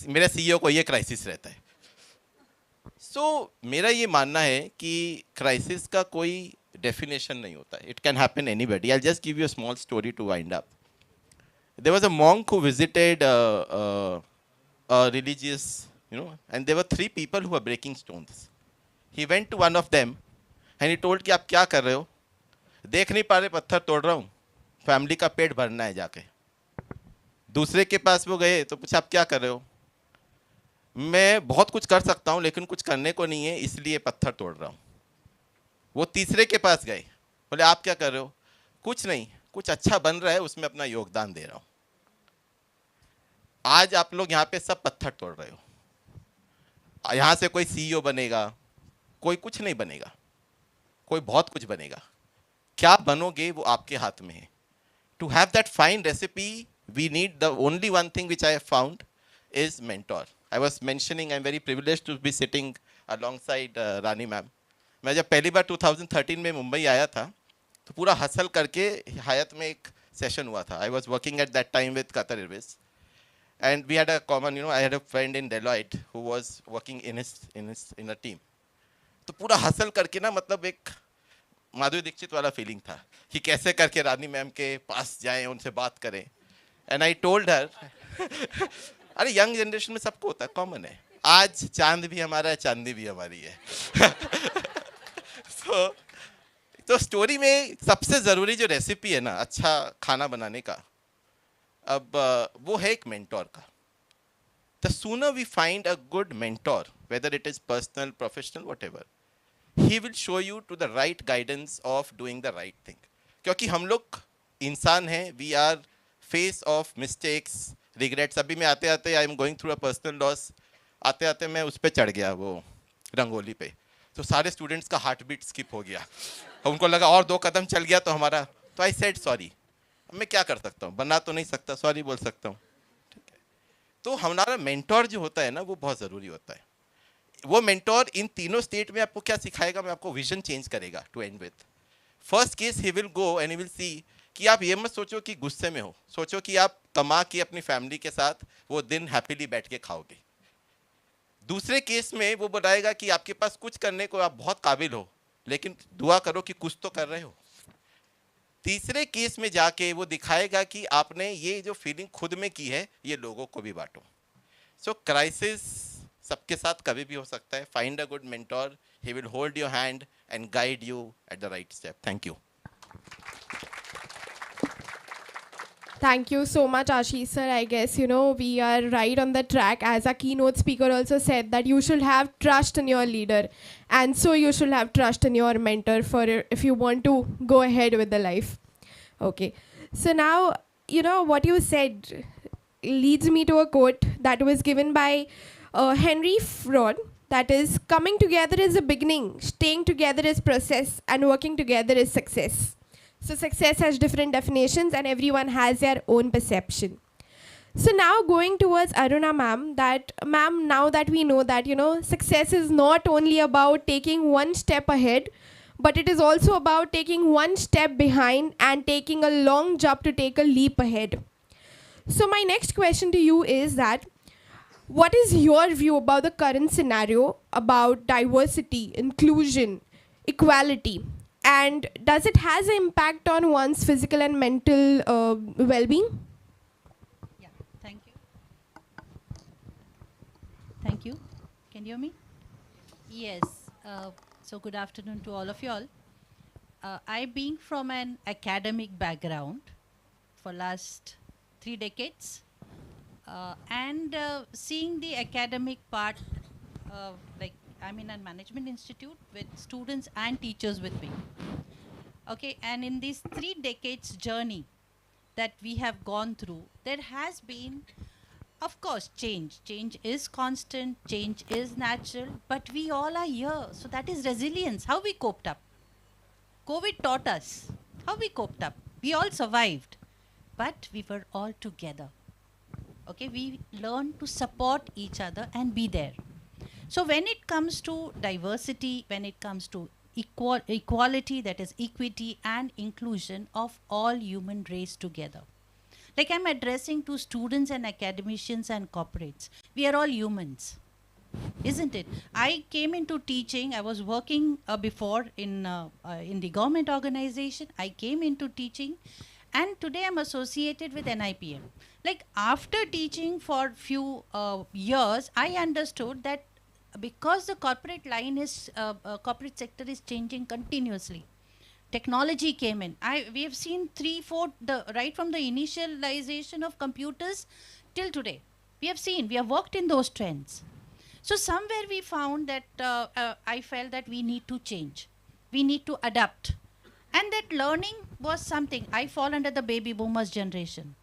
मेरे CEO को ये क्राइसिस रहता है. So मेरा ये मानना है कि क्राइसिस का कोई डेफिनेशन नहीं होता है. It can happen anybody. I'll just give you a small story to wind up. There was a monk who visited a religious, you know, and there were 3 people who were breaking stones. He went to one of them and he told कि आप क्या कर रहे हो? देख नहीं पा रहे पत्थर तोड़ रहा हूँ. फैमिली का पेट भरना है जाके. दूसरे के पास वो गए तो पूछा आप क्या कर रहे हो? मैं बहुत कुछ कर सकता हूँ लेकिन कुछ करने को नहीं है इसलिए पत्थर तोड़ रहा हूँ. वो तीसरे के पास गए, बोले आप क्या कर रहे हो? कुछ नहीं, कुछ अच्छा बन रहा है उसमें अपना योगदान दे रहा हूँ. आज आप लोग यहाँ पे सब पत्थर तोड़ रहे हो. यहाँ से कोई CEO बनेगा, कोई कुछ नहीं बनेगा, कोई बहुत कुछ बनेगा. क्या बनोगे वो आपके हाथ में है. To have that fine recipe, we need the only one thing which I have found is mentor. I was mentioning I'm very privileged to be sitting alongside Rani ma'am. मैं जब पहली बार 2013 में मुंबई आया था तो पूरा हसल करके हयात में एक सेशन हुआ था. I was working at that time with Qatar Airways and we had a common, you know, I had a friend in Deloitte who was working in a team. तो पूरा हसल करके ना मतलब एक माधुरी दीक्षित वाला फीलिंग था कि कैसे करके रानी मैम के पास जाएं, उनसे बात करें. एंड आई टोल्ड हर अरे यंग जनरेशन में सबको होता है, कॉमन है. आज चांद भी हमारा है, चांदी भी हमारी है. तो स्टोरी में सबसे ज़रूरी जो रेसिपी है ना अच्छा खाना बनाने का, अब वो है एक मेंटोर का. The sooner we find a good mentor, whether it is personal, professional, whatever, he will show you to the right guidance of doing the right thing. क्योंकि हम लोग इंसान हैं, we are face of mistakes, regrets. अभी मैं आते आते I am going through a personal loss. आते आते मैं उस पर चढ़ गया वो रंगोली पे, तो सारे स्टूडेंट्स का हार्ट बीट स्किप हो गया. उनको लगा और 2 कदम चल गया तो हमारा. तो आई सेड सॉरी. मैं क्या कर सकता हूँ, बना तो नहीं सकता, सॉरी बोल सकता हूँ. ठीक है. तो हमारा मेंटोर जो होता है ना वो बहुत ज़रूरी होता है. वो मेंटोर इन तीनों स्टेट में आपको क्या सिखाएगा, मैं आपको विजन चेंज करेगा. To end with first case he will go and he will see कि आप ये मत सोचो कि गुस्से में हो, सोचो कि आप कमा के अपनी फैमिली के साथ वो दिन हैप्पीली बैठ के खाओगे. दूसरे केस में वो बताएगा कि आपके पास कुछ करने को आप बहुत काबिल हो लेकिन दुआ करो कि कुछ तो कर रहे हो. तीसरे केस में जाके वो दिखाएगा कि आपने ये जो फीलिंग खुद में की है ये लोगों को भी बांटो. सो क्राइसिस सबके साथ कभी भी हो सकता है. Find a good mentor, he will hold your hand and guide you at the right step. Thank you. Thank you so much, Ashish sir. I guess, you know, we are right on the track. As our keynote speaker also said that you should have trust in your leader. And so you should have trust in your mentor for if you want to go ahead with the life. Okay. So now, you know, what you said leads me to a quote that was given by Henry Ford. That is, coming together is a beginning, staying together is process, and working together is success. So success has different definitions and everyone has their own perception. So now going towards Aruna ma'am, now that we know that, success is not only about taking one step ahead, but it is also about taking one step behind and taking a long jump to take a leap ahead. So my next question to you is that, what is your view about the current scenario about diversity, inclusion, equality, and does it has an impact on one's physical and mental well-being? Thank you. Thank you. Can you hear me? Yes. So good afternoon to all of you all. I being from an academic background for last 3 decades and seeing the academic part, like I'm in a management institute with students and teachers with me. Okay, and in this 3 decades journey that we have gone through, there has been, of course, change. Change is constant, change is natural, but we all are here. So that is resilience, how we coped up. COVID taught us how we coped up. We all survived, but we were all together. Okay, we learned to support each other and be there. So when it comes to diversity, when it comes to equality, that is equity and inclusion of all human race together. Like I'm addressing to students and academicians and corporates. We are all humans, isn't it? I came into teaching. I was working before in the government organization. I came into teaching, and today I'm associated with NIPM. Like after teaching for few years, I understood that because the corporate line is corporate sector is changing continuously. Technology came in. We have seen 3-4 right from the initialization of computers till today. We have worked in those trends. So somewhere we found that I felt that we need to change. We need to adapt. And that learning was something. I fall under the baby boomers generation.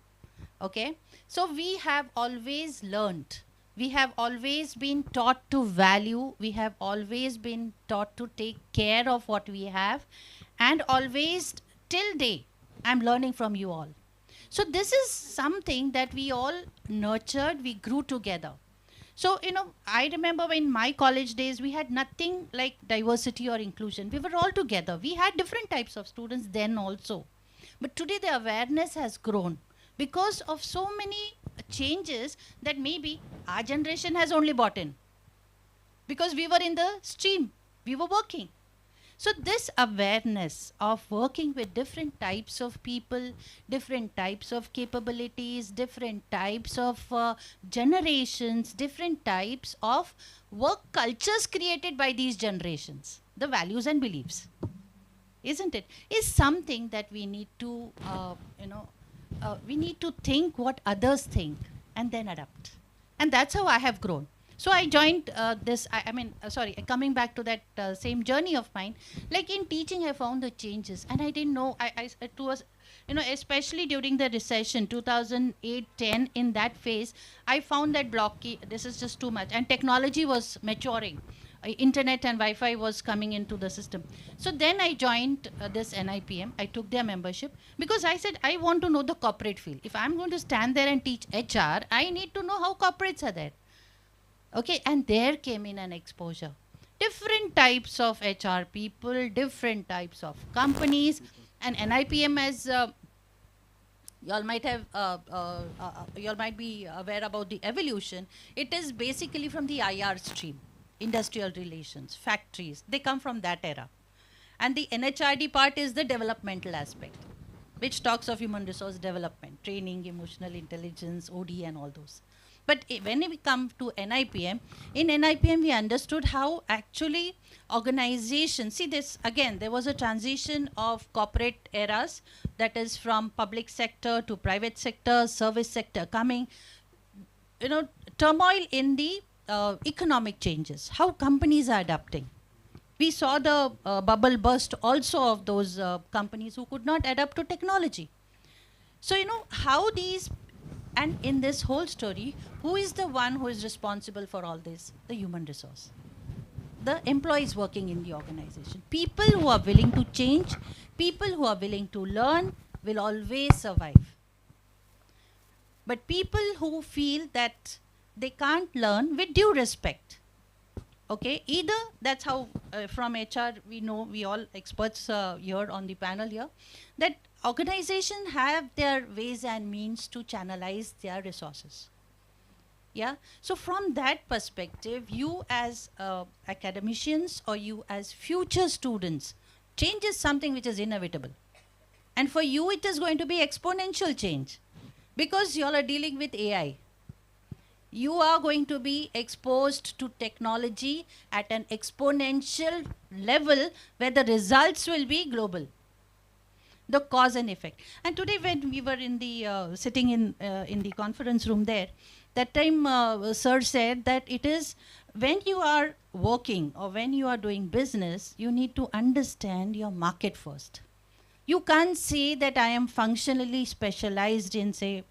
Okay. So we have always learned. We have always been taught to value. We have always been taught to take care of what we have. And always, till day, I'm learning from you all. So this is something that we all nurtured, we grew together. So, I remember in my college days, we had nothing like diversity or inclusion. We were all together. We had different types of students then also. But today the awareness has grown because of so many changes that maybe our generation has only bought in. Because we were in the stream, we were working. So this awareness of working with different types of people, different types of capabilities, different types of generations, different types of work cultures created by these generations, the values and beliefs, isn't it? Is something that we need to, we need to think what others think and then adapt. And that's how I have grown. So I joined coming back to that same journey of mine, like in teaching I found the changes and I didn't know, it was, especially during the recession, 2008-10, in that phase, I found that blocky, this is just too much. And technology was maturing. Internet and Wi-Fi was coming into the system. So then I joined this NIPM. I took their membership because I said, I want to know the corporate field. If I'm going to stand there and teach HR, I need to know how corporates are there. Okay, and there came in an exposure. Different types of HR people, different types of companies, and NIPM as you all might have, you all might be aware about the evolution. It is basically from the IR stream, industrial relations, factories. They come from that era, and the NHRD part is the developmental aspect, which talks of human resource development, training, emotional intelligence, OD, and all those. But when we come to NIPM, in NIPM we understood how actually organizations, see this again, there was a transition of corporate eras, that is from public sector to private sector, service sector coming, turmoil in the economic changes, how companies are adapting. We saw the bubble burst also of those companies who could not adapt to technology. So, how these. And in this whole story, who is the one who is responsible for all this? The human resource. the employees working in the organization. People who are willing to change, people who are willing to learn will always survive. But people who feel that they can't learn, with due respect, okay, either that's how from HR we know, we all experts here on the panel here, that organizations have their ways and means to channelize their resources. Yeah, so from that perspective, you as academicians or you as future students, change is something which is inevitable. And for you, it is going to be exponential change because you all are dealing with AI. You are going to be exposed to technology at an exponential level where the results will be global. The cause and effect. And today when we were in the sitting in the conference room there, that time sir said that it is when you are working or when you are doing business, you need to understand your market first. You can't say that I am functionally specialized in, say,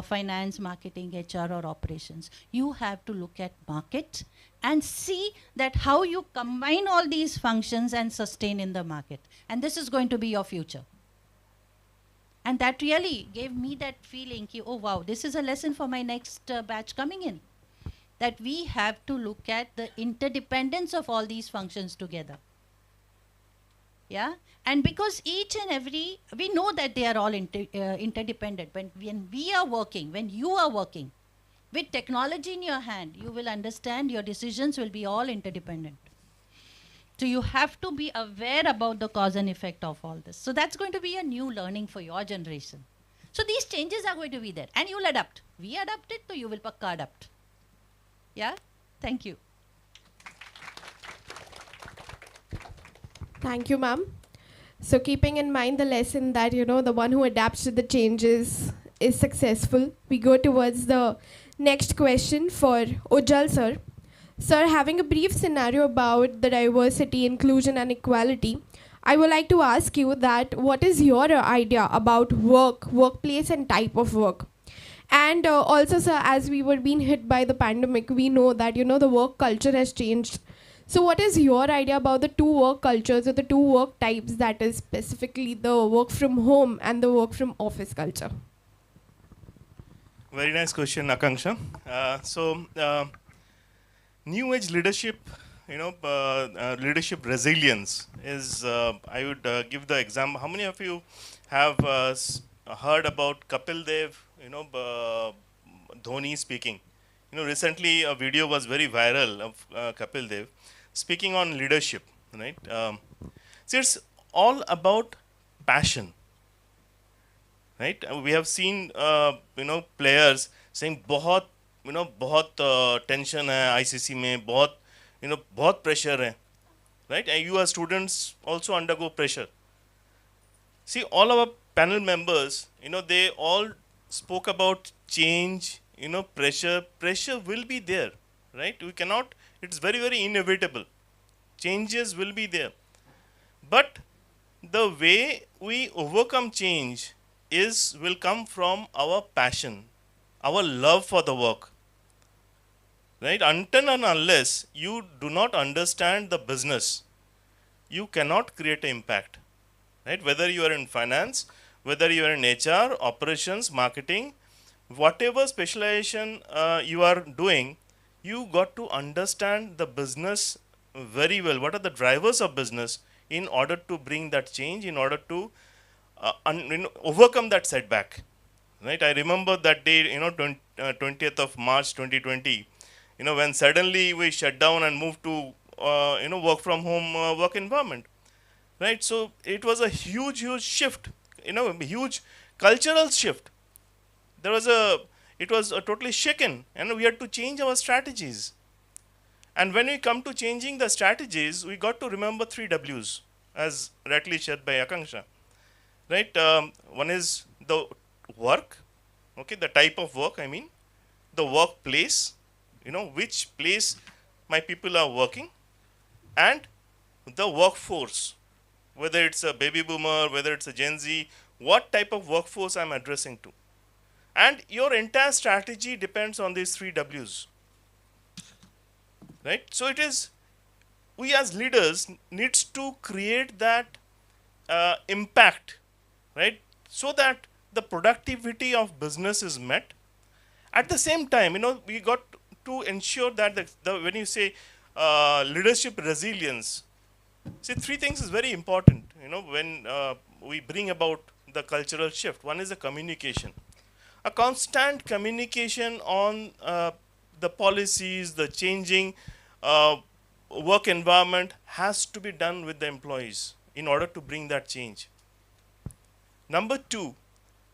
finance, marketing, HR, or operations. You have to look at market and see that how you combine all these functions and sustain in the market. And this is going to be your future. And that really gave me that feeling, oh wow, this is a lesson for my next batch coming in. That we have to look at the interdependence of all these functions together. Yeah, and because each and every, we know that they are all interdependent. When we are working, when you are working with technology in your hand, you will understand your decisions will be all interdependent. So you have to be aware about the cause and effect of all this. So that's going to be a new learning for your generation. So these changes are going to be there and you will adapt. We adapt it, so you will pakka adapt. Yeah, thank you. Thank you, ma'am. So keeping in mind the lesson that, the one who adapts to the changes is successful, we go towards the next question for Ujjal sir. Sir, having a brief scenario about the diversity, inclusion and equality, I would like to ask you that what is your idea about work, workplace and type of work? And also, sir, as we were being hit by the pandemic, we know that, the work culture has changed. So what is your idea about the two work cultures or the two work types, that is specifically the work from home and the work from office culture? Very nice question, Akanksha. New age leadership, leadership resilience is, I would give the example. How many of you have heard about Kapil Dev, Dhoni speaking? Recently a video was very viral of Kapil Dev speaking on leadership, right? So it's all about passion, right? We have seen, players saying, बहुत tension है ICC में, बहुत pressure है, right? And you as students also undergo pressure. See, all our panel members, they all spoke about change, pressure. Pressure will be there, right? We cannot, it's very, very inevitable. Changes will be there. But the way we overcome change will come from our passion, our love for the work. Right? Until and unless you do not understand the business, you cannot create an impact. Right? Whether you are in finance, whether you are in HR, operations, marketing, whatever specialization you are doing, you got to understand the business very well. What are the drivers of business in order to bring that change, in order to overcome that setback. Right? I remember that day, 20th of March 2020, when suddenly we shut down and moved to, work from home work environment. Right? So it was a huge shift, a huge cultural shift. It was totally shaken, and we had to change our strategies. And when we come to changing the strategies, we got to remember 3 W's, as rightly shared by Akanksha. Right? One is the work, okay, the type of work, the workplace, which place my people are working, and the workforce, whether it's a baby boomer, whether it's a Gen Z, what type of workforce I'm addressing to. And your entire strategy depends on these 3 W's. Right? So it is we as leaders needs to create that impact, right? So that the productivity of business is met. At the same time, we got to ensure that when you say leadership resilience, see, three things is very important, when we bring about the cultural shift. One is the communication. A constant communication on the policies, the changing work environment has to be done with the employees in order to bring that change. Number two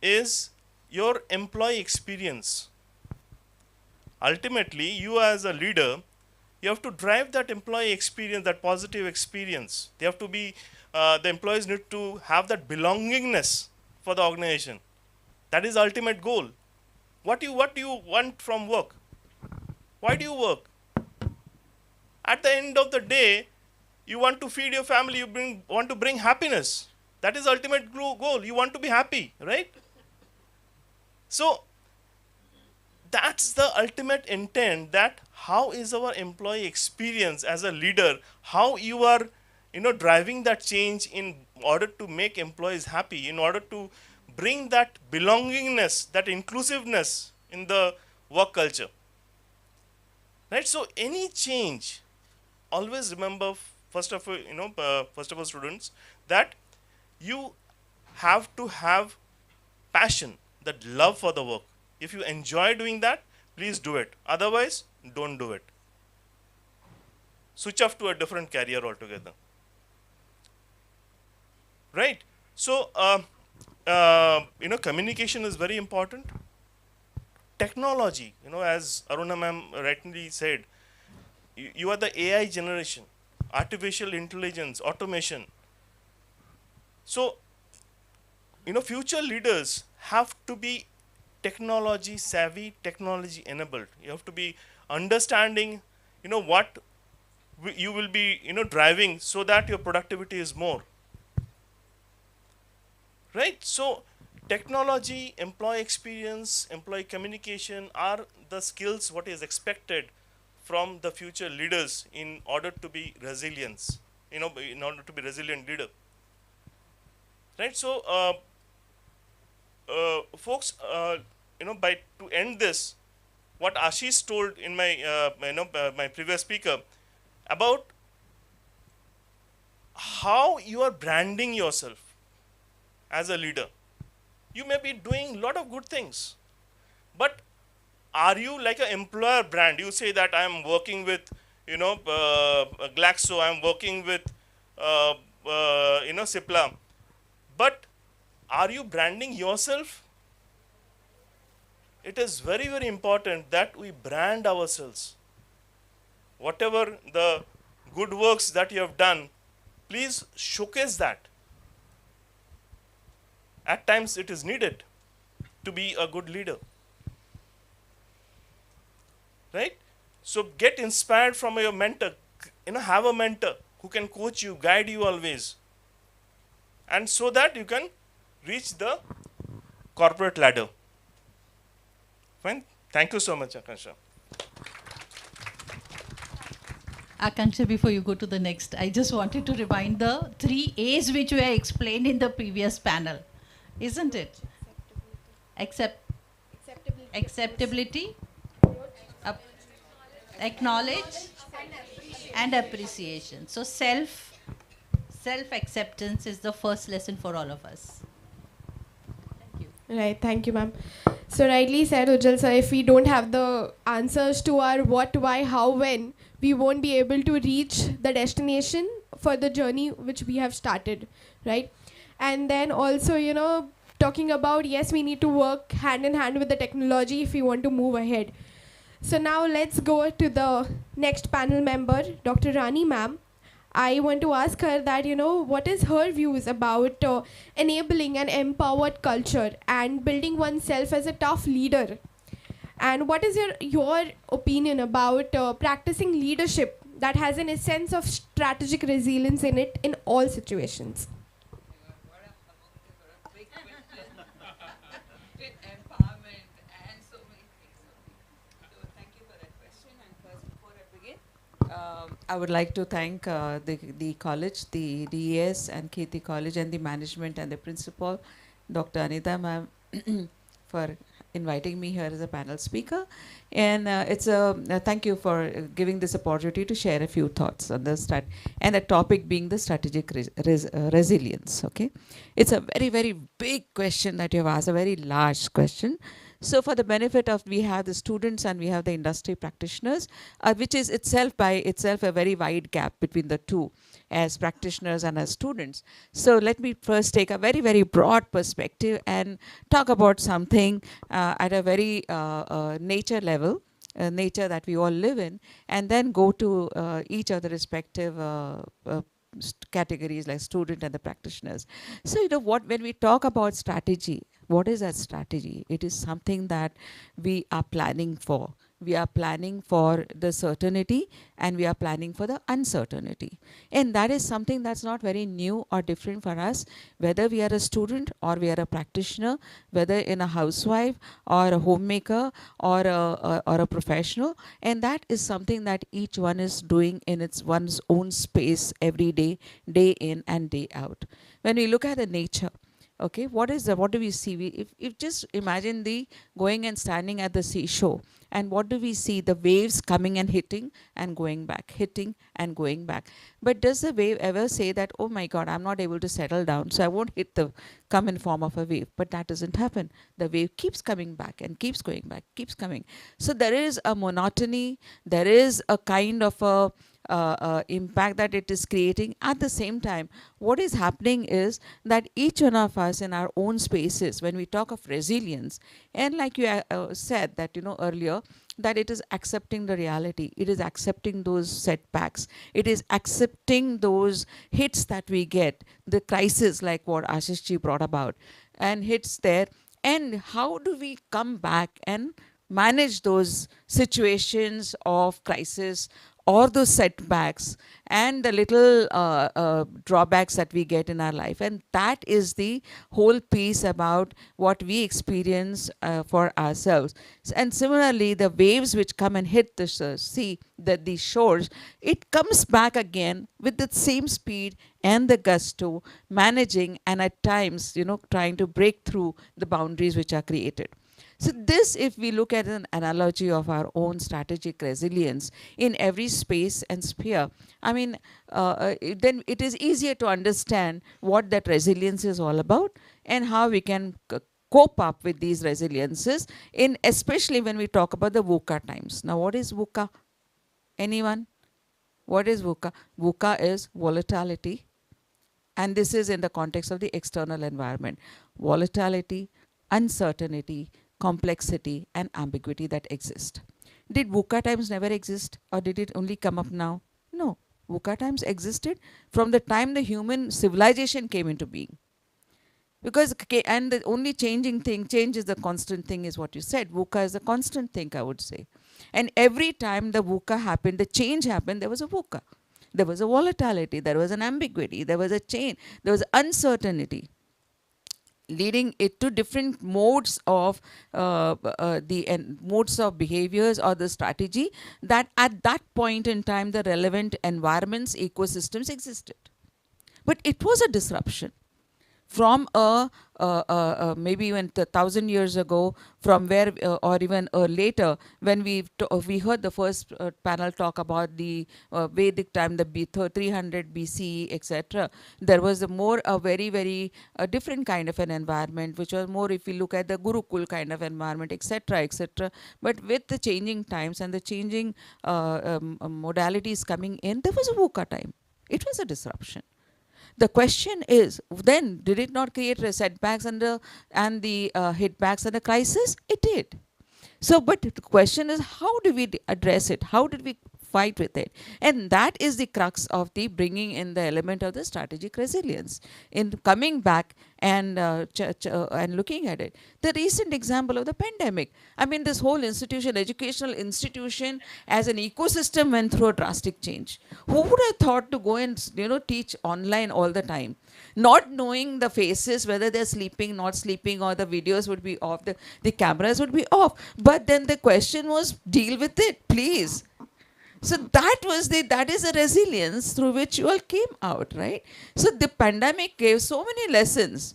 is your employee experience. Ultimately, you as a leader, you have to drive that employee experience, that positive experience. They have to be, the employees need to have that belongingness for the organization. That is the ultimate goal. What do you want from work? Why do you work? At the end of the day, you want to feed your family, you want to bring happiness. That is the ultimate goal. You want to be happy, right? So, that's the ultimate intent, that how is our employee experience as a leader, how you are driving that change in order to make employees happy, in order to bring that belongingness, that inclusiveness in the work culture. Right? So any change, always remember, first of all, students, that you have to have passion, that love for the work. If you enjoy doing that, please do it. Otherwise, don't do it. Switch off to a different career altogether. Right? So, communication is very important. Technology, as Aruna ma'am rightly said, you are the AI generation, artificial intelligence, automation. So, future leaders have to be technology savvy, technology enabled. You have to be understanding, what you will be, driving so that your productivity is more. Right? So, technology, employee experience, employee communication are the skills what is expected from the future leaders in order to be resilience, in order to be resilient leader. Right? So, folks, to end this, what Ashish told in my, my previous speaker about how you are branding yourself as a leader. You may be doing a lot of good things, but are you like an employer brand? You say that I am working with, Glaxo, I am working with, Cipla, but are you branding yourself? It is very, very important that we brand ourselves. Whatever the good works that you have done, please showcase that. At times it is needed to be a good leader. Right? So get inspired from your mentor. Have a mentor who can coach you, guide you always. And so that you can reach the corporate ladder. Fine. Thank you so much, Akansha. Akansha, before you go to the next, I just wanted to remind the 3 A's which were explained in the previous panel. Isn't it? Acceptability, acknowledge, and appreciation. So self-acceptance is the first lesson for all of us. Right, thank you, ma'am. So rightly said, Ujjal sir, if we don't have the answers to our what, why, how, when, we won't be able to reach the destination for the journey which we have started, right? And then also, talking about, yes, we need to work hand in hand with the technology if we want to move ahead. So now let's go to the next panel member, Dr. Rani ma'am. I want to ask her that, what is her views about enabling an empowered culture and building oneself as a tough leader? And what is your opinion about practicing leadership that has an essence of strategic resilience in it in all situations? I would like to thank the college, the DES and Kirti College and the management and the principal, Dr. Anita ma'am, for inviting me here as a panel speaker. And thank you for giving this opportunity to share a few thoughts on the and the topic being the strategic resilience. Okay, it's a very, very big question that you have asked, a very large question. So for the benefit of, we have the students and we have the industry practitioners, which is itself by itself a very wide gap between the two, as practitioners and as students. So let me first take a very, very broad perspective and talk about something at a very nature level, nature that we all live in, and then go to each of the respective categories like student and the practitioners. So when we talk about strategy, what is that strategy? It is something that we are planning for. We are planning for the certainty and we are planning for the uncertainty. And that is something that's not very new or different for us, whether we are a student or we are a practitioner, whether in a housewife or a homemaker or a professional. And that is something that each one is doing in one's own space every day, day in and day out. When we look at the nature, okay, what do we see? If just imagine going and standing at the seashore, and what do we see? The waves coming and hitting and going back, hitting and going back. But does the wave ever say that, oh my God, I'm not able to settle down, so I won't come in form of a wave? But that doesn't happen. The wave keeps coming back and keeps going back, keeps coming. So there is a monotony, there is a kind of a impact that it is creating. At the same time, what is happening is that each one of us in our own spaces, when we talk of resilience, and like you said that earlier, that it is accepting the reality, it is accepting those setbacks, it is accepting those hits that we get, the crisis like what Ashish ji brought about, and hits there, and how do we come back and manage those situations of crisis or those setbacks and the little drawbacks that we get in our life. And that is the whole piece about what we experience for ourselves. And similarly, the waves which come and hit the sea, the shores, it comes back again with the same speed and the gusto, managing and at times, trying to break through the boundaries which are created. So this, if we look at an analogy of our own strategic resilience in every space and sphere, I mean, then it is easier to understand what that resilience is all about and how we can cope up with these resiliences, especially when we talk about the VUCA times. Now, what is VUCA? Anyone? What is VUCA? VUCA is volatility, and this is in the context of the external environment. Volatility, uncertainty, complexity and ambiguity that exist. Did VUCA times never exist, or did it only come up now? No. VUCA times existed from the time the human civilization came into being. Because, and the only change is the constant thing, is what you said. VUCA is a constant thing, I would say. And every time the VUCA happened, the change happened, there was a VUCA. There was a volatility, there was an ambiguity, there was a change, there was uncertainty, leading it to different modes of modes of behaviors or the strategy that at that point in time the relevant environments, ecosystems existed. But it was a disruption from maybe even 1,000 years ago, from where or even later, when we heard the first panel talk about the Vedic time, the 300 BCE, etc. There was a very, very different kind of an environment, which was more, if you look at the Gurukul kind of environment, etc., etc. But with the changing times and the changing modalities coming in, there was a VUCA time. It was a disruption. The question is, then, did it not create setbacks and the hitbacks and the crisis? It did. So, but the question is, how do we address it? How did we fight with it? And that is the crux of the bringing in the element of the strategic resilience, in coming back and looking at it. The recent example of the pandemic, I mean, this whole educational institution as an ecosystem went through a drastic change. Who would have thought to go and teach online all the time, not knowing the faces, whether they're sleeping, not sleeping, or the videos would be off, the cameras would be off. But then the question was, deal with it, please. So that is a resilience through which you all came out, right? So the pandemic gave so many lessons.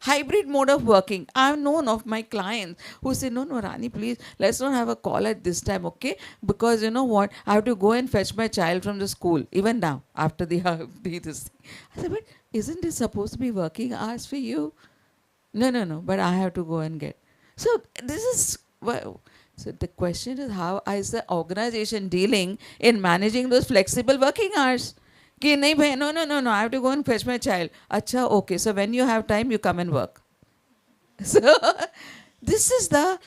Hybrid mode of working. I've known of my clients who say, no, Rani, please, let's not have a call at this time, okay? Because you know what? I have to go and fetch my child from the school, even now, after this thing. I said, but isn't it supposed to be working hours for you? No, but I have to go and get. So this is, well, so the question is, how is the organization dealing in managing those flexible working hours? Ki nahi bhai, no, I have to go and fetch my child. Acha, okay, so when you have time, you come and work. So this is the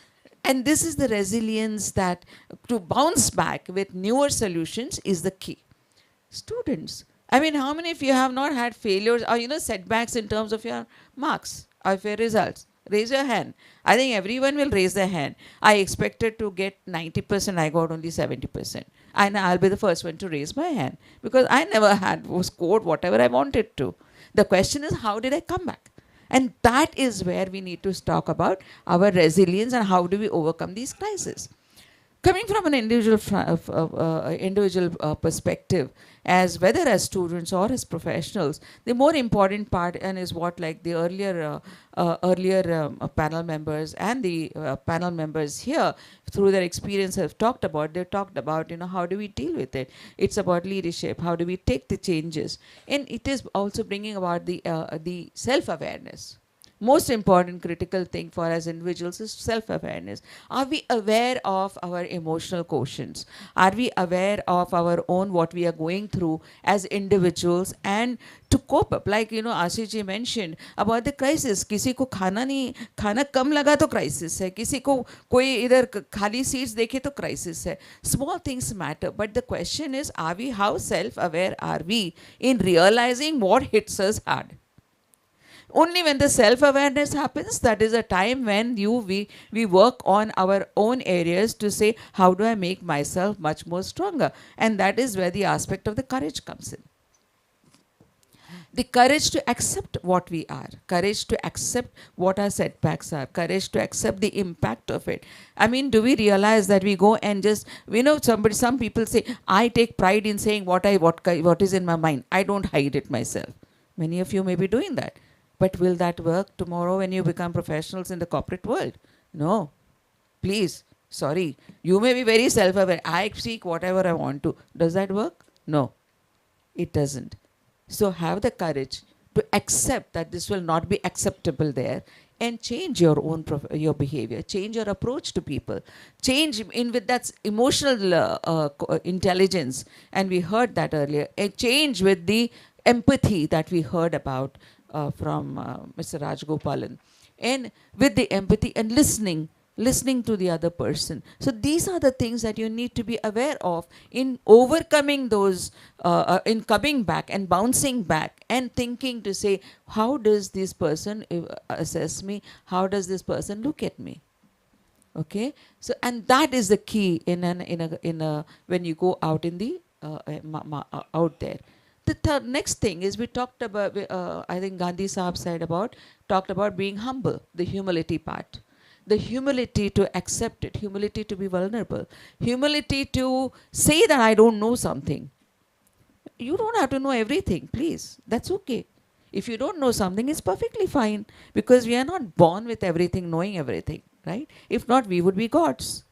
resilience that to bounce back with newer solutions is the key. Students, I mean, how many of you have not had failures or, setbacks in terms of your marks or your results? Raise your hand. I think everyone will raise their hand. I expected to get 90%, I got only 70%. And I'll be the first one to raise my hand because I never scored whatever I wanted to. The question is, how did I come back? And that is where we need to talk about our resilience and how do we overcome these crises. Coming from an individual perspective, as whether as students or as professionals, the more important part and is what like the earlier panel members and the panel members here through their experience have talked about. They talked about how do we deal with it. It's about leadership. How do we take the changes? And it is also bringing about the self-awareness. Most important critical thing for us individuals is self-awareness. Are we aware of our emotional quotients? Are we aware of our own what we are going through as individuals and to cope up? Like, Ashish ji mentioned about the crisis. किसी को खाना कम लगा तो crisis है. किसी को कोई इधर खाली seats देखे तो crisis है. Small things matter. But the question is, how self-aware are we in realizing what hits us hard? Only when the self-awareness happens, that is a time when we work on our own areas to say, how do I make myself much more stronger? And that is where the aspect of the courage comes in. The courage to accept what we are, courage to accept what our setbacks are, courage to accept the impact of it. I mean, do we realize that we go and just, some people say, I take pride in saying what is in my mind. I don't hide it myself. Many of you may be doing that. But will that work tomorrow when you become professionals in the corporate world? No. Please. Sorry. You may be very self-aware. I seek whatever I want to. Does that work? No. It doesn't. So have the courage to accept that this will not be acceptable there and change your own your behavior, change your approach to people, change in with that emotional intelligence. And we heard that earlier. A change with the empathy that we heard about from Mr. Rajgopalan, and with the empathy and listening to the other person. So these are the things that you need to be aware of in overcoming those, in coming back and bouncing back and thinking to say, how does this person assess me? How does this person look at me? Okay, so and that is the key in a when you go out in the out there. The next thing is we talked about, I think Gandhi Sahab talked about being humble, the humility part. The humility to accept it, humility to be vulnerable, humility to say that I don't know something. You don't have to know everything, please. That's okay. If you don't know something, it's perfectly fine because we are not born with everything, knowing everything, right? If not, we would be gods.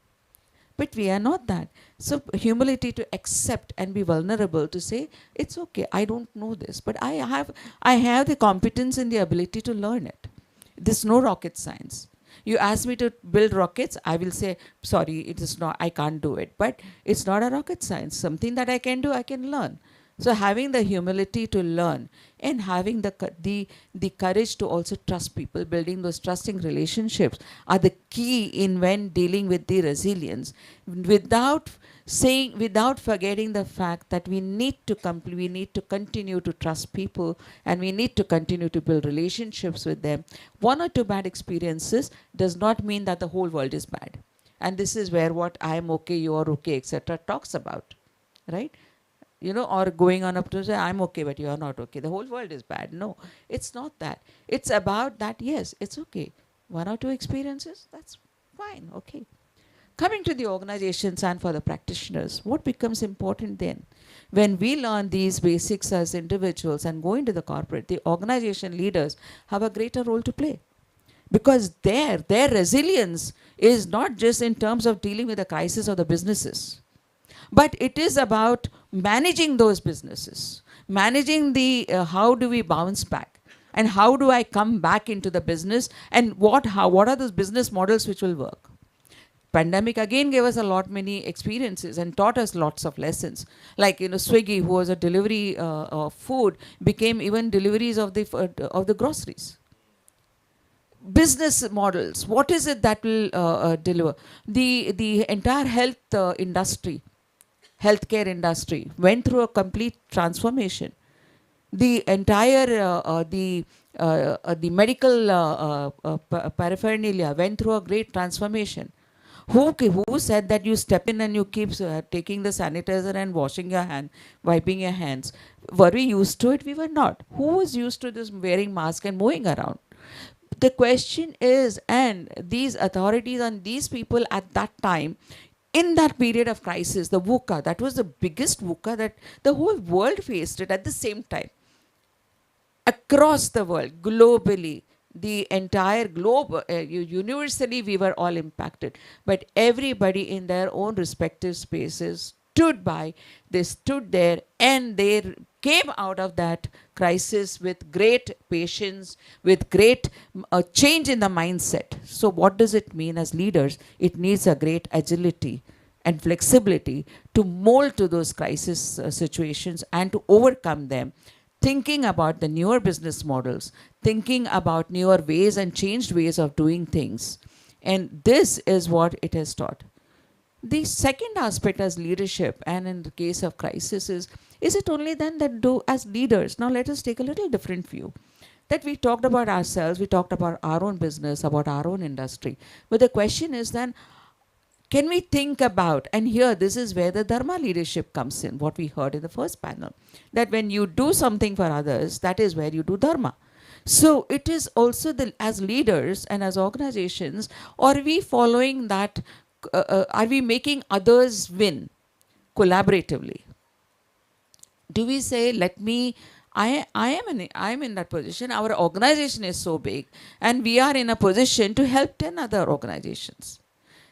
But we are not that. So humility to accept and be vulnerable to say, it's okay, I don't know this, but I have the competence and the ability to learn it. There's no rocket science. You ask me to build rockets, I will say, sorry, it is not, I can't do it. But it's not a rocket science. Something that I can do, I can learn. So having the humility to learn and having the courage to also trust people, building those trusting relationships are the key in when dealing with the resilience, without forgetting the fact that we need to continue to trust people and we need to continue to build relationships with them. One or two bad experiences does not mean that the whole world is bad. And this is where what I am okay, you are okay, etc. talks about, right? Or going on up to say, I'm okay, but you are not okay. The whole world is bad. No, it's not that. It's about that, yes, it's okay. One or two experiences, that's fine, okay. Coming to the organizations and for the practitioners, what becomes important then? When we learn these basics as individuals and go into the corporate, the organization leaders have a greater role to play. Because their resilience is not just in terms of dealing with the crisis of the businesses, but it is about managing those businesses, managing the how do we bounce back, and how do I come back into the business, and what are those business models which will work. Pandemic again gave us many experiences and taught us lots of lessons. Like, Swiggy, who was a delivery of food, became even deliveries of the groceries. Business models, what is it that will deliver? The entire healthcare industry went through a complete transformation. The entire the medical paraphernalia went through a great transformation. Who said that you step in and you keep taking the sanitizer and washing your hand, wiping your hands? Were we used to it? We were not. Who was used to this wearing mask and moving around? The question is, and these authorities and these people at that time, in that period of crisis, the VUCA, that was the biggest VUCA that the whole world faced it at the same time. Across the world, globally, the entire globe, universally we were all impacted. But everybody in their own respective spaces stood by, they stood there, and they came out of that crisis with great patience, with great change in the mindset. So what does it mean as leaders? It needs a great agility and flexibility to mold to those crisis situations and to overcome them, thinking about the newer business models, thinking about newer ways and changed ways of doing things. And this is what it has taught. The second aspect as leadership, and in the case of crisis, is it only then that do as leaders? Now let us take a little different view. That we talked about ourselves, we talked about our own business, about our own industry. But the question is then, can we think about, and here this is where the Dharma leadership comes in, what we heard in the first panel, that when you do something for others, that is where you do Dharma. So it is also as leaders and as organizations, are we following that, are we making others win collaboratively? Do we say, I am in that position, our organization is so big, and we are in a position to help 10 other organizations.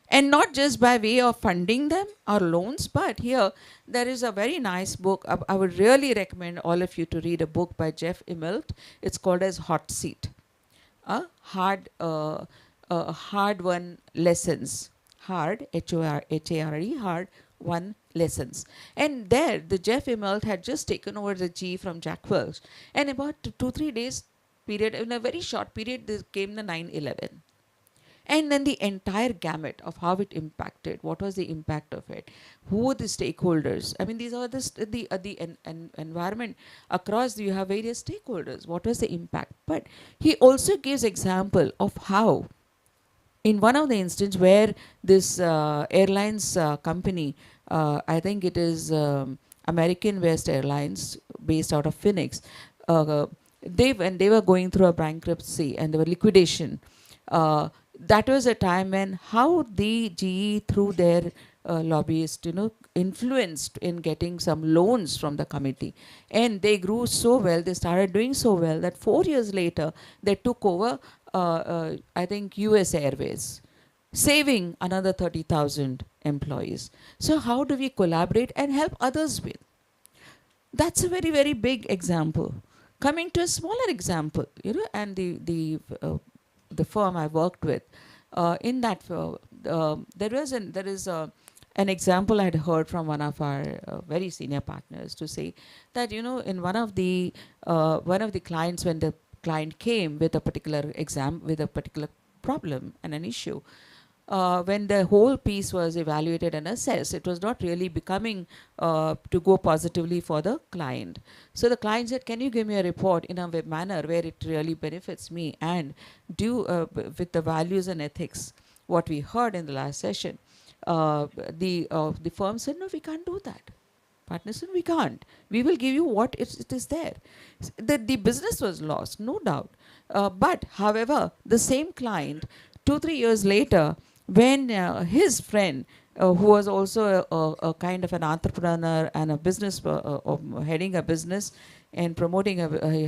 And not just by way of funding them or loans, but here there is a very nice book. I would really recommend all of you to read a book by Jeff Immelt. It's called as Hot Seat. Hard-won lessons. Hard, H-O-R-H-A-R-D, hard-won lessons. And there, the Jeff Immelt had just taken over the G from Jack Welch. And about 2-3 days period, in a very short period, there came the 9/11. And then the entire gamut of how it impacted, what was the impact of it, who were the stakeholders. I mean, these are the environment across, you have various stakeholders. What was the impact? But he also gives example of how, in one of the instances where this airlines company, I think it is American West Airlines, based out of Phoenix, when they were going through a bankruptcy and there were liquidation, that was a time when how the GE through their lobbyists, influenced in getting some loans from the committee. And they grew so well, they started doing so well that 4 years later, they took over, I think, US Airways, saving another 30,000 employees. So how do we collaborate and help others win? That's a very, very big example. Coming to a smaller example, and the firm I worked with, in that there is an example I had heard from one of our very senior partners to say that in one of the clients, when the client came with a particular problem and an issue, when the whole piece was evaluated and assessed, it was not really becoming to go positively for the client. So the client said, can you give me a report in a manner where it really benefits me and do with the values and ethics, what we heard in the last session. The firm said, no, we can't do that. Partner said, we can't. We will give you what it is there. The business was lost, no doubt. But however, the same client, 2-3 years later, when his friend, who was also a kind of an entrepreneur and a business, heading a business and promoting, he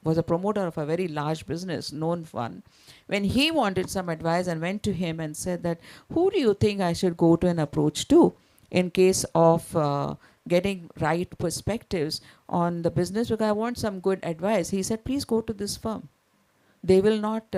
was a promoter of a very large business, known one. When he wanted some advice and went to him and said that, who do you think I should go to and approach to in case of getting right perspectives on the business, because I want some good advice. He said, please go to this firm. They will not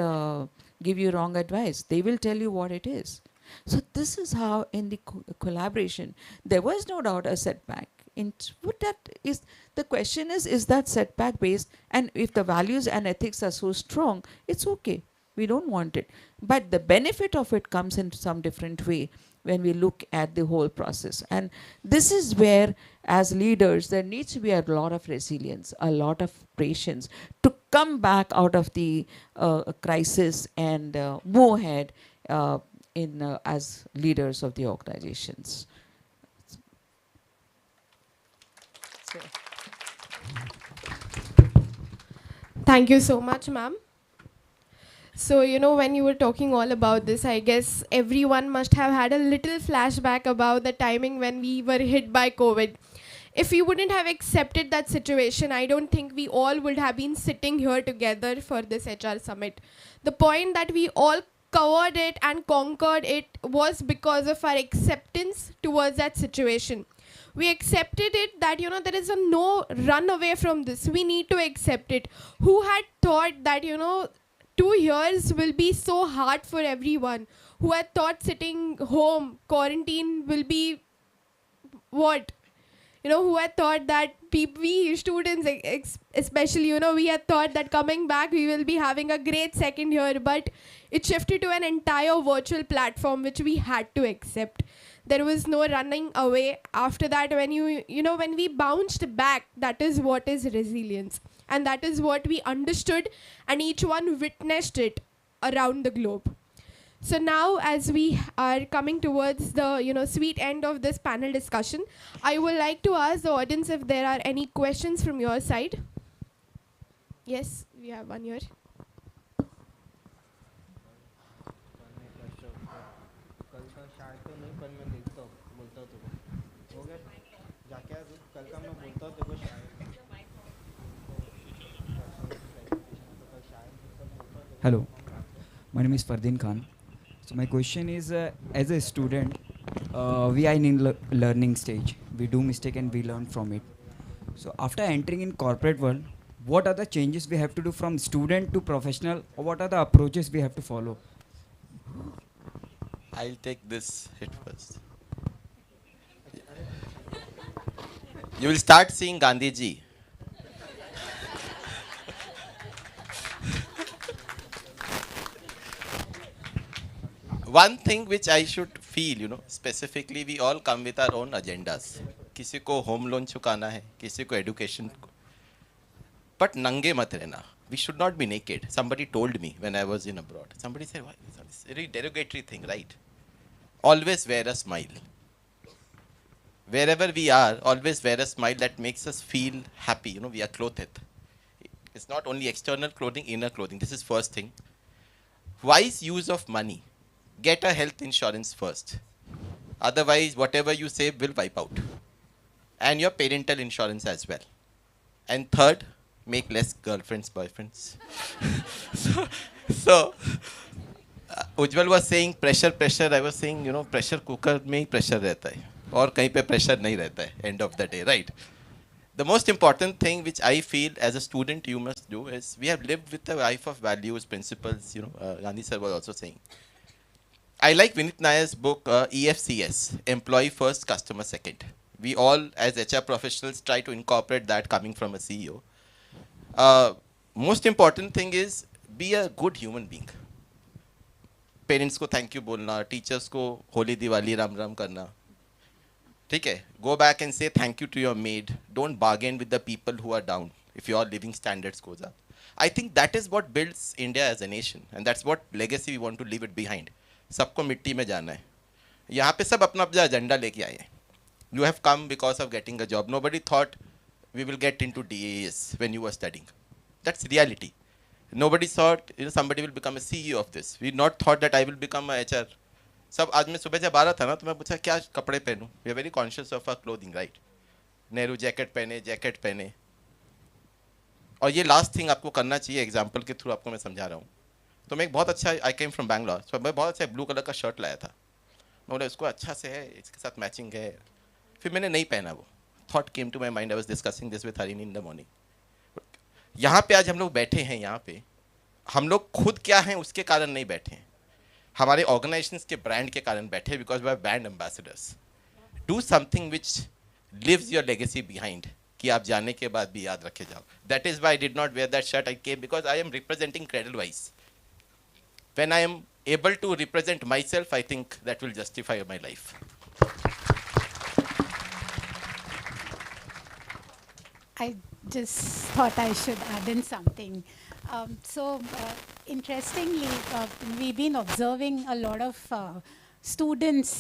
give you wrong advice. They will tell you what it is. So this is how in the collaboration, there was no doubt a setback. The question is that setback based? And if the values and ethics are so strong, it's okay. We don't want it. But the benefit of it comes in some different way when we look at the whole process. And this is where, as leaders, there needs to be a lot of resilience, a lot of patience to come back out of the crisis and move ahead as leaders of the organizations. Thank you so much, ma'am. So, when you were talking all about this, I guess everyone must have had a little flashback about the timing when we were hit by COVID. If we wouldn't have accepted that situation, I don't think we all would have been sitting here together for this HR summit. The point that we all covered it and conquered it was because of our acceptance towards that situation. We accepted it that, there is no run away from this. We need to accept it. Who had thought that, 2 years will be so hard for everyone? Who had thought sitting home, quarantine will be what? Who had thought that we students especially, we had thought that coming back we will be having a great second year, but it shifted to an entire virtual platform which we had to accept. There was no running away. After that, when when we bounced back, that is what is resilience. And that is what we understood, and each one witnessed it around the globe. So now, as we are coming towards the sweet end of this panel discussion, I would like to ask the audience if there are any questions from your side. Yes, we have one here. Hello, my name is Fardin Khan. So my question is, as a student, we are in learning stage. We do mistake and we learn from it. So after entering in corporate world, what are the changes we have to do from student to professional, or what are the approaches we have to follow? I'll take this hit first. You will start seeing Gandhiji. One thing which I should feel, specifically, we all come with our own agendas. किसी को home loan चुकाना है, किसी को education. But नंगे मत रहना. We should not be naked. Somebody told me when I was in abroad. Somebody said, "Why? It's a very derogatory thing, right? Always wear a smile. Wherever we are, always wear a smile that makes us feel happy. We are clothed. It's not only external clothing, inner clothing. This is first thing. Wise use of money. Get a health insurance first. Otherwise, whatever you save will wipe out. And your parental insurance as well. And third, make less girlfriends, boyfriends. so Ujjwal was saying pressure. I was saying, pressure cooker mein pressure rehta hai. Aur kahin pe pressure nahi rehta hai. End of the day, right? The most important thing which I feel as a student you must do is, we have lived with a life of values, principles. Gandhi sir was also saying. I like Vinit Nayar's book, EFCS, Employee First, Customer Second. We all, as HR professionals, try to incorporate that coming from a CEO. Most important thing is, be a good human being. Parents ko thank you bolna, teachers ko Holi Diwali Ram Ram karna. ठीक है? Go back and say thank you to your maid. Don't bargain with the people who are down if your living standards goes up. I think that is what builds India as a nation, and that's what legacy we want to leave it behind. सबको मिट्टी में जाना है. यहाँ पे सब अपना अपना एजेंडा लेके आए हैं. You have come because of getting a job. Nobody thought we will get into DAS when you were studying. That's reality. Nobody thought somebody will become a CEO of this. We not thought that I will become a HR सब आज मैं सुबह जब आ रहा था ना तो मैं पूछा क्या कपड़े पहनूं, we are very conscious of our clothing, right? Nehru jacket पहने, और ये लास्ट थिंग आपको करना चाहिए, एग्जाम्पल के थ्रू आपको मैं समझा रहा हूँ। तो मैं एक बहुत अच्छा, आई केम फ्रॉम बैंगलोर, तो मैं बहुत अच्छा ब्लू कलर का शर्ट लाया था, मैं बोला उसको अच्छा से है, इसके साथ मैचिंग है, फिर मैंने नहीं पहना वो। Thought came to my mind, I was discussing this with Harin in the morning. यहाँ पे आज हम लोग बैठे हैं, यहाँ पे हम लोग खुद क्या हैं उसके कारण नहीं बैठे हैं, हमारे ऑर्गेनाइजेशंस के ब्रांड के कारण बैठे, because we are brand ambassadors. Do something which lives your legacy behind, कि आप जाने के बाद भी याद रखे जाओ। That is why I did not wear that shirt, I came because I am representing Cradlewise. When I am able to represent myself, I think that will justify my life. I just thought I should add in something. Interestingly, we've been observing a lot of students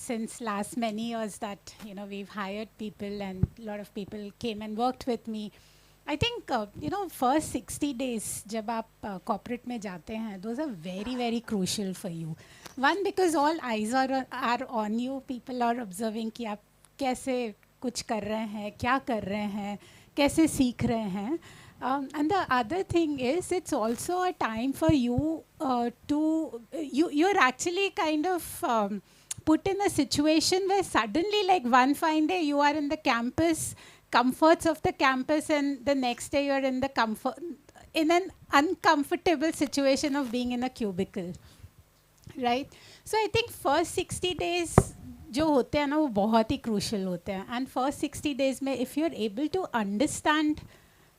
since last many years that, we've hired people and a lot of people came and worked with me. I think, first 60 days जब आप corporate में जाते हैं, those are very, very crucial for you. One, because all eyes are on you. People are observing कि आप कैसे कुछ कर रहे हैं, क्या कर रहे हैं, कैसे सीख रहे हैं. And the other thing is, it's also a time for you you're actually kind of put in a situation where suddenly, like one fine day, you are in the campus, comforts of the campus, and the next day you're in an uncomfortable situation of being in a cubicle, right? So I think first 60 days जो होते हैं ना वो बहुत ही crucial होते हैं, and first 60 days में if you're able to understand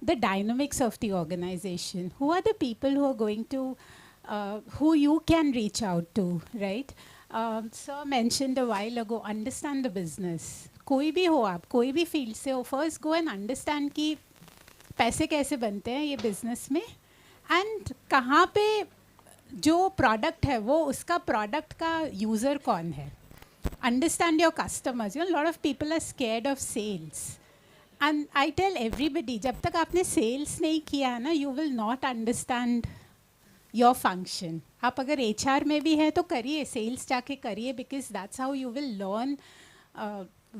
the dynamics of the organization, who are the people who are going to who you can reach out to, right? Sir mentioned a while ago, understand the business. कोई भी हो आप, कोई भी field से हो, first go and understand कि पैसे कैसे बनते हैं ये business में, and कहाँ पे जो product है वो उसका product का user कौन है. Understand your customers. A lot of people are scared of sales. And I tell everybody, जब तक आपने sales नहीं किया ना, you will not understand your function. आप अगर HR में भी हैं तो करिए, sales जाके करिए, because that's how you will learn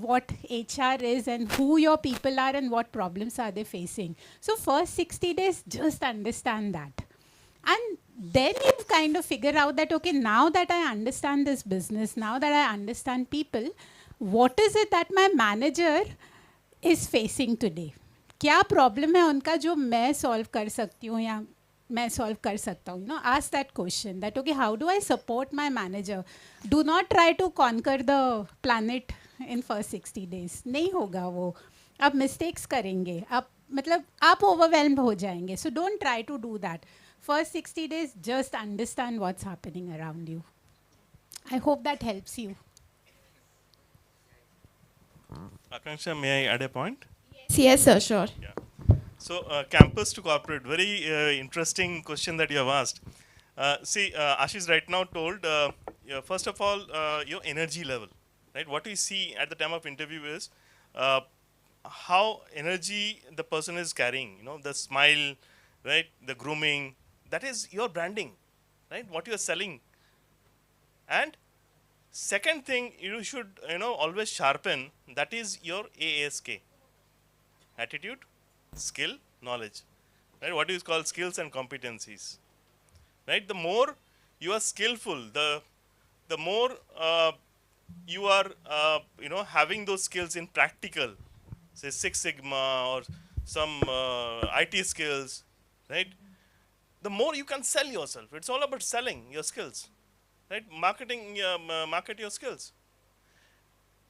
what HR is and who your people are and what problems are they facing. So first 60 days, just understand that. And then you kind of figure out that, okay, now that I understand this business, now that I understand people, what is it that my manager is facing today? क्या problem है उनका जो मैं solve कर सकती हूँ या मैं solve कर सकता हूँ? Ask that question, that okay, how do I support my manager? Do not try to conquer the planet in first 60 days. नहीं होगा वो. आप mistakes करेंगे. आप overwhelmed हो जाएंगे. So don't try to do that. First 60 days, just understand what's happening around you. I hope that helps you. Akanksha, may I add a point? Yes, sir, sure. Yeah. So, campus to corporate, very interesting question that you have asked. See, Ashish right now told, first of all, your energy level, right? What we see at the time of interview is how energy the person is carrying, the smile, right? The grooming, that is your branding, right? What you are selling. And second thing you should, always sharpen, that is your ASK. Attitude, skill, knowledge, right? What is called skills and competencies, right? The more you are skillful, the more you are, having those skills in practical, say Six Sigma or some IT skills, right? The more you can sell yourself. It's all about selling your skills, right? Marketing, market your skills,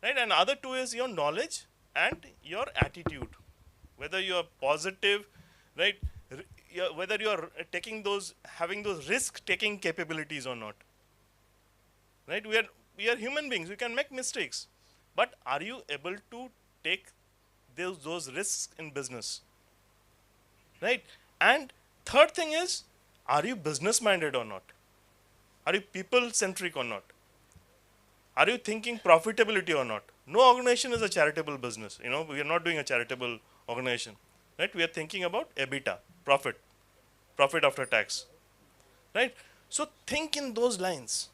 right? And other two is your knowledge and your attitude. Whether you are positive, right? Whether you are having those risk-taking capabilities or not, right? We are human beings. We can make mistakes, but are you able to take those risks in business, right? And third thing is, are you business-minded or not? Are you people-centric or not? Are you thinking profitability or not? No organization is a charitable business. We are not doing a charitable organization, right? We are thinking about EBITDA, profit after tax, right? So think in those lines,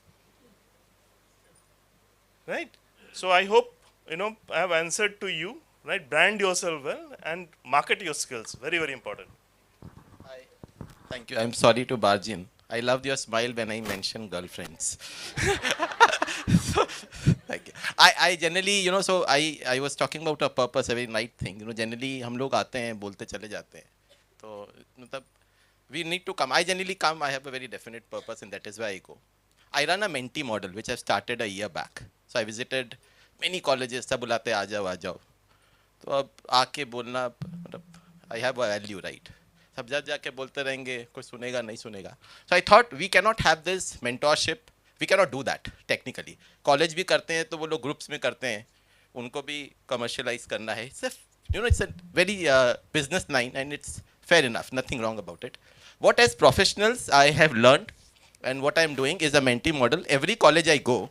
right? So I hope, I have answered to you, right? Brand yourself well and market your skills. Very, very important. Thank you. I'm sorry to barge in. I loved your smile when I mentioned girlfriends. So, thank you. I generally, so I was talking about a purpose, a very nice thing. Generally हम लोग आते हैं, बोलते चले जाते हैं. तो मतलब we need to come. I generally come. I have a very definite purpose, and that is why I go. I run a mentee model, which I started a year back. So I visited many colleges. सब बुलाते आ जाओ आ जाओ. तो अब आके बोलना मतलब I have a value, right? सब जब जाके बोलते रहेंगे, कोई सुनेगा नहीं सुनेगा. So I thought we cannot have this mentorship. We cannot do that technically. College भी करते हैं तो वो लोग groups में करते हैं. उनको भी commercialize करना है. It's a very business line, and it's fair enough. Nothing wrong about it. What as professionals I have learned, and what I am doing is a mentee model. Every college I go,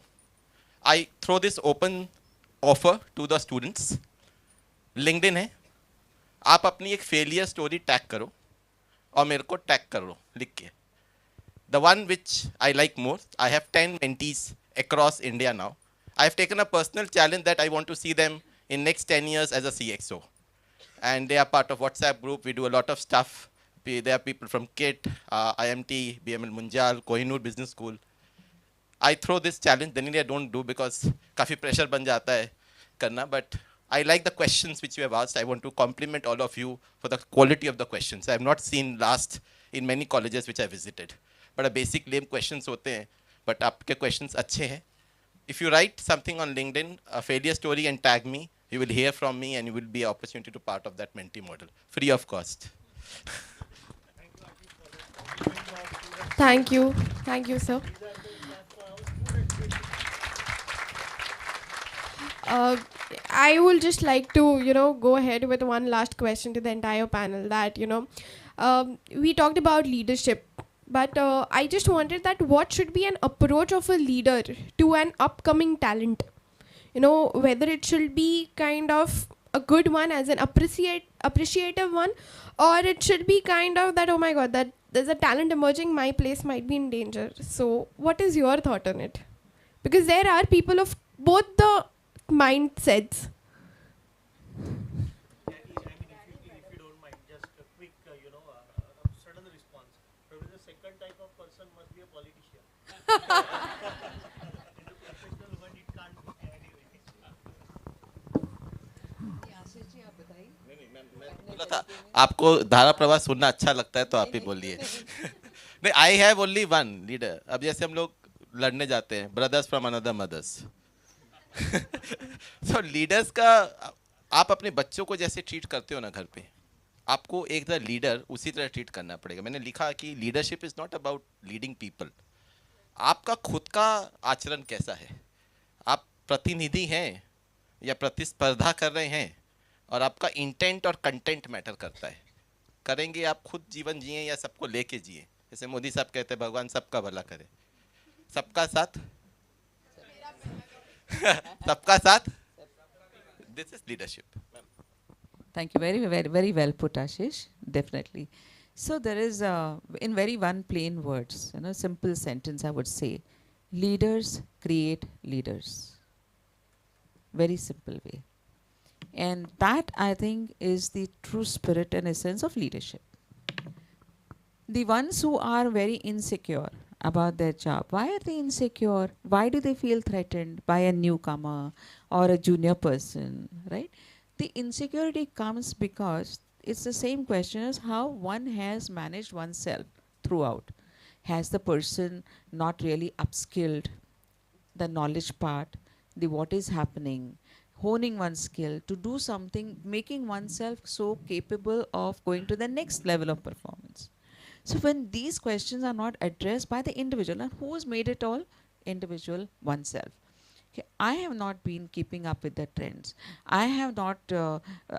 I throw this open offer to the students. LinkedIn है, आप अपनी एक failure story tag करो और मेरे को tag करो लिख के. The one which I like most, I have 10 mentees across India now. I have taken a personal challenge that I want to see them in next 10 years as a CXO. And they are part of WhatsApp group. We do a lot of stuff. There are people from KIT, IMT, BML Munjal, Kohinoor Business School. I throw this challenge. Generally I don't do because काफी pressure बन जाता है करना. But I like the questions which you have asked. I want to compliment all of you for the quality of the questions. I have not seen last in many colleges which I visited. But a basic lame questions होते हैं. But आपके questions अच्छे हैं. If you write something on LinkedIn, a failure story, and tag me, you will hear from me, and you will be an opportunity to part of that mentee model, free of cost. Thank you. Thank you, sir. I will just like to, go ahead with one last question to the entire panel that, we talked about leadership, but I just wondered that what should be an approach of a leader to an upcoming talent? Whether it should be kind of a good one as an appreciative one, or it should be kind of that, oh my God, that there's a talent emerging, my place might be in danger. So what is your thought on it? Because there are people of both the mindsets. बोला था आपको धारा प्रवाह सुनना अच्छा लगता है तो आप ही बोलिए. नहीं, I have only one leader. अब जैसे हम लोग लड़ने जाते हैं, brothers from another mothers. So leaders का आप अपने बच्चों को जैसे ट्रीट करते हो ना घर पे, आपको एक तरह लीडर उसी तरह ट्रीट करना पड़ेगा. मैंने लिखा कि leadership is not about leading people. आपका खुद का आचरण कैसा है, आप प्रतिनिधि हैं या प्रतिस्पर्धा कर रहे हैं, और आपका इंटेंट और कंटेंट मैटर करता है. करेंगे आप खुद जीवन जिए या सबको लेके जिए. जैसे मोदी साहब कहते हैं भगवान सबका भला करे. सबका साथ सबका साथ. This is leadership. Thank you. Very, very, very well put, Ashish. Definitely. So there is, in very one plain words, simple sentence, I would say, leaders create leaders. Very simple way. And that, I think, is the true spirit and essence of leadership. The ones who are very insecure about their job, why are they insecure? Why do they feel threatened by a newcomer or a junior person, right? The insecurity comes because it's the same question as how one has managed oneself throughout. Has the person not really upskilled the knowledge part, the what is happening, honing one's skill to do something, making oneself so capable of going to the next level of performance. So when these questions are not addressed by the individual, and who's made it all? Individual oneself. Okay, I have not been keeping up with the trends. I have not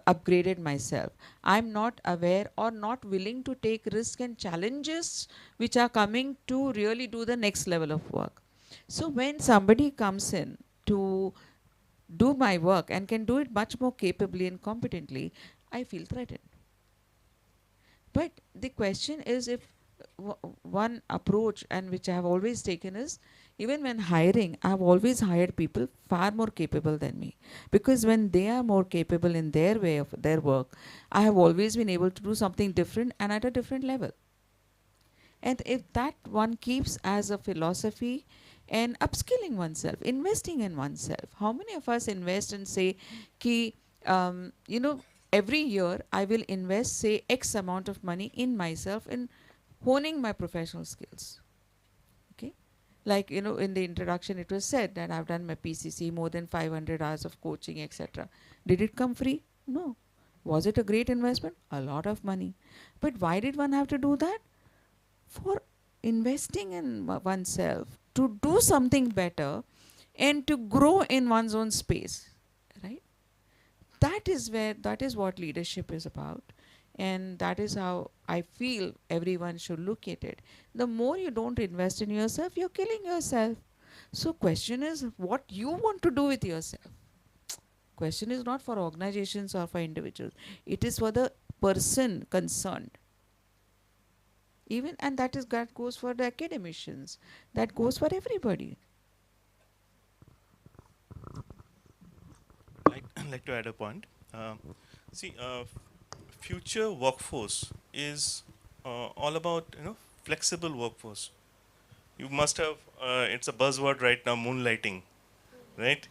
upgraded myself. I'm not aware or not willing to take risks and challenges which are coming to really do the next level of work. So when somebody comes in to do my work and can do it much more capably and competently, I feel threatened. But the question is, if one approach, and which I have always taken, is Even when hiring, I've always hired people far more capable than me. Because when they are more capable in their way of their work, I have always been able to do something different and at a different level. And if that one keeps as a philosophy and upskilling oneself, investing in oneself, how many of us invest and say, ki, every year I will invest, say, X amount of money in myself in honing my professional skills. Okay? Like, in the introduction it was said that I've done my PCC, more than 500 hours of coaching, etc. Did it come free? No. Was it a great investment? A lot of money. But why did one have to do that? For investing in oneself, to do something better and to grow in one's own space, right? That is what leadership is about. And that is how I feel everyone should look at it. The more you don't invest in yourself, you're killing yourself. So question is what you want to do with yourself. Question is not for organizations or for individuals. It is for the person concerned. And that goes for the academicians. That goes for everybody. I'd like to add a point. Future workforce is all about flexible workforce. You must have it's a buzzword right now, moonlighting, right?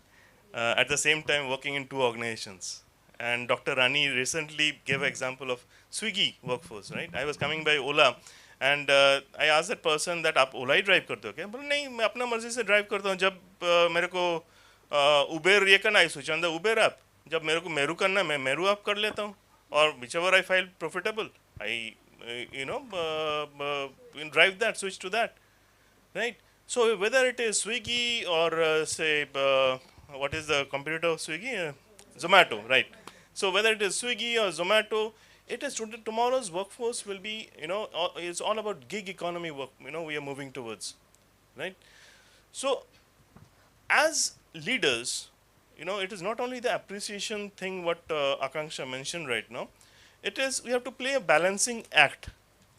At the same time, working in two organizations. And Dr. Rani recently gave an example of Swiggy workforce, right? I was coming by Ola, and I asked that person that आप ओला ही drive करते हो क्या? बोले नहीं, मैं अपना मर्जी से ड्राइव करता हूँ. जब मेरे को उबेर ये करना है, switch on the Uber app. जब मेरे को मेरू करना है, मैं मेरू ऐप कर लेता हूँ. Or whichever I find profitable, I drive that, switch to that, right? So whether it is Swiggy or say what is the competitor of Swiggy, Zomato, right? So whether it is Swiggy or Zomato, it is tomorrow's workforce will be it's all about gig economy work. We are moving towards, right? So as leaders, it is not only the appreciation thing what Akanksha mentioned right now. It is we have to play a balancing act,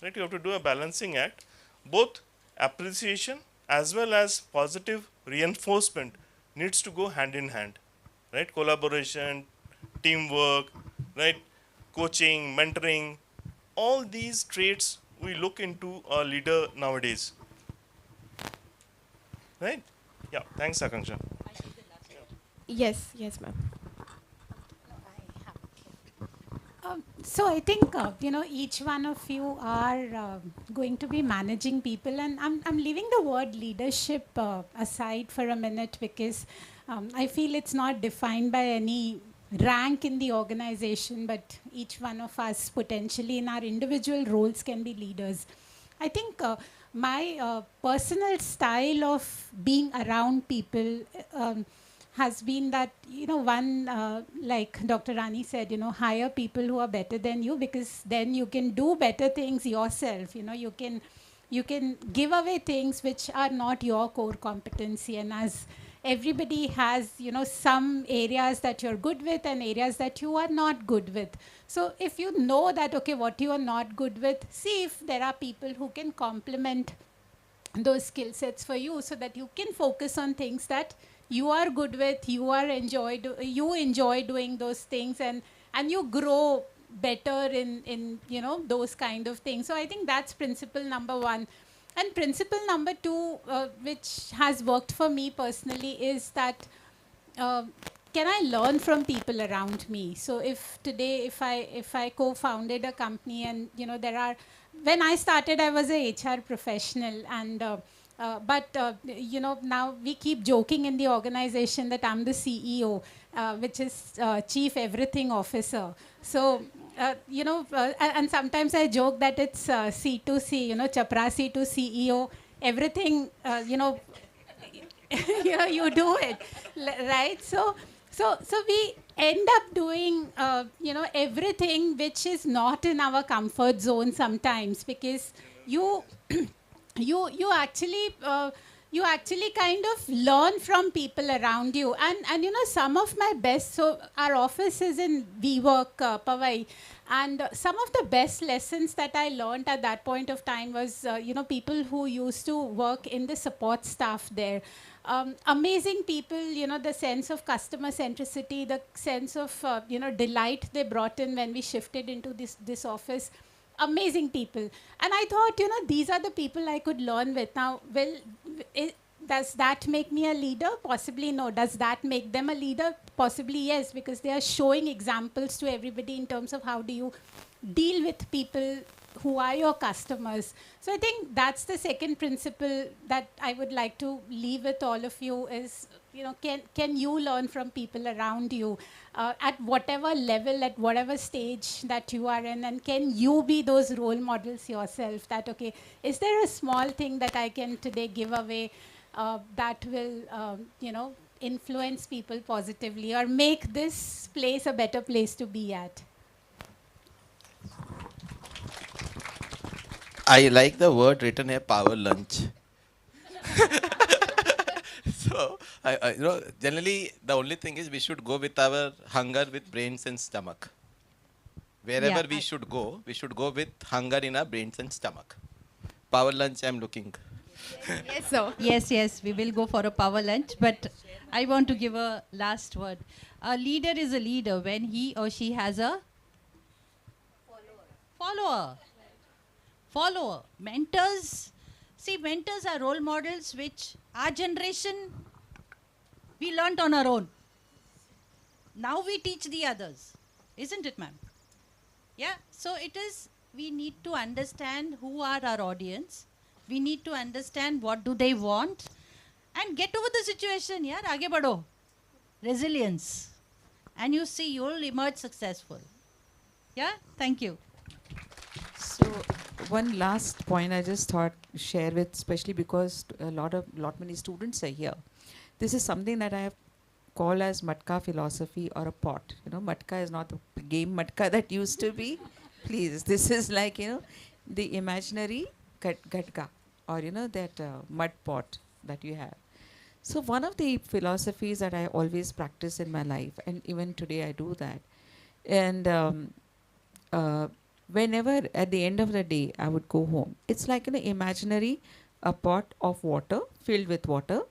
right? You have to do a balancing act. Both appreciation as well as positive reinforcement needs to go hand in hand, right? Collaboration, teamwork, right? Coaching, mentoring, all these traits we look into a leader nowadays, right? Yeah, thanks, Akanksha. Yes, ma'am. So I think each one of you are going to be managing people, and I'm leaving the word leadership aside for a minute because I feel it's not defined by any rank in the organization, but each one of us potentially in our individual roles can be leaders. I think my personal style of being around people has been that, like Dr. Rani said, hire people who are better than you, because then you can do better things yourself. You can give away things which are not your core competency. And as everybody has, some areas that you're good with and areas that you are not good with. So if you know that, okay, what you are not good with, see if there are people who can complement those skill sets for you so that you can focus on things that you are good with, you enjoy doing those things, and you grow better in those kind of things. So I think that's principle number one. And principle number two, which has worked for me personally, is that can I learn from people around me? So if I co-founded a company, and when I started, I was a HR professional, and but now we keep joking in the organization that I'm the CEO, which is Chief Everything Officer. So and sometimes I joke that it's C2C, Chaprasi to CEO, everything, you do it, right? So we end up doing, everything which is not in our comfort zone sometimes, because you actually you actually kind of learn from people around you. And you know, some of my best, so our office is in WeWork, Powai, and some of the best lessons that I learned at that point of time was, you know, people who used to work in the support staff there. Amazing people, you know, the sense of customer centricity, the sense of, you know, delight they brought in when we shifted into this office. Amazing people. And I thought, you know, these are the people I could learn with. Now, does that make me a leader? Possibly no. Does that make them a leader? Possibly yes, because they are showing examples to everybody in terms of how do you deal with people who are your customers. So I think that's the second principle that I would like to leave with all of you is, you know, can you learn from people around you at whatever level, at whatever stage that you are in, and can you be those role models yourself that, okay, is there a small thing that I can today give away that will, you know, influence people positively or make this place a better place to be at? I like the word written here, power lunch. So, you know, generally the only thing is we should go with our hunger with brains and stomach. Wherever we should go with hunger in our brains and stomach. Power lunch, I'm looking. Yes, sir. Yes, we will go for a power lunch. But I want to give a last word. A leader is a leader when he or she has a follower. Mentors. See, mentors are role models which our generation, we learnt on our own. Now we teach the others. Isn't it, ma'am? Yeah. So it is, we need to understand who are our audience. We need to understand what do they want and get over the situation. Yeah, aage badho. Resilience. And you see, you'll emerge successful. Yeah, thank you. So one last point I just thought share with, especially because many students are here. This is something that I have called as Matka philosophy or a pot. You know, Matka is not the game Matka that used to be. Please, this is like, you know, the imaginary gatka, or you know, that mud pot that you have. So one of the philosophies that I always practice in my life, and even today I do that, and whenever at the end of the day I would go home, it's like an imaginary a pot of water filled with water,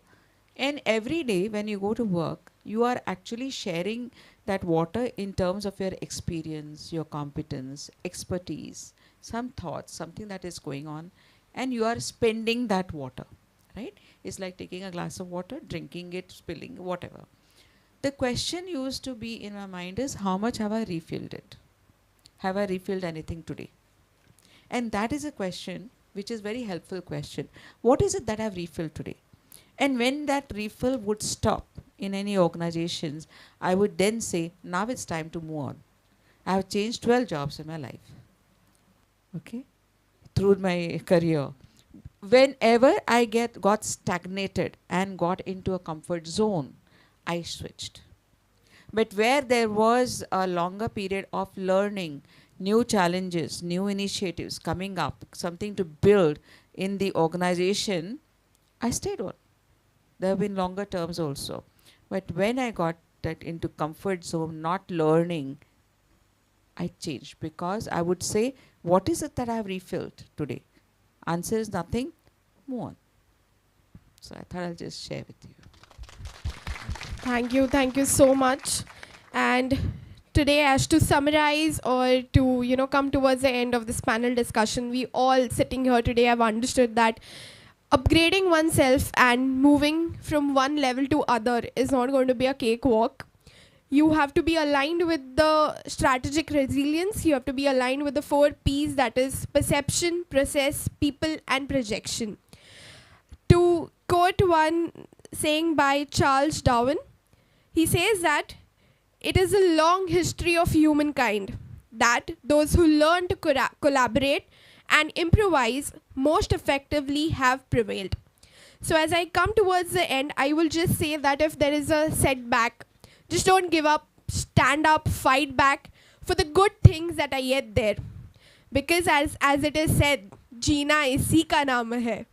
and every day when you go to work, you are actually sharing that water in terms of your experience, your competence, expertise, some thoughts, something that is going on, and you are spending that water, right? It's like taking a glass of water, drinking it, spilling, whatever. The question used to be in my mind is, how much have I refilled it? Have I refilled anything today? And that is a question which is very helpful question. What is it that I've refilled today? And when that refill would stop in any organizations, I would then say, now it's time to move on. I have changed 12 jobs in my life. Okay? Through my career. Whenever I got stagnated and got into a comfort zone, I switched. But where there was a longer period of learning, new challenges, new initiatives coming up, something to build in the organization, I stayed on. There have been longer terms also. But when I got that into comfort zone, not learning, I changed, because I would say, what is it that I have refilled today? Answer is nothing, move on. So I thought I'll just share with you. Thank you so much. And today, as to summarize or to, you know, come towards the end of this panel discussion, we all sitting here today have understood that upgrading oneself and moving from one level to other is not going to be a cakewalk. You have to be aligned with the strategic resilience. You have to be aligned with the 4 P's, that is perception, process, people, and projection. To quote one saying by Charles Darwin, he says that it is a long history of humankind that those who learn to collaborate and improvise most effectively have prevailed. So as I come towards the end, I will just say that if there is a setback, just don't give up, stand up, fight back for the good things that are yet there. Because as it is said, Jeena isi ka naam hai.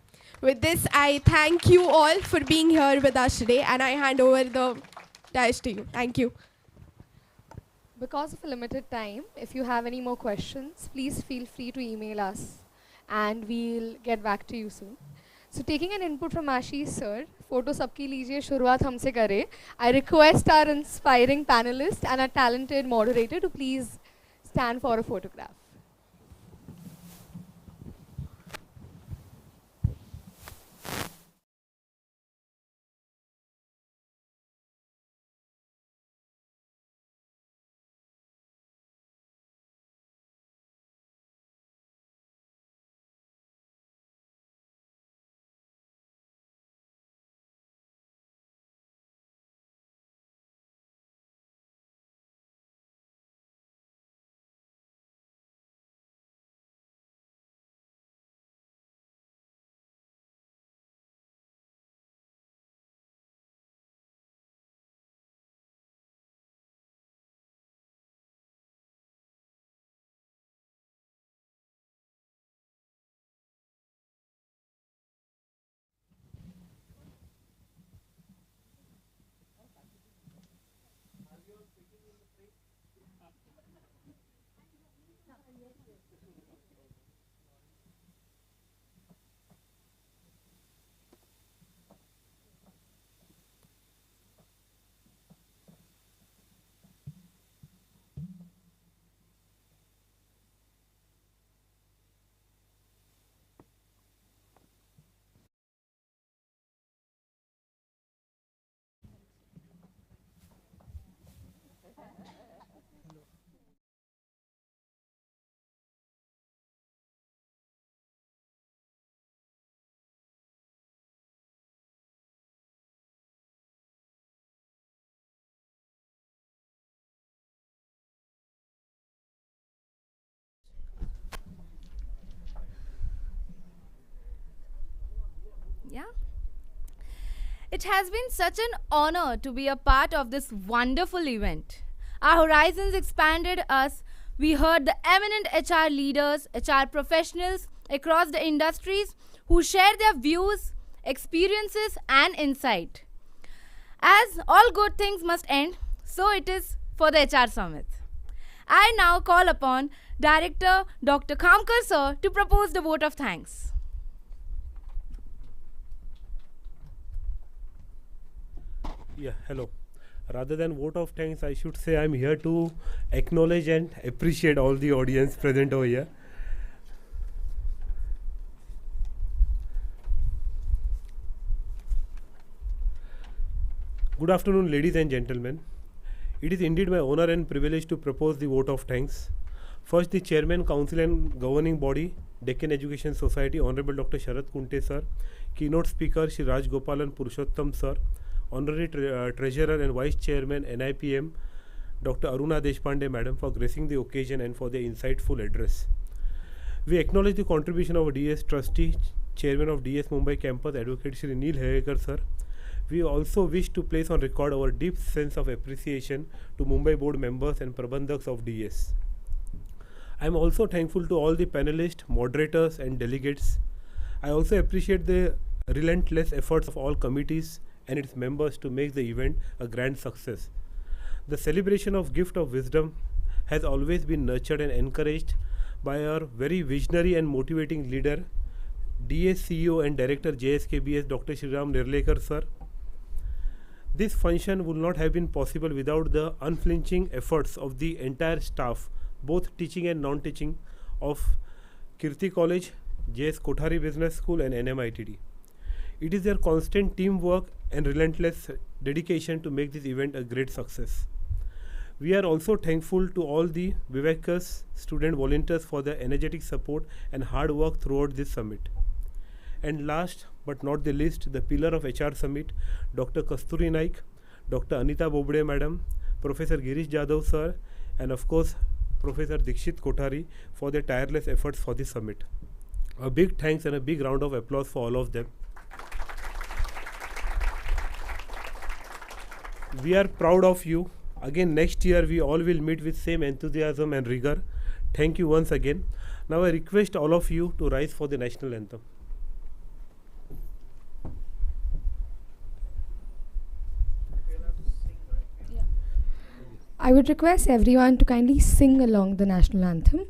With this, I thank you all for being here with us today, and I hand over the dice to you. Thank you. Because of a limited time, if you have any more questions, please feel free to email us and we'll get back to you soon. So taking an input from Ashish sir, photo sabki lijiye, shuruaat humse kare. I request our inspiring panelist and our talented moderator to please stand for a photograph. Yeah. It has been such an honor to be a part of this wonderful event. Our horizons expanded us. We heard the eminent HR leaders, HR professionals across the industries who shared their views, experiences, and insight. As all good things must end, so it is for the HR Summit. I now call upon Director Dr. Khamkar sir to propose the vote of thanks. Yeah, hello. Rather than vote of thanks, I should say I'm here to acknowledge and appreciate all the audience present over here. Good afternoon, ladies and gentlemen. It is indeed my honor and privilege to propose the vote of thanks. First, the Chairman, Council and Governing Body, Deccan Education Society, Honorable Dr. Sharad Kunte sir, Keynote Speaker, Shri Raj Gopalan Purushottam sir, Honorary Treasurer and Vice Chairman, NIPM, Dr. Aruna Deshpande Madam, for gracing the occasion and for their insightful address. We acknowledge the contribution of DS Trustee, Chairman of DS Mumbai Campus, Advocate Shri Neil Hegekar sir. We also wish to place on record our deep sense of appreciation to Mumbai Board members and Prabandhaks of DS. I am also thankful to all the panelists, moderators and delegates. I also appreciate the relentless efforts of all committees and its members to make the event a grand success. The celebration of Gift of Wisdom has always been nurtured and encouraged by our very visionary and motivating leader, DS CEO and Director JSKBS Dr. Shriram Nirlekar sir. This function would not have been possible without the unflinching efforts of the entire staff, both teaching and non-teaching, of Kirti College, JS Kothari Business School and NMITD. It is their constant teamwork and relentless dedication to make this event a great success. We are also thankful to all the Vivekas student volunteers for their energetic support and hard work throughout this summit. And last but not the least, the pillar of HR Summit, Dr. Kasturi Naik, Dr. Anita Bobde Madam, Professor Girish Jadhav sir, and of course Professor Dikshit Kothari for their tireless efforts for this summit. A big thanks and a big round of applause for all of them. We are proud of you. Again, next year we all will meet with same enthusiasm and rigor. Thank you once again. Now I request all of you to rise for the national anthem. I would request everyone to kindly sing along the national anthem.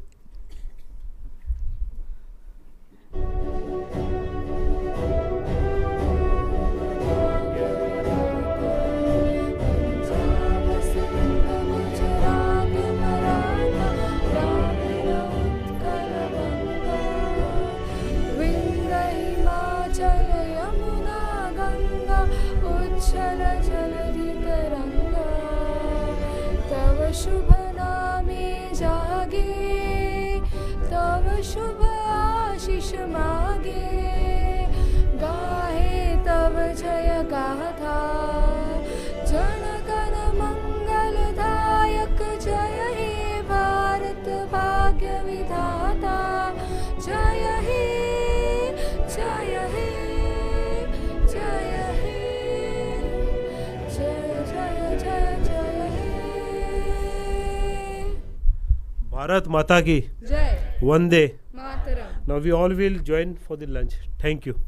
शुभ नामे जागे, तव शुभ आशीष मागे, गाहे तव जय गाथा, जनगण मंगलदायक, जय हे भारत भाग्य विधाता, जय हे जय हे जय हे जय जय जय जय हे। Bharat Mata ki Jai. Vande. Mataram. Now we all will join for the lunch. Thank you.